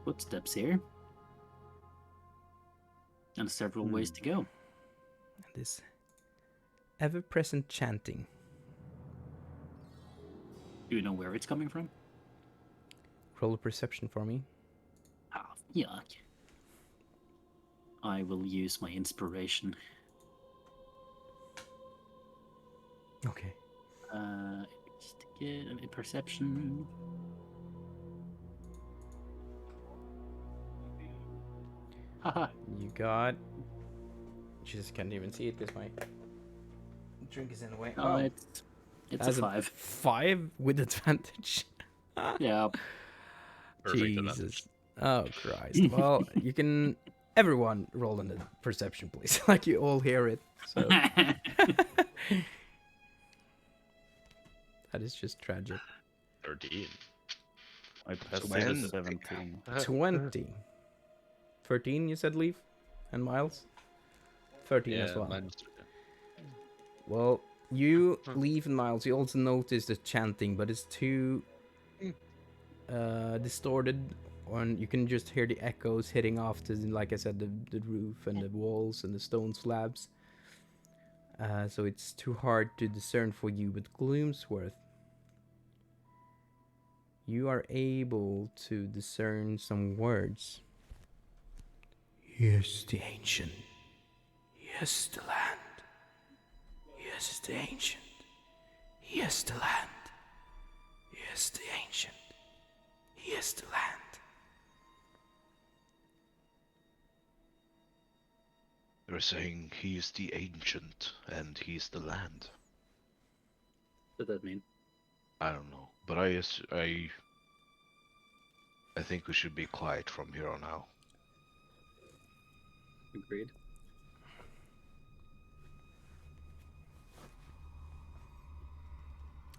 [SPEAKER 2] footsteps here. And several ways to go.
[SPEAKER 3] This ever-present chanting.
[SPEAKER 2] Do you know where it's coming from?
[SPEAKER 3] Roll a perception for me.
[SPEAKER 2] Ah, yuck. I will use my inspiration.
[SPEAKER 3] Okay.
[SPEAKER 2] Just get a perception. Haha.
[SPEAKER 3] You got. Jesus, can't even see it because my drink is in the way.
[SPEAKER 2] Oh, it's
[SPEAKER 3] That's
[SPEAKER 2] a 5.
[SPEAKER 3] 5 with advantage.
[SPEAKER 2] Yeah.
[SPEAKER 5] Perfect advantage.
[SPEAKER 3] Jesus. Oh Christ. Well, you can. Everyone roll in the perception, please. Like you all hear it. So that is just tragic.
[SPEAKER 5] 13.
[SPEAKER 6] I passed
[SPEAKER 7] when-
[SPEAKER 6] it at 17.
[SPEAKER 3] 20. 13, you said, Leaf? And Miles? 13 as well.
[SPEAKER 5] Minus
[SPEAKER 3] Well, you, Leaf, and Miles, you also notice the chanting, but it's too distorted. And you can just hear the echoes hitting off to, like I said, the roof and the walls and the stone slabs. So it's too hard to discern for you. But Gloomsworth, you are able to discern some words. Yes, the ancient. Yes, the land. Yes, the ancient. Yes, the land.
[SPEAKER 4] is the ancient. He is the land.
[SPEAKER 7] They're saying he is the ancient and he's the land.
[SPEAKER 2] What does that mean?
[SPEAKER 7] I don't know, but I think we should be quiet from here on out.
[SPEAKER 2] Agreed.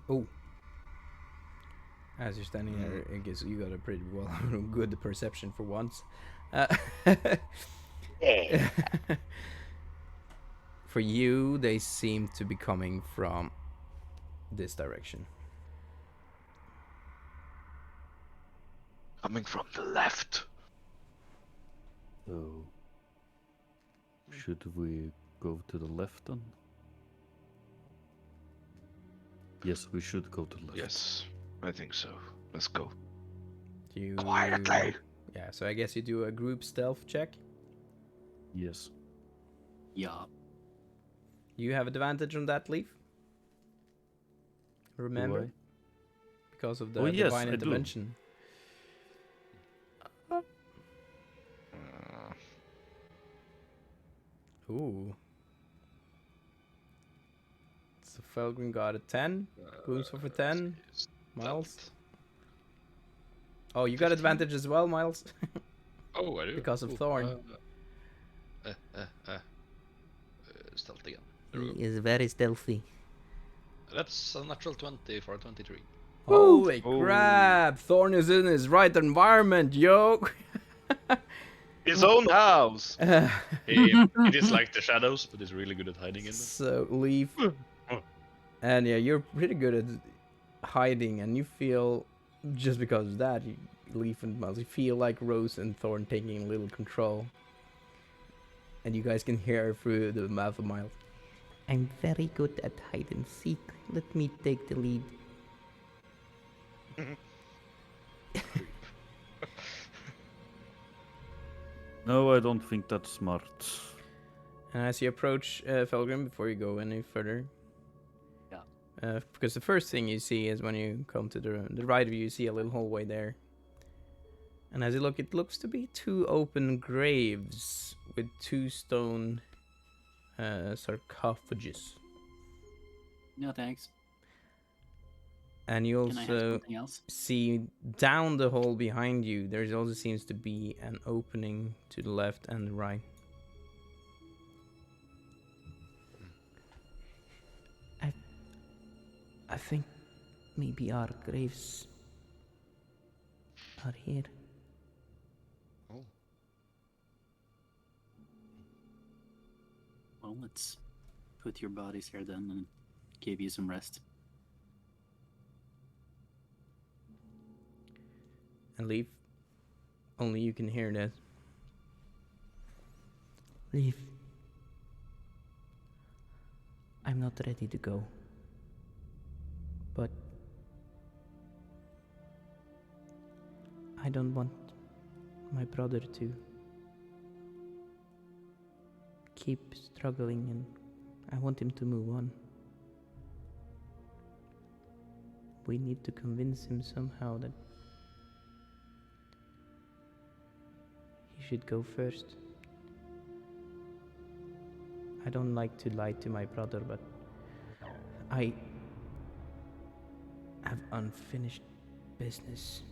[SPEAKER 3] Oh. As you're standing there, I guess you got a pretty good perception for once. For you, they seem to be coming from this direction.
[SPEAKER 7] Coming from the left.
[SPEAKER 6] So, should we go to the left then? Yes, we should go to the left.
[SPEAKER 7] Yes, I think so. Let's go.
[SPEAKER 3] You
[SPEAKER 7] Quietly.
[SPEAKER 3] Yeah, so I guess you do a group stealth check.
[SPEAKER 6] Yes.
[SPEAKER 2] Yeah.
[SPEAKER 3] You have advantage on that, Leaf. Remember?
[SPEAKER 6] Do I?
[SPEAKER 3] Because of the
[SPEAKER 6] Oh, yes,
[SPEAKER 3] divine
[SPEAKER 6] I do.
[SPEAKER 3] intervention. Ooh. So Felgrim got a 10. Gloomsword for 10. Miles? Oh, you got
[SPEAKER 5] 15.
[SPEAKER 3] advantage as well, Miles?
[SPEAKER 5] Oh, I do.
[SPEAKER 3] Because of
[SPEAKER 5] Ooh,
[SPEAKER 3] Thorn.
[SPEAKER 5] Stealth again. There we
[SPEAKER 4] He
[SPEAKER 5] go.
[SPEAKER 4] is very stealthy.
[SPEAKER 5] That's a natural 20 for 23.
[SPEAKER 3] Holy
[SPEAKER 6] Oh.
[SPEAKER 3] crap! Thorn is in his right environment, yo!
[SPEAKER 5] His own house! He is like the shadows, but he's really good at hiding in them.
[SPEAKER 3] So, Leaf. And yeah, you're pretty good at hiding, and you feel, just because of that, Leaf and Miles, you feel like Rose and Thorn taking a little control. And you guys can hear through the mouth of Miles.
[SPEAKER 4] I'm very good at hide and seek. Let me take the lead.
[SPEAKER 6] No, I don't think that's smart.
[SPEAKER 3] And as you approach Felgrim, before you go any further,
[SPEAKER 2] Yeah.
[SPEAKER 3] because the first thing you see is when you come to the right of you, you see a little hallway there. And as you look, it looks to be 2 open graves with 2 stone sarcophages.
[SPEAKER 2] No thanks.
[SPEAKER 3] And you
[SPEAKER 2] Can I have
[SPEAKER 3] also
[SPEAKER 2] something else?
[SPEAKER 3] see down the hall behind you, there also seems to be an opening to the left and the right.
[SPEAKER 4] I think maybe our graves are here.
[SPEAKER 5] Oh.
[SPEAKER 2] Well, let's put your bodies here then and give you some rest.
[SPEAKER 3] And Leaf, only you can hear that.
[SPEAKER 4] Leave. I'm not ready to go. But I don't want my brother to keep struggling, and I want him to move on. We need to convince him somehow that he should go first. I don't like to lie to my brother, but I have unfinished business.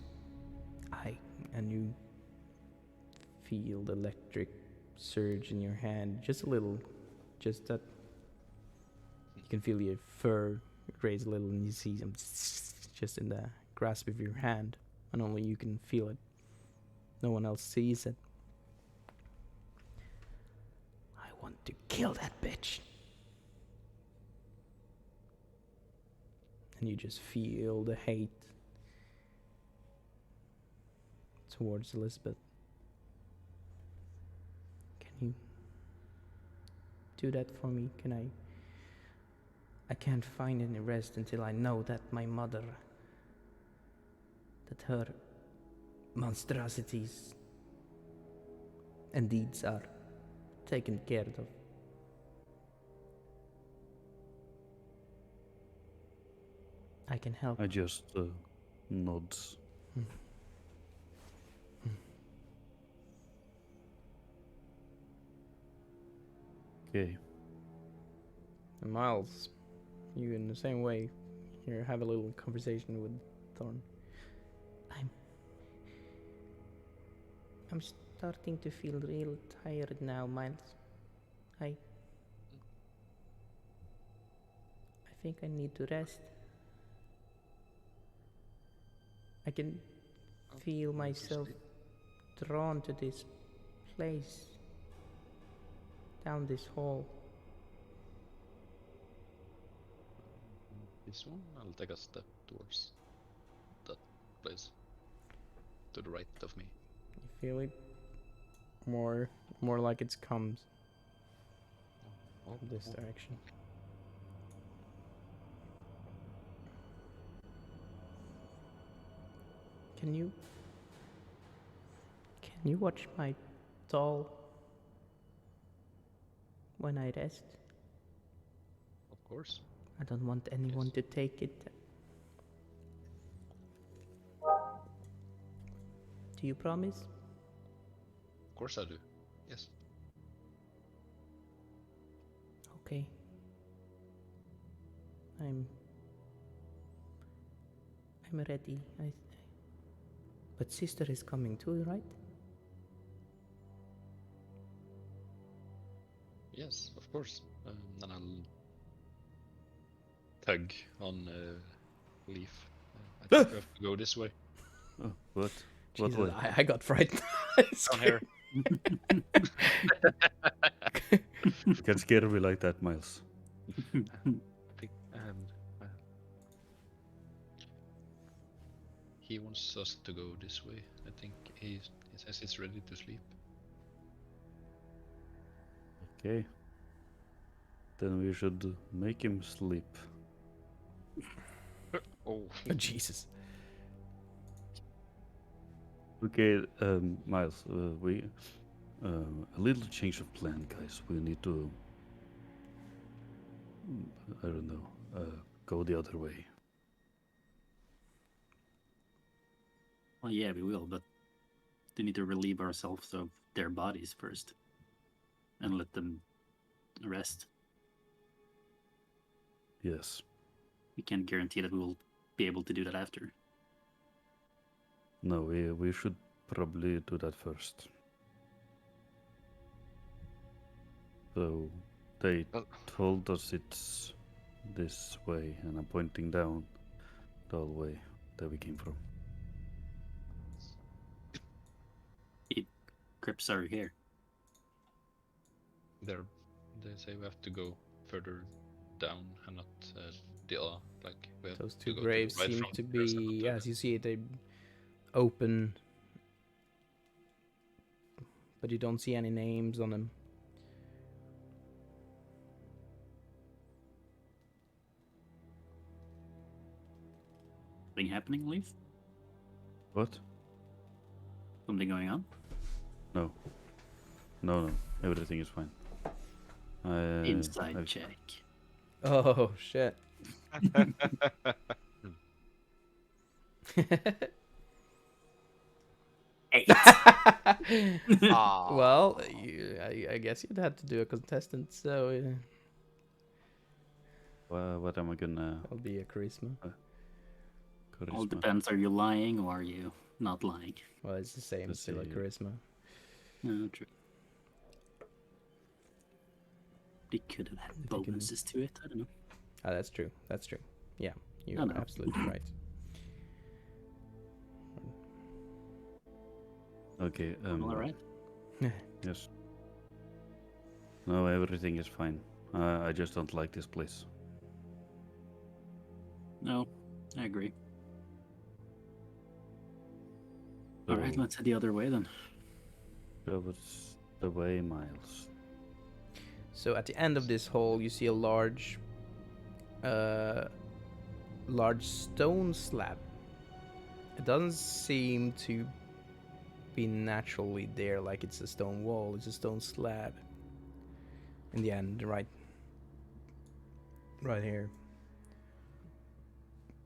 [SPEAKER 4] And you feel the electric surge in your hand, just a little, just that. You can feel your fur raise a little, and you see them just in the grasp of your hand, and only you can feel it. No one else sees it. I want to kill that bitch. And you just feel the hate towards Elizabeth. Can you do that for me? I can't find any rest until I know that my mother, that her monstrosities and deeds are taken care of. I can help.
[SPEAKER 6] I just nods. Okay.
[SPEAKER 4] And Miles, you in the same way, here have a little conversation with Thorn. I'm starting to feel real tired now, Miles. I think I need to rest. I can feel myself drawn to this place, down this hall.
[SPEAKER 5] This one, I'll take a step towards that place. To the right of me.
[SPEAKER 4] You feel it more like it comes from this direction. Can you watch my doll when I rest?
[SPEAKER 5] Of course.
[SPEAKER 4] I don't want anyone to take it. Do you promise?
[SPEAKER 5] Of course I do. Yes.
[SPEAKER 4] Okay. I'm ready. But sister is coming too, right?
[SPEAKER 5] Yes, of course. And I'll tug on Leaf. I think we have to go this way.
[SPEAKER 6] Oh, what?
[SPEAKER 4] Jesus,
[SPEAKER 6] What way?
[SPEAKER 4] I got frightened.
[SPEAKER 5] Down here.
[SPEAKER 6] You can scare me like that, Miles.
[SPEAKER 5] I think, he wants us to go this way. I think he says he's ready to sleep.
[SPEAKER 6] Okay. Then we should make him sleep.
[SPEAKER 5] Oh.
[SPEAKER 4] Oh, Jesus.
[SPEAKER 6] Okay, Miles, we a little change of plan, guys. We need to, I don't know, go the other way.
[SPEAKER 2] Well, yeah, we will, but we need to relieve ourselves of their bodies first and let them rest.
[SPEAKER 6] Yes.
[SPEAKER 2] We can't guarantee that we will be able to do that after.
[SPEAKER 6] No, we should probably do that first. So they told us it's this way, and I'm pointing down the hallway that we came from.
[SPEAKER 2] Crypts are here.
[SPEAKER 5] They say we have to go further down and not the other. Like we have
[SPEAKER 4] Those
[SPEAKER 5] to
[SPEAKER 4] two
[SPEAKER 5] go
[SPEAKER 4] graves
[SPEAKER 5] to the right
[SPEAKER 4] seem
[SPEAKER 5] from
[SPEAKER 4] to
[SPEAKER 5] the first and
[SPEAKER 4] be,
[SPEAKER 5] the
[SPEAKER 4] as you see it, they open, but you don't see any names on them.
[SPEAKER 2] Something happening, Leaf?
[SPEAKER 6] What?
[SPEAKER 2] Something going on?
[SPEAKER 6] No. No. Everything is fine.
[SPEAKER 2] Inside check.
[SPEAKER 4] Oh, shit. Well, I guess you'd have to do a contestant, so
[SPEAKER 6] What am I gonna?
[SPEAKER 4] that'll be a charisma.
[SPEAKER 2] All
[SPEAKER 6] Charisma.
[SPEAKER 2] depends. Are you lying or are you not lying?
[SPEAKER 4] Well, it's the same,
[SPEAKER 6] Let's
[SPEAKER 4] still a
[SPEAKER 6] see.
[SPEAKER 4] charisma.
[SPEAKER 2] No, true. They could have had
[SPEAKER 4] If you can-
[SPEAKER 2] bonuses to it. I don't know.
[SPEAKER 4] Ah, that's true. That's true. Yeah, you're
[SPEAKER 2] I know.
[SPEAKER 4] absolutely right.
[SPEAKER 6] Okay.
[SPEAKER 2] All right.
[SPEAKER 6] Yes. No, everything is fine. I just don't like this place.
[SPEAKER 2] No, I agree. All right,
[SPEAKER 6] So,
[SPEAKER 2] let's head the other way then.
[SPEAKER 6] show us the way, Miles.
[SPEAKER 4] So at the end of this hall, you see a large stone slab. It doesn't seem to be naturally there, like it's a stone wall. It's a stone slab. In the end, right here.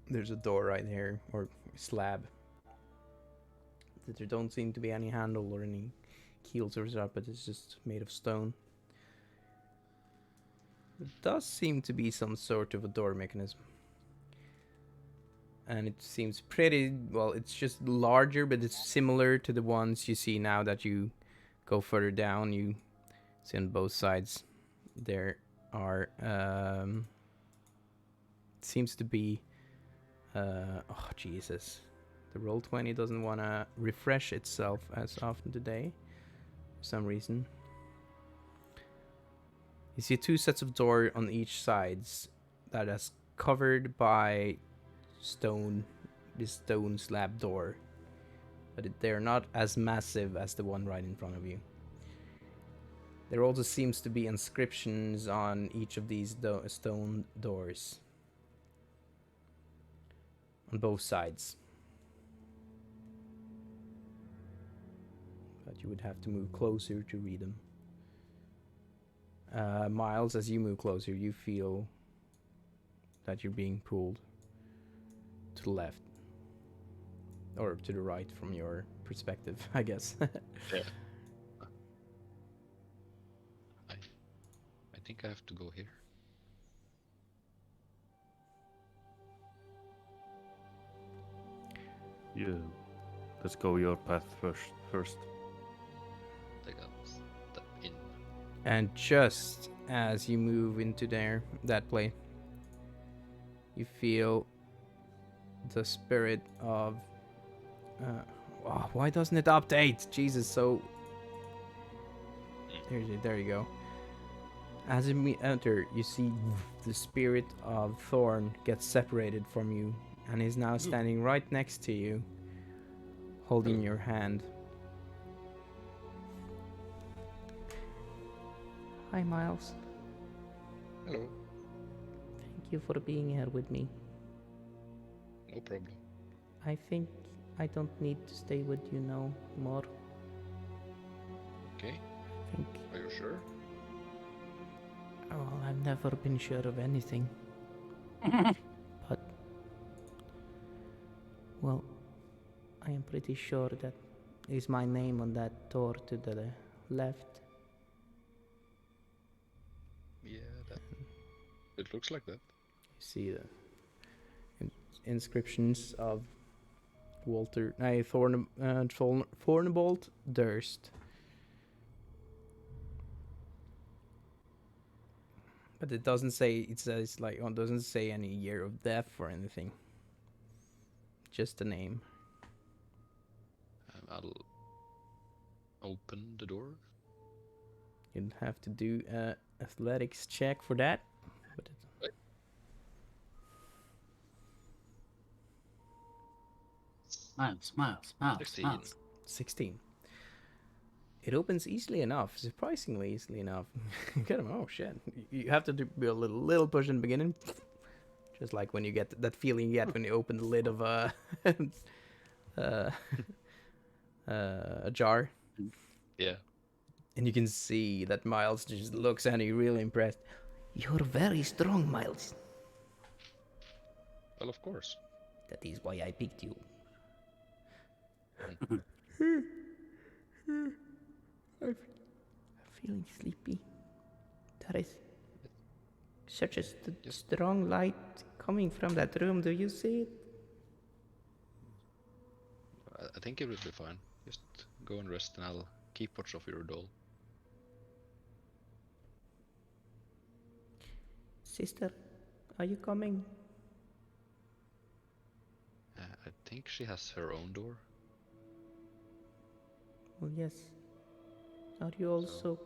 [SPEAKER 4] There's a door right here, or slab. There don't seem to be any handle or any keels or stuff, but it's just made of stone. It does seem to be some sort of a door mechanism. And it seems pretty, well, it's just larger, but it's similar to the ones you see now that you go further down. You see on both sides there are, seems to be, oh Jesus. The Roll20 doesn't want to refresh itself as often today, for some reason. You see 2 sets of door on each sides that is covered by stone, this stone slab door, but they're not as massive as the one right in front of you. There also seems to be inscriptions on each of these stone doors on both sides. But you would have to move closer to read them. Miles, as you move closer, you feel that you're being pulled to the left. Or to the right from your perspective, I guess.
[SPEAKER 5] Yeah. I think I have to go here.
[SPEAKER 6] Yeah. Let's go your path first.
[SPEAKER 5] I got step in.
[SPEAKER 4] And just as you move into that place, you feel the spirit of... why doesn't it update? Jesus, so... There you go. As you enter, you see the spirit of Thorn get separated from you and is now standing right next to you, holding your hand. Hi, Miles.
[SPEAKER 5] Hello.
[SPEAKER 4] Thank you for being here with me.
[SPEAKER 5] No problem.
[SPEAKER 4] I think I don't need to stay with you no more.
[SPEAKER 5] Okay.
[SPEAKER 4] I think...
[SPEAKER 5] Are you sure?
[SPEAKER 4] Oh, I've never been sure of anything. But... Well, I am pretty sure that is my name on that door to the left.
[SPEAKER 5] Yeah, it looks like that.
[SPEAKER 4] You see the inscriptions of Thornbolt Durst. But it doesn't say, it says like, it doesn't say any year of death or anything. Just the name.
[SPEAKER 5] I'll open the door.
[SPEAKER 4] You'd have to do a athletics check for that. But
[SPEAKER 2] Miles.
[SPEAKER 4] 16. It opens easily enough, surprisingly easily enough. Get him. Oh shit! You have to do a little push in the beginning, just like when you get that feeling you get when you open the lid of a jar.
[SPEAKER 5] Yeah.
[SPEAKER 4] And you can see that Miles just looks at you really impressed. You're very strong, Miles.
[SPEAKER 5] Well, of course.
[SPEAKER 4] That is why I picked you. I'm feeling sleepy. There is such a strong light coming from that room. Do you see it?
[SPEAKER 5] I think it will be fine. Just go and rest and I'll keep watch of your doll.
[SPEAKER 4] Sister, are you coming?
[SPEAKER 5] I think she has her own door.
[SPEAKER 4] Well, yes. Are you also...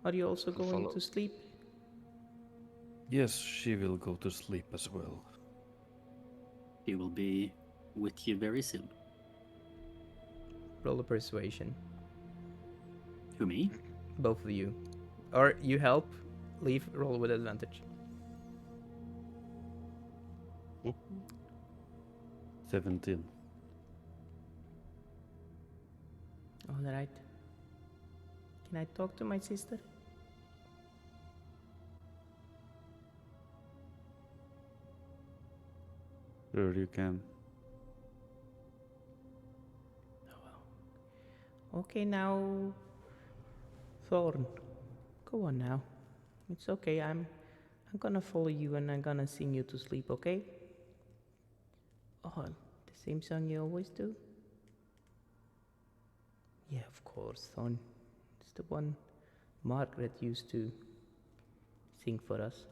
[SPEAKER 4] Are you also going
[SPEAKER 5] follow.
[SPEAKER 4] to sleep?
[SPEAKER 6] Yes, she will go to sleep as well.
[SPEAKER 2] He will be with you very soon.
[SPEAKER 4] Roll a persuasion.
[SPEAKER 2] Who, me?
[SPEAKER 4] Both of you. Or you help, leave, roll with advantage.
[SPEAKER 6] 17.
[SPEAKER 4] Alright. Can I talk to my sister?
[SPEAKER 6] Sure, you can.
[SPEAKER 4] Okay, now, Thorn, go on now. It's okay. I'm gonna follow you and I'm gonna sing you to sleep. Okay? Oh, the same song you always do? Yeah, of course, Thorn. It's the one Margaret used to sing for us.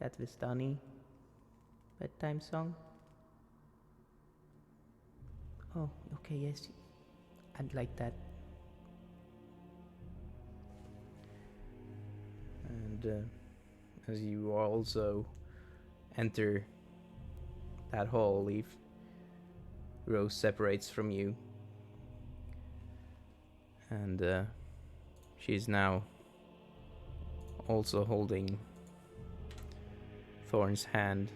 [SPEAKER 4] That Vistani bedtime song. Oh, okay, yes. I'd like that. And as you also enter that hall, Leaf, Rose separates from you. And she's now also holding Thorn's hand.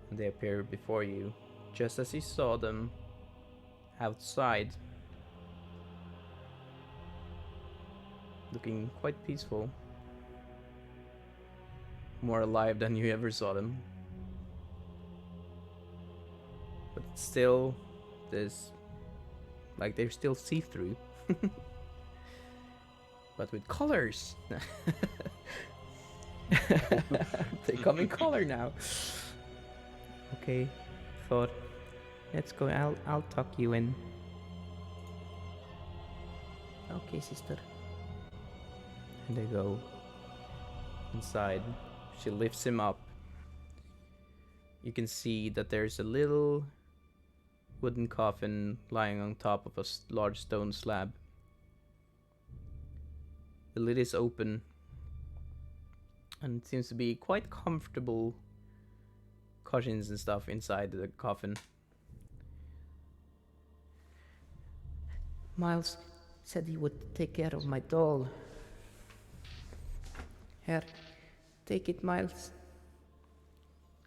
[SPEAKER 4] And they appear before you, just as you saw them outside, looking quite peaceful, more alive than you ever saw them. But still, there's like they're still see-through, but with colors. They come in color now. Okay, thought. Let's go. I'll tuck you in. Okay, sister. And they go inside. She lifts him up. You can see that there's a little wooden coffin lying on top of a large stone slab. The lid is open, and it seems to be quite comfortable cushions and stuff inside the coffin. Miles said he would take care of my doll. Here, take it, Miles.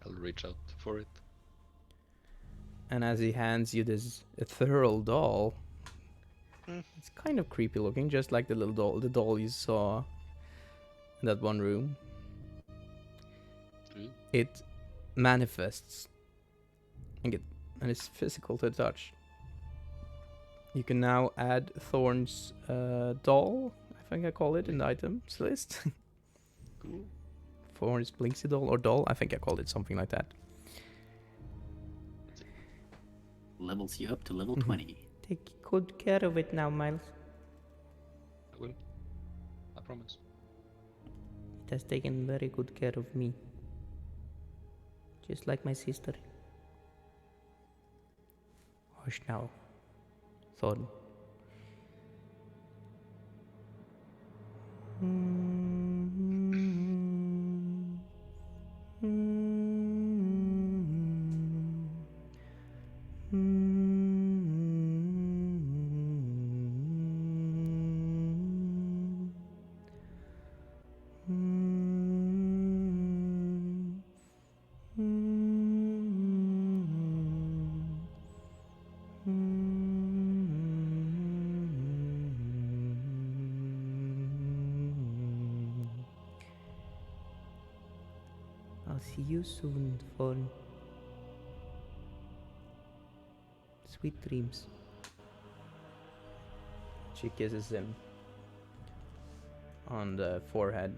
[SPEAKER 5] I'll reach out for it.
[SPEAKER 3] And as he hands you this ethereal doll, it's kind of creepy looking, just like the doll you saw in that one room. It manifests and it's physical to touch. You can now add Thorns doll, I think I call it in the items list.
[SPEAKER 5] Cool.
[SPEAKER 3] Thorns Blinksy doll or doll, I think I called it something like that.
[SPEAKER 2] Levels you up to level 20.
[SPEAKER 4] Take good care of it now, Miles.
[SPEAKER 5] I will. I promise.
[SPEAKER 4] It has taken very good care of me. Just like my sister. Hush now, Thorn. I'll see you soon, Thorn. Sweet dreams.
[SPEAKER 3] She kisses him on the forehead.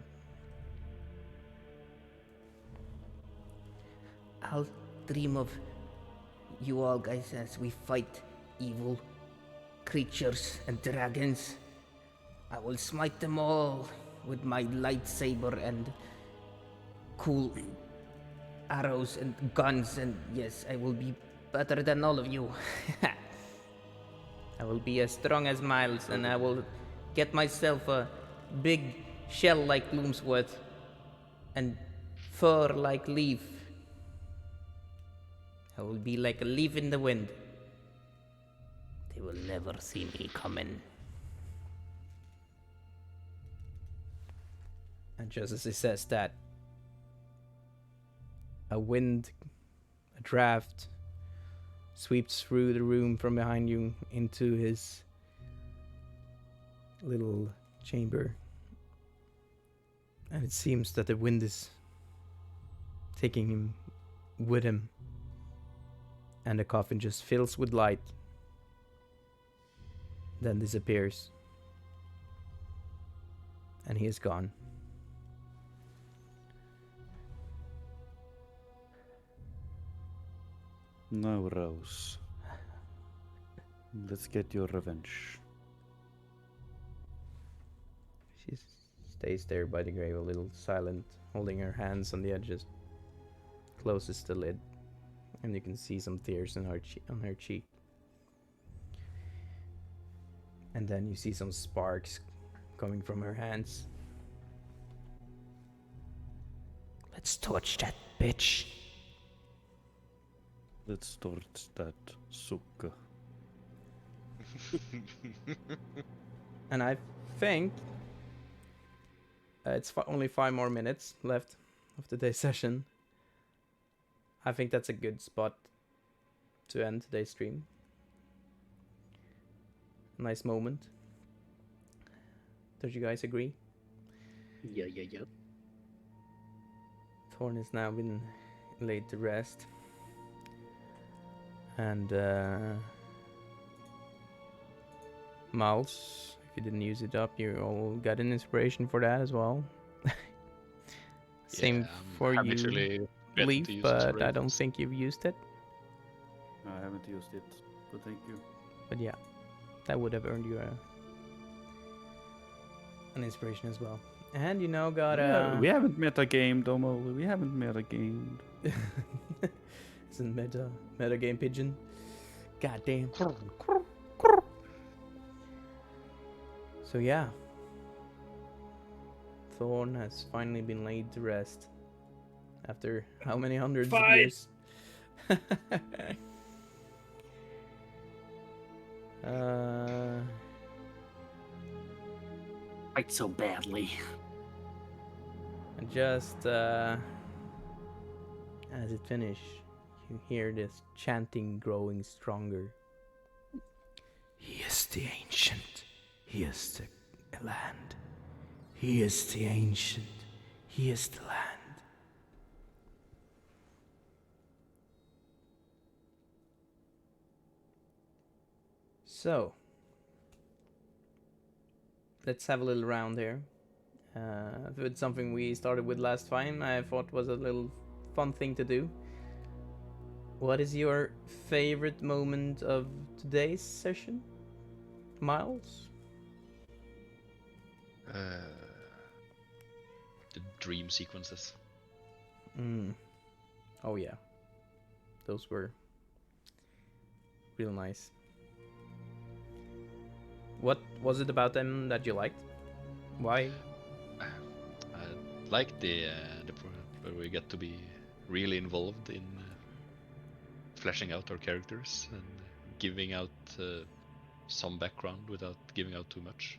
[SPEAKER 4] I'll dream of you all guys as we fight evil creatures and dragons. I will smite them all with my lightsaber and cool arrows and guns, and yes, I will be better than all of you. I will be as strong as Miles, and I will get myself a big shell like Bloomsworth and fur like Leaf. I will be like a leaf in the wind. They will never see me coming.
[SPEAKER 3] And just as he says that, a draft sweeps through the room from behind you into his little chamber.
[SPEAKER 4] And it seems that the wind is taking him with him. And the coffin just fills with light. Then disappears. And he is gone.
[SPEAKER 6] No, Rose. Let's get your revenge.
[SPEAKER 4] She stays there by the grave, a little silent, holding her hands on the edges. Closes the lid, and you can see some tears on her cheek. And then you see some sparks coming from her hands. Let's torch that bitch.
[SPEAKER 6] Let's torch that suka.
[SPEAKER 4] And I think it's only 5 more minutes left of today's session. I think that's a good spot to end today's stream. Nice moment. Don't you guys agree?
[SPEAKER 2] Yeah.
[SPEAKER 4] Thorn has now been laid to rest. And Mouse, if you didn't use it up, you all got an inspiration for that as well. Same for
[SPEAKER 5] I'm
[SPEAKER 4] you,
[SPEAKER 5] actually ready
[SPEAKER 4] Leaf,
[SPEAKER 5] to use
[SPEAKER 4] but I
[SPEAKER 5] inspirations.
[SPEAKER 4] don't think you've used it.
[SPEAKER 6] I haven't used it, but thank you.
[SPEAKER 4] But yeah, that would have earned you an inspiration as well. And you now got
[SPEAKER 6] We haven't met a game, Domo. We haven't met a game.
[SPEAKER 4] Isn't meta game pigeon? God damn. So yeah, Thorn has finally been laid to rest after how many hundreds of years?
[SPEAKER 2] Fight so badly.
[SPEAKER 4] And just as it finished, you hear this chanting growing stronger. He is the ancient. He is the land. He is the ancient. He is the land. So, let's have a little round here. With something we started with last time, I thought was a little fun thing to do. What is your favorite moment of today's session, Miles?
[SPEAKER 5] The dream sequences.
[SPEAKER 4] Oh yeah, those were real nice. What was it about them that you liked? Why?
[SPEAKER 5] I like the where we get to be really involved in fleshing out our characters and giving out some background without giving out too much,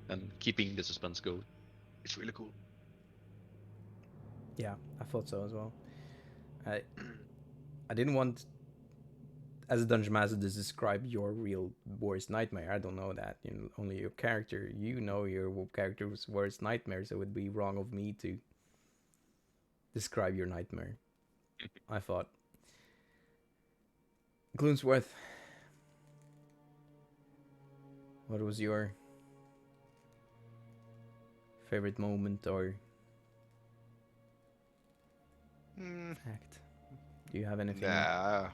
[SPEAKER 5] and keeping the suspense going. It's really cool.
[SPEAKER 4] Yeah, I thought so as well. I didn't want, as a dungeon master, to describe your real worst nightmare. I don't know that. You know, only your character. You know your character's worst nightmare, so it would be wrong of me to describe your nightmare. I thought. Gloomsworth, what was your favorite moment or act? Do you have anything?
[SPEAKER 7] Nah,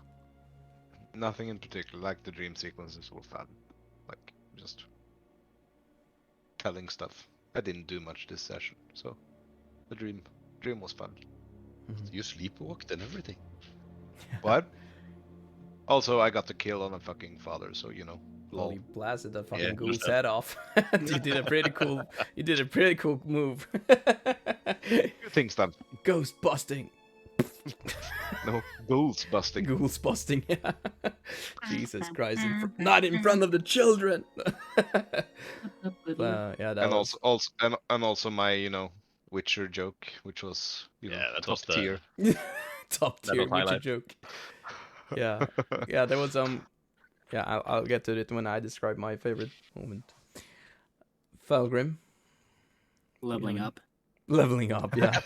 [SPEAKER 7] nothing in particular. Like the dream sequences were fun. Like just telling stuff. I didn't do much this session, so the dream was fun.
[SPEAKER 5] You sleepwalked and everything.
[SPEAKER 7] What? Also, I got the kill on a fucking father, so you know.
[SPEAKER 4] Well,
[SPEAKER 7] Lol.
[SPEAKER 4] you blasted that fucking
[SPEAKER 5] Yeah,
[SPEAKER 4] ghoul's
[SPEAKER 5] understand.
[SPEAKER 4] head off. You did a pretty cool. You did a pretty cool move.
[SPEAKER 7] Good things done.
[SPEAKER 4] Ghost busting.
[SPEAKER 7] No, ghouls busting.
[SPEAKER 4] Ghouls busting. Yeah. Jesus Christ! Not in front of the children. Yeah, that
[SPEAKER 7] And
[SPEAKER 4] was
[SPEAKER 7] also my Witcher joke, which was
[SPEAKER 5] Yeah, that
[SPEAKER 7] top
[SPEAKER 5] was the-
[SPEAKER 7] tier.
[SPEAKER 4] top
[SPEAKER 5] That
[SPEAKER 4] tier
[SPEAKER 5] was
[SPEAKER 4] Witcher
[SPEAKER 5] highlight.
[SPEAKER 4] joke. Yeah, yeah. There was Yeah, I'll get to it when I describe my favorite moment. Falgrim,
[SPEAKER 2] Leveling
[SPEAKER 3] Feeling.
[SPEAKER 2] up.
[SPEAKER 3] Leveling up, yeah.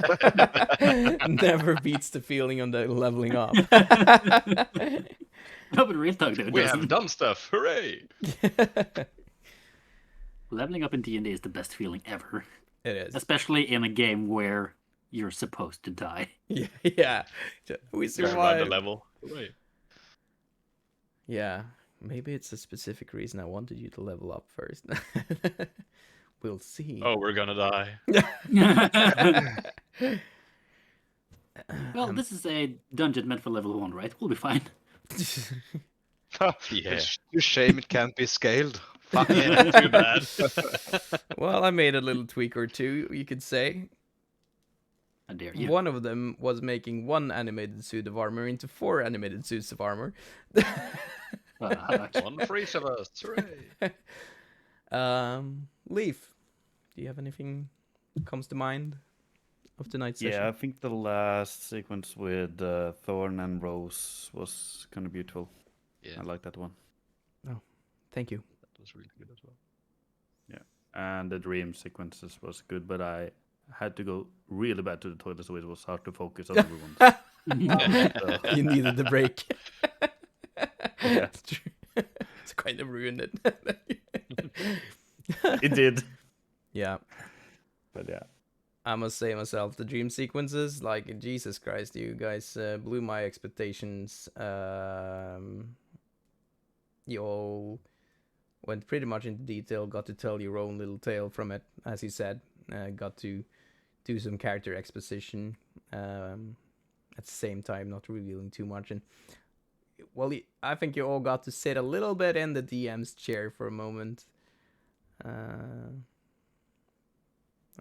[SPEAKER 3] Never beats the feeling on the leveling up.
[SPEAKER 2] No, but real talk though, it
[SPEAKER 5] We have
[SPEAKER 2] doesn't.
[SPEAKER 5] done stuff. Hooray!
[SPEAKER 2] Leveling up in D&D is the best feeling ever,
[SPEAKER 3] It is.
[SPEAKER 2] especially in a game where you're supposed to die.
[SPEAKER 3] Yeah, yeah. We
[SPEAKER 5] Just run the
[SPEAKER 3] survived.
[SPEAKER 5] level. Hooray!
[SPEAKER 3] Yeah, maybe it's a specific reason I wanted you to level up first. We'll see.
[SPEAKER 5] Oh, we're gonna die.
[SPEAKER 2] Well, this is a dungeon meant for level 1, right? We'll be fine.
[SPEAKER 5] Yeah.
[SPEAKER 7] It's a shame it can't be scaled. Fuck
[SPEAKER 5] Yeah, too bad.
[SPEAKER 3] Well, I made a little tweak or two, you could say.
[SPEAKER 2] How dare you.
[SPEAKER 3] One of them was making 1 animated suit of armor into 4 animated suits of armor.
[SPEAKER 2] Fuck.
[SPEAKER 5] One for each of us. Hooray!
[SPEAKER 3] Leaf, do you have anything that comes to mind of tonight's session?
[SPEAKER 6] Yeah, I think the last sequence with Thorn and Rose was kind of beautiful.
[SPEAKER 5] Yeah,
[SPEAKER 6] I like that one.
[SPEAKER 3] Thank you.
[SPEAKER 5] that was really good as well.
[SPEAKER 6] And the dream sequences was good, but I had to go really bad to the toilet, so it was hard to focus on everyone.
[SPEAKER 3] You needed the break.
[SPEAKER 6] Yeah.
[SPEAKER 3] It's true. It's kind of ruined it.
[SPEAKER 6] It did.
[SPEAKER 3] Yeah.
[SPEAKER 6] But yeah.
[SPEAKER 3] I must say myself, the dream sequences, like, Jesus Christ, you guys blew my expectations. You all went pretty much into detail, got to tell your own little tale from it, as you said. Got to do some character exposition at the same time, not revealing too much. And, well, I think you all got to sit a little bit in the DM's chair for a moment. And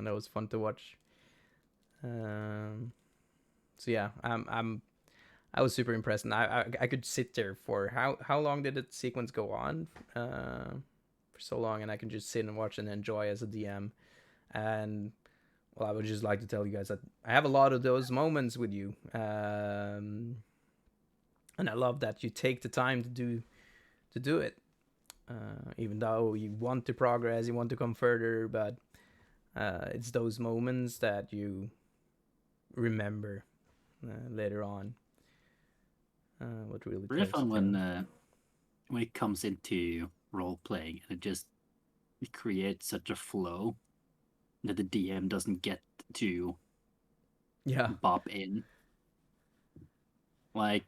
[SPEAKER 3] that was fun to watch. So yeah, I was super impressed, and I could sit there for how long did the sequence go on? For so long, and I can just sit and watch and enjoy as a DM. And well, I would just like to tell you guys that I have a lot of those moments with you, and I love that you take the time to do it. Even though you want to progress, you want to come further, but it's those moments that you remember later on. What really
[SPEAKER 2] Really
[SPEAKER 3] takes
[SPEAKER 2] fun
[SPEAKER 3] it
[SPEAKER 2] when it comes into role playing and it creates such a flow that the DM doesn't get to
[SPEAKER 3] yeah,
[SPEAKER 2] bop in. Like,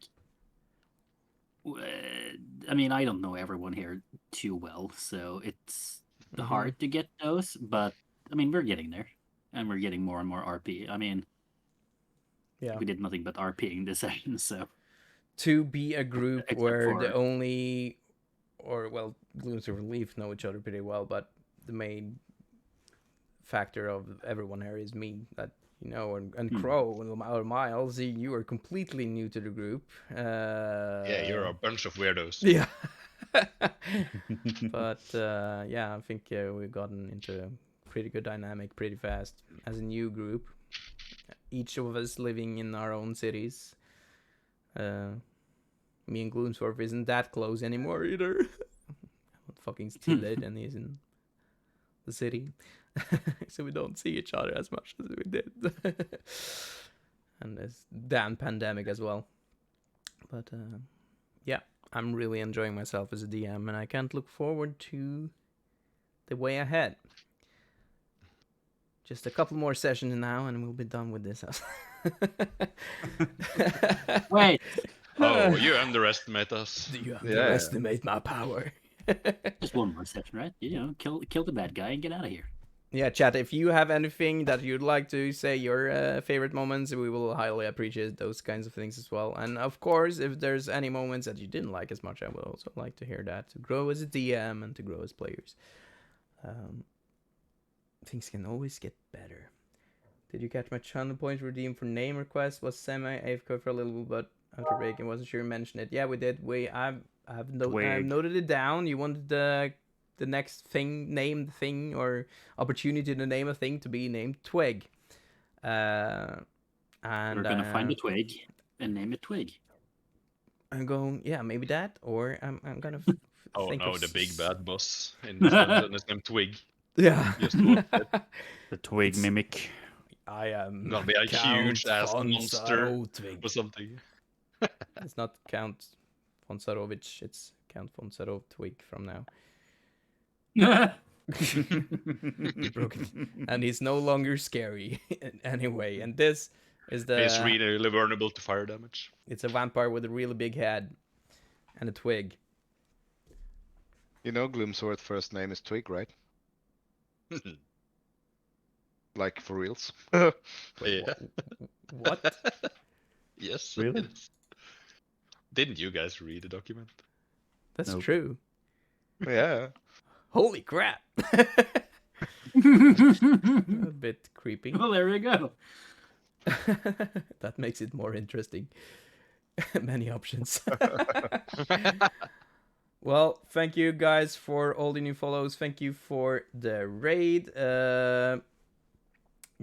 [SPEAKER 2] I mean, I don't know everyone here too well, so it's hard to get those. But I mean, we're getting there, and we're getting more and more RP. I mean,
[SPEAKER 3] yeah.
[SPEAKER 2] we did nothing but RPing this session, so
[SPEAKER 3] To be a group
[SPEAKER 2] Except
[SPEAKER 3] where
[SPEAKER 2] for-
[SPEAKER 3] the only, or well, Gloons and Leaf know each other pretty well, but the main factor of everyone here is me. That you know, and Crow or Miles, you are completely new to the group.
[SPEAKER 5] Yeah, you're a bunch of weirdos.
[SPEAKER 3] Yeah. But yeah, I think we've gotten into a pretty good dynamic pretty fast as a new group. Each of us living in our own cities. Me and Gloomsworth isn't that close anymore either. Fucking still it, and he's in the city. So we don't see each other as much as we did. And this damn pandemic as well. But yeah, I'm really enjoying myself as a DM, and I can't look forward to the way ahead. Just a couple more sessions now, and we'll be done with this.
[SPEAKER 2] wait.
[SPEAKER 5] Oh, you underestimate us.
[SPEAKER 3] You underestimate my power.
[SPEAKER 2] Just one more session, right? You know, kill the bad guy and get out of here.
[SPEAKER 3] Yeah, chat, if you have anything that you'd like to say, your favorite moments, we will highly appreciate those kinds of things as well. And of course, if there's any moments that you didn't like as much, I would also like to hear that, to grow as a DM and to grow as players. Things can always get better. Did you catch my channel points redeemed for name request? Was semi-AFK for a little bit, but after break, I wasn't sure you mentioned it. Yeah, we did. I've noted it down. You wanted the next thing, name the thing, or opportunity to name a thing to be named Twig. And
[SPEAKER 2] We're gonna find a twig and name it Twig.
[SPEAKER 3] I'm going, yeah, maybe that, or I'm gonna
[SPEAKER 5] Oh
[SPEAKER 3] think
[SPEAKER 5] no,
[SPEAKER 3] of
[SPEAKER 5] the big bad boss in this dungeon is named Twig.
[SPEAKER 3] Yeah.
[SPEAKER 5] Just one bit.
[SPEAKER 6] The twig
[SPEAKER 3] It's-
[SPEAKER 6] mimic.
[SPEAKER 3] I am
[SPEAKER 5] Gonna be a huge
[SPEAKER 3] Count
[SPEAKER 5] ass
[SPEAKER 3] von
[SPEAKER 5] monster
[SPEAKER 3] Sarotvig.
[SPEAKER 5] or something.
[SPEAKER 3] It's not Count von Sarovich, it's Count von Sarovtwig from now. He broke it. And he's no longer scary anyway. And this is
[SPEAKER 5] He's
[SPEAKER 3] the...
[SPEAKER 5] really vulnerable to fire damage.
[SPEAKER 3] It's a vampire with a really big head and a twig.
[SPEAKER 7] You know Gloomsworth's first name is Twig, right? Like for reals.
[SPEAKER 5] Yeah.
[SPEAKER 3] What?
[SPEAKER 5] Yes.
[SPEAKER 6] Really?
[SPEAKER 5] it is. Didn't you guys read the document?
[SPEAKER 3] That's
[SPEAKER 6] Nope.
[SPEAKER 3] true.
[SPEAKER 7] Yeah.
[SPEAKER 3] Holy crap! A bit creepy.
[SPEAKER 2] Well, there we go.
[SPEAKER 3] That makes it more interesting. Many options. Well, thank you guys for all the new follows. Thank you for the raid.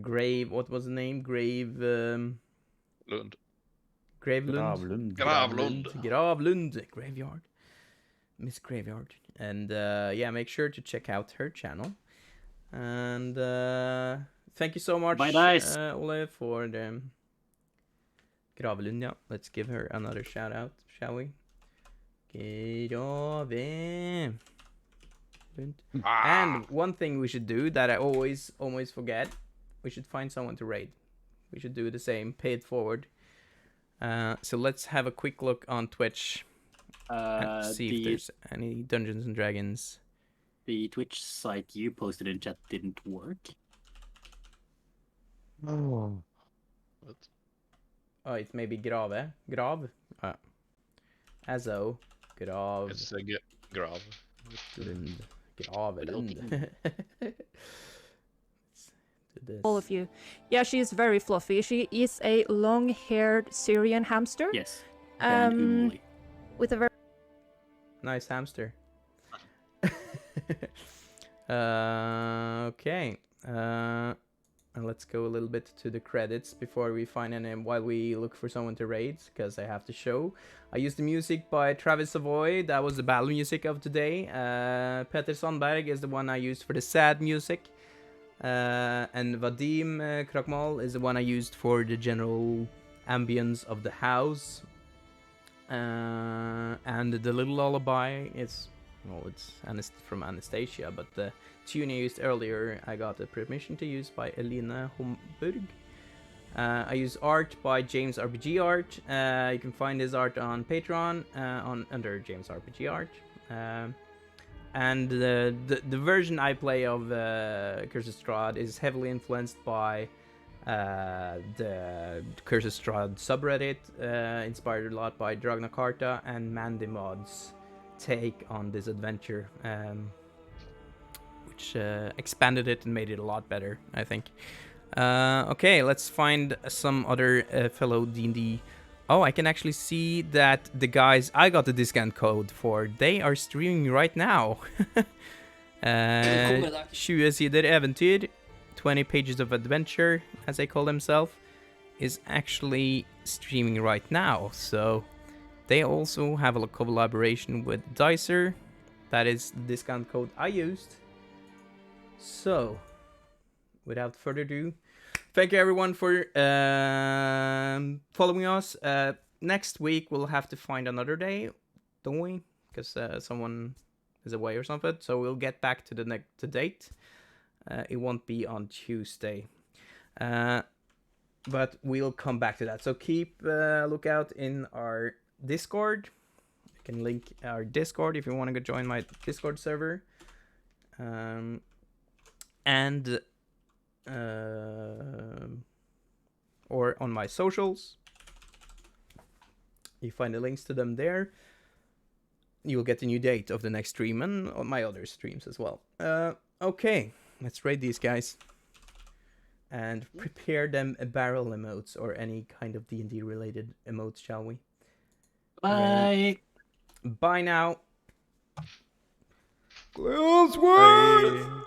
[SPEAKER 3] Grave, what was the name?
[SPEAKER 5] Lund.
[SPEAKER 3] Gravelund.
[SPEAKER 6] Gravlund.
[SPEAKER 3] Gravlund. Graveyard. Miss Graveyard. And yeah, make sure to check out her channel. And thank you so much,
[SPEAKER 2] Bye, guys.
[SPEAKER 3] Ole, for the Gravelund. Yeah, let's give her another shout out, shall we? Gravelund. And one thing we should do that I always forget, we should find someone to raid. We should do the same, pay it forward. So let's have a quick look on Twitch and see if there's any Dungeons and Dragons.
[SPEAKER 2] The Twitch site you posted in chat didn't work.
[SPEAKER 7] Oh.
[SPEAKER 5] What?
[SPEAKER 3] Oh, it's maybe Grave. Grav? Azo. Grav.
[SPEAKER 5] It's a grav.
[SPEAKER 3] Lund. Gravelund.
[SPEAKER 8] All of you. Yeah, she is very fluffy. She is a long-haired Syrian hamster.
[SPEAKER 2] Yes. And oomly.
[SPEAKER 8] With a very
[SPEAKER 3] Nice hamster. Okay. And let's go a little bit to the credits before we find any, while we look for someone to raid, because I have to show. I used the music by Travis Savoie. That was the battle music of today. Peter Sandberg is the one I used for the sad music. And Vadim Krakmal is the one I used for the general ambience of the house. And the little lullaby is, well, it's from Anastasia, but the tune I used earlier I got the permission to use by Elina Homburg. I use art by James RPG Art. You can find his art on Patreon under James RPG Art. And the version I play of Curse of Strahd is heavily influenced by the Curse of Strahd subreddit, inspired a lot by Dragnakarta and Mandimod's take on this adventure, which expanded it and made it a lot better, I think. Okay, let's find some other fellow D&D. Oh, I can actually see that the guys I got the discount code for, they are streaming right now. 20 sider eventyr, 20 pages of adventure, as they call themselves, is actually streaming right now. So they also have a collaboration with Dicer. That is the discount code I used. So, without further ado, thank you everyone for following us. Next week we'll have to find another day, don't we? Because someone is away or something. So we'll get back to the date. It won't be on Tuesday. But we'll come back to that. So keep lookout in our Discord. You can link our Discord if you want to go join my Discord server. Or on my socials. You find the links to them there. You'll get the new date of the next stream and on my other streams as well. Okay, let's raid these guys. And prepare them barrel emotes or any kind of D&D related emotes, shall we?
[SPEAKER 2] Bye.
[SPEAKER 3] Bye now. Gloomsworth!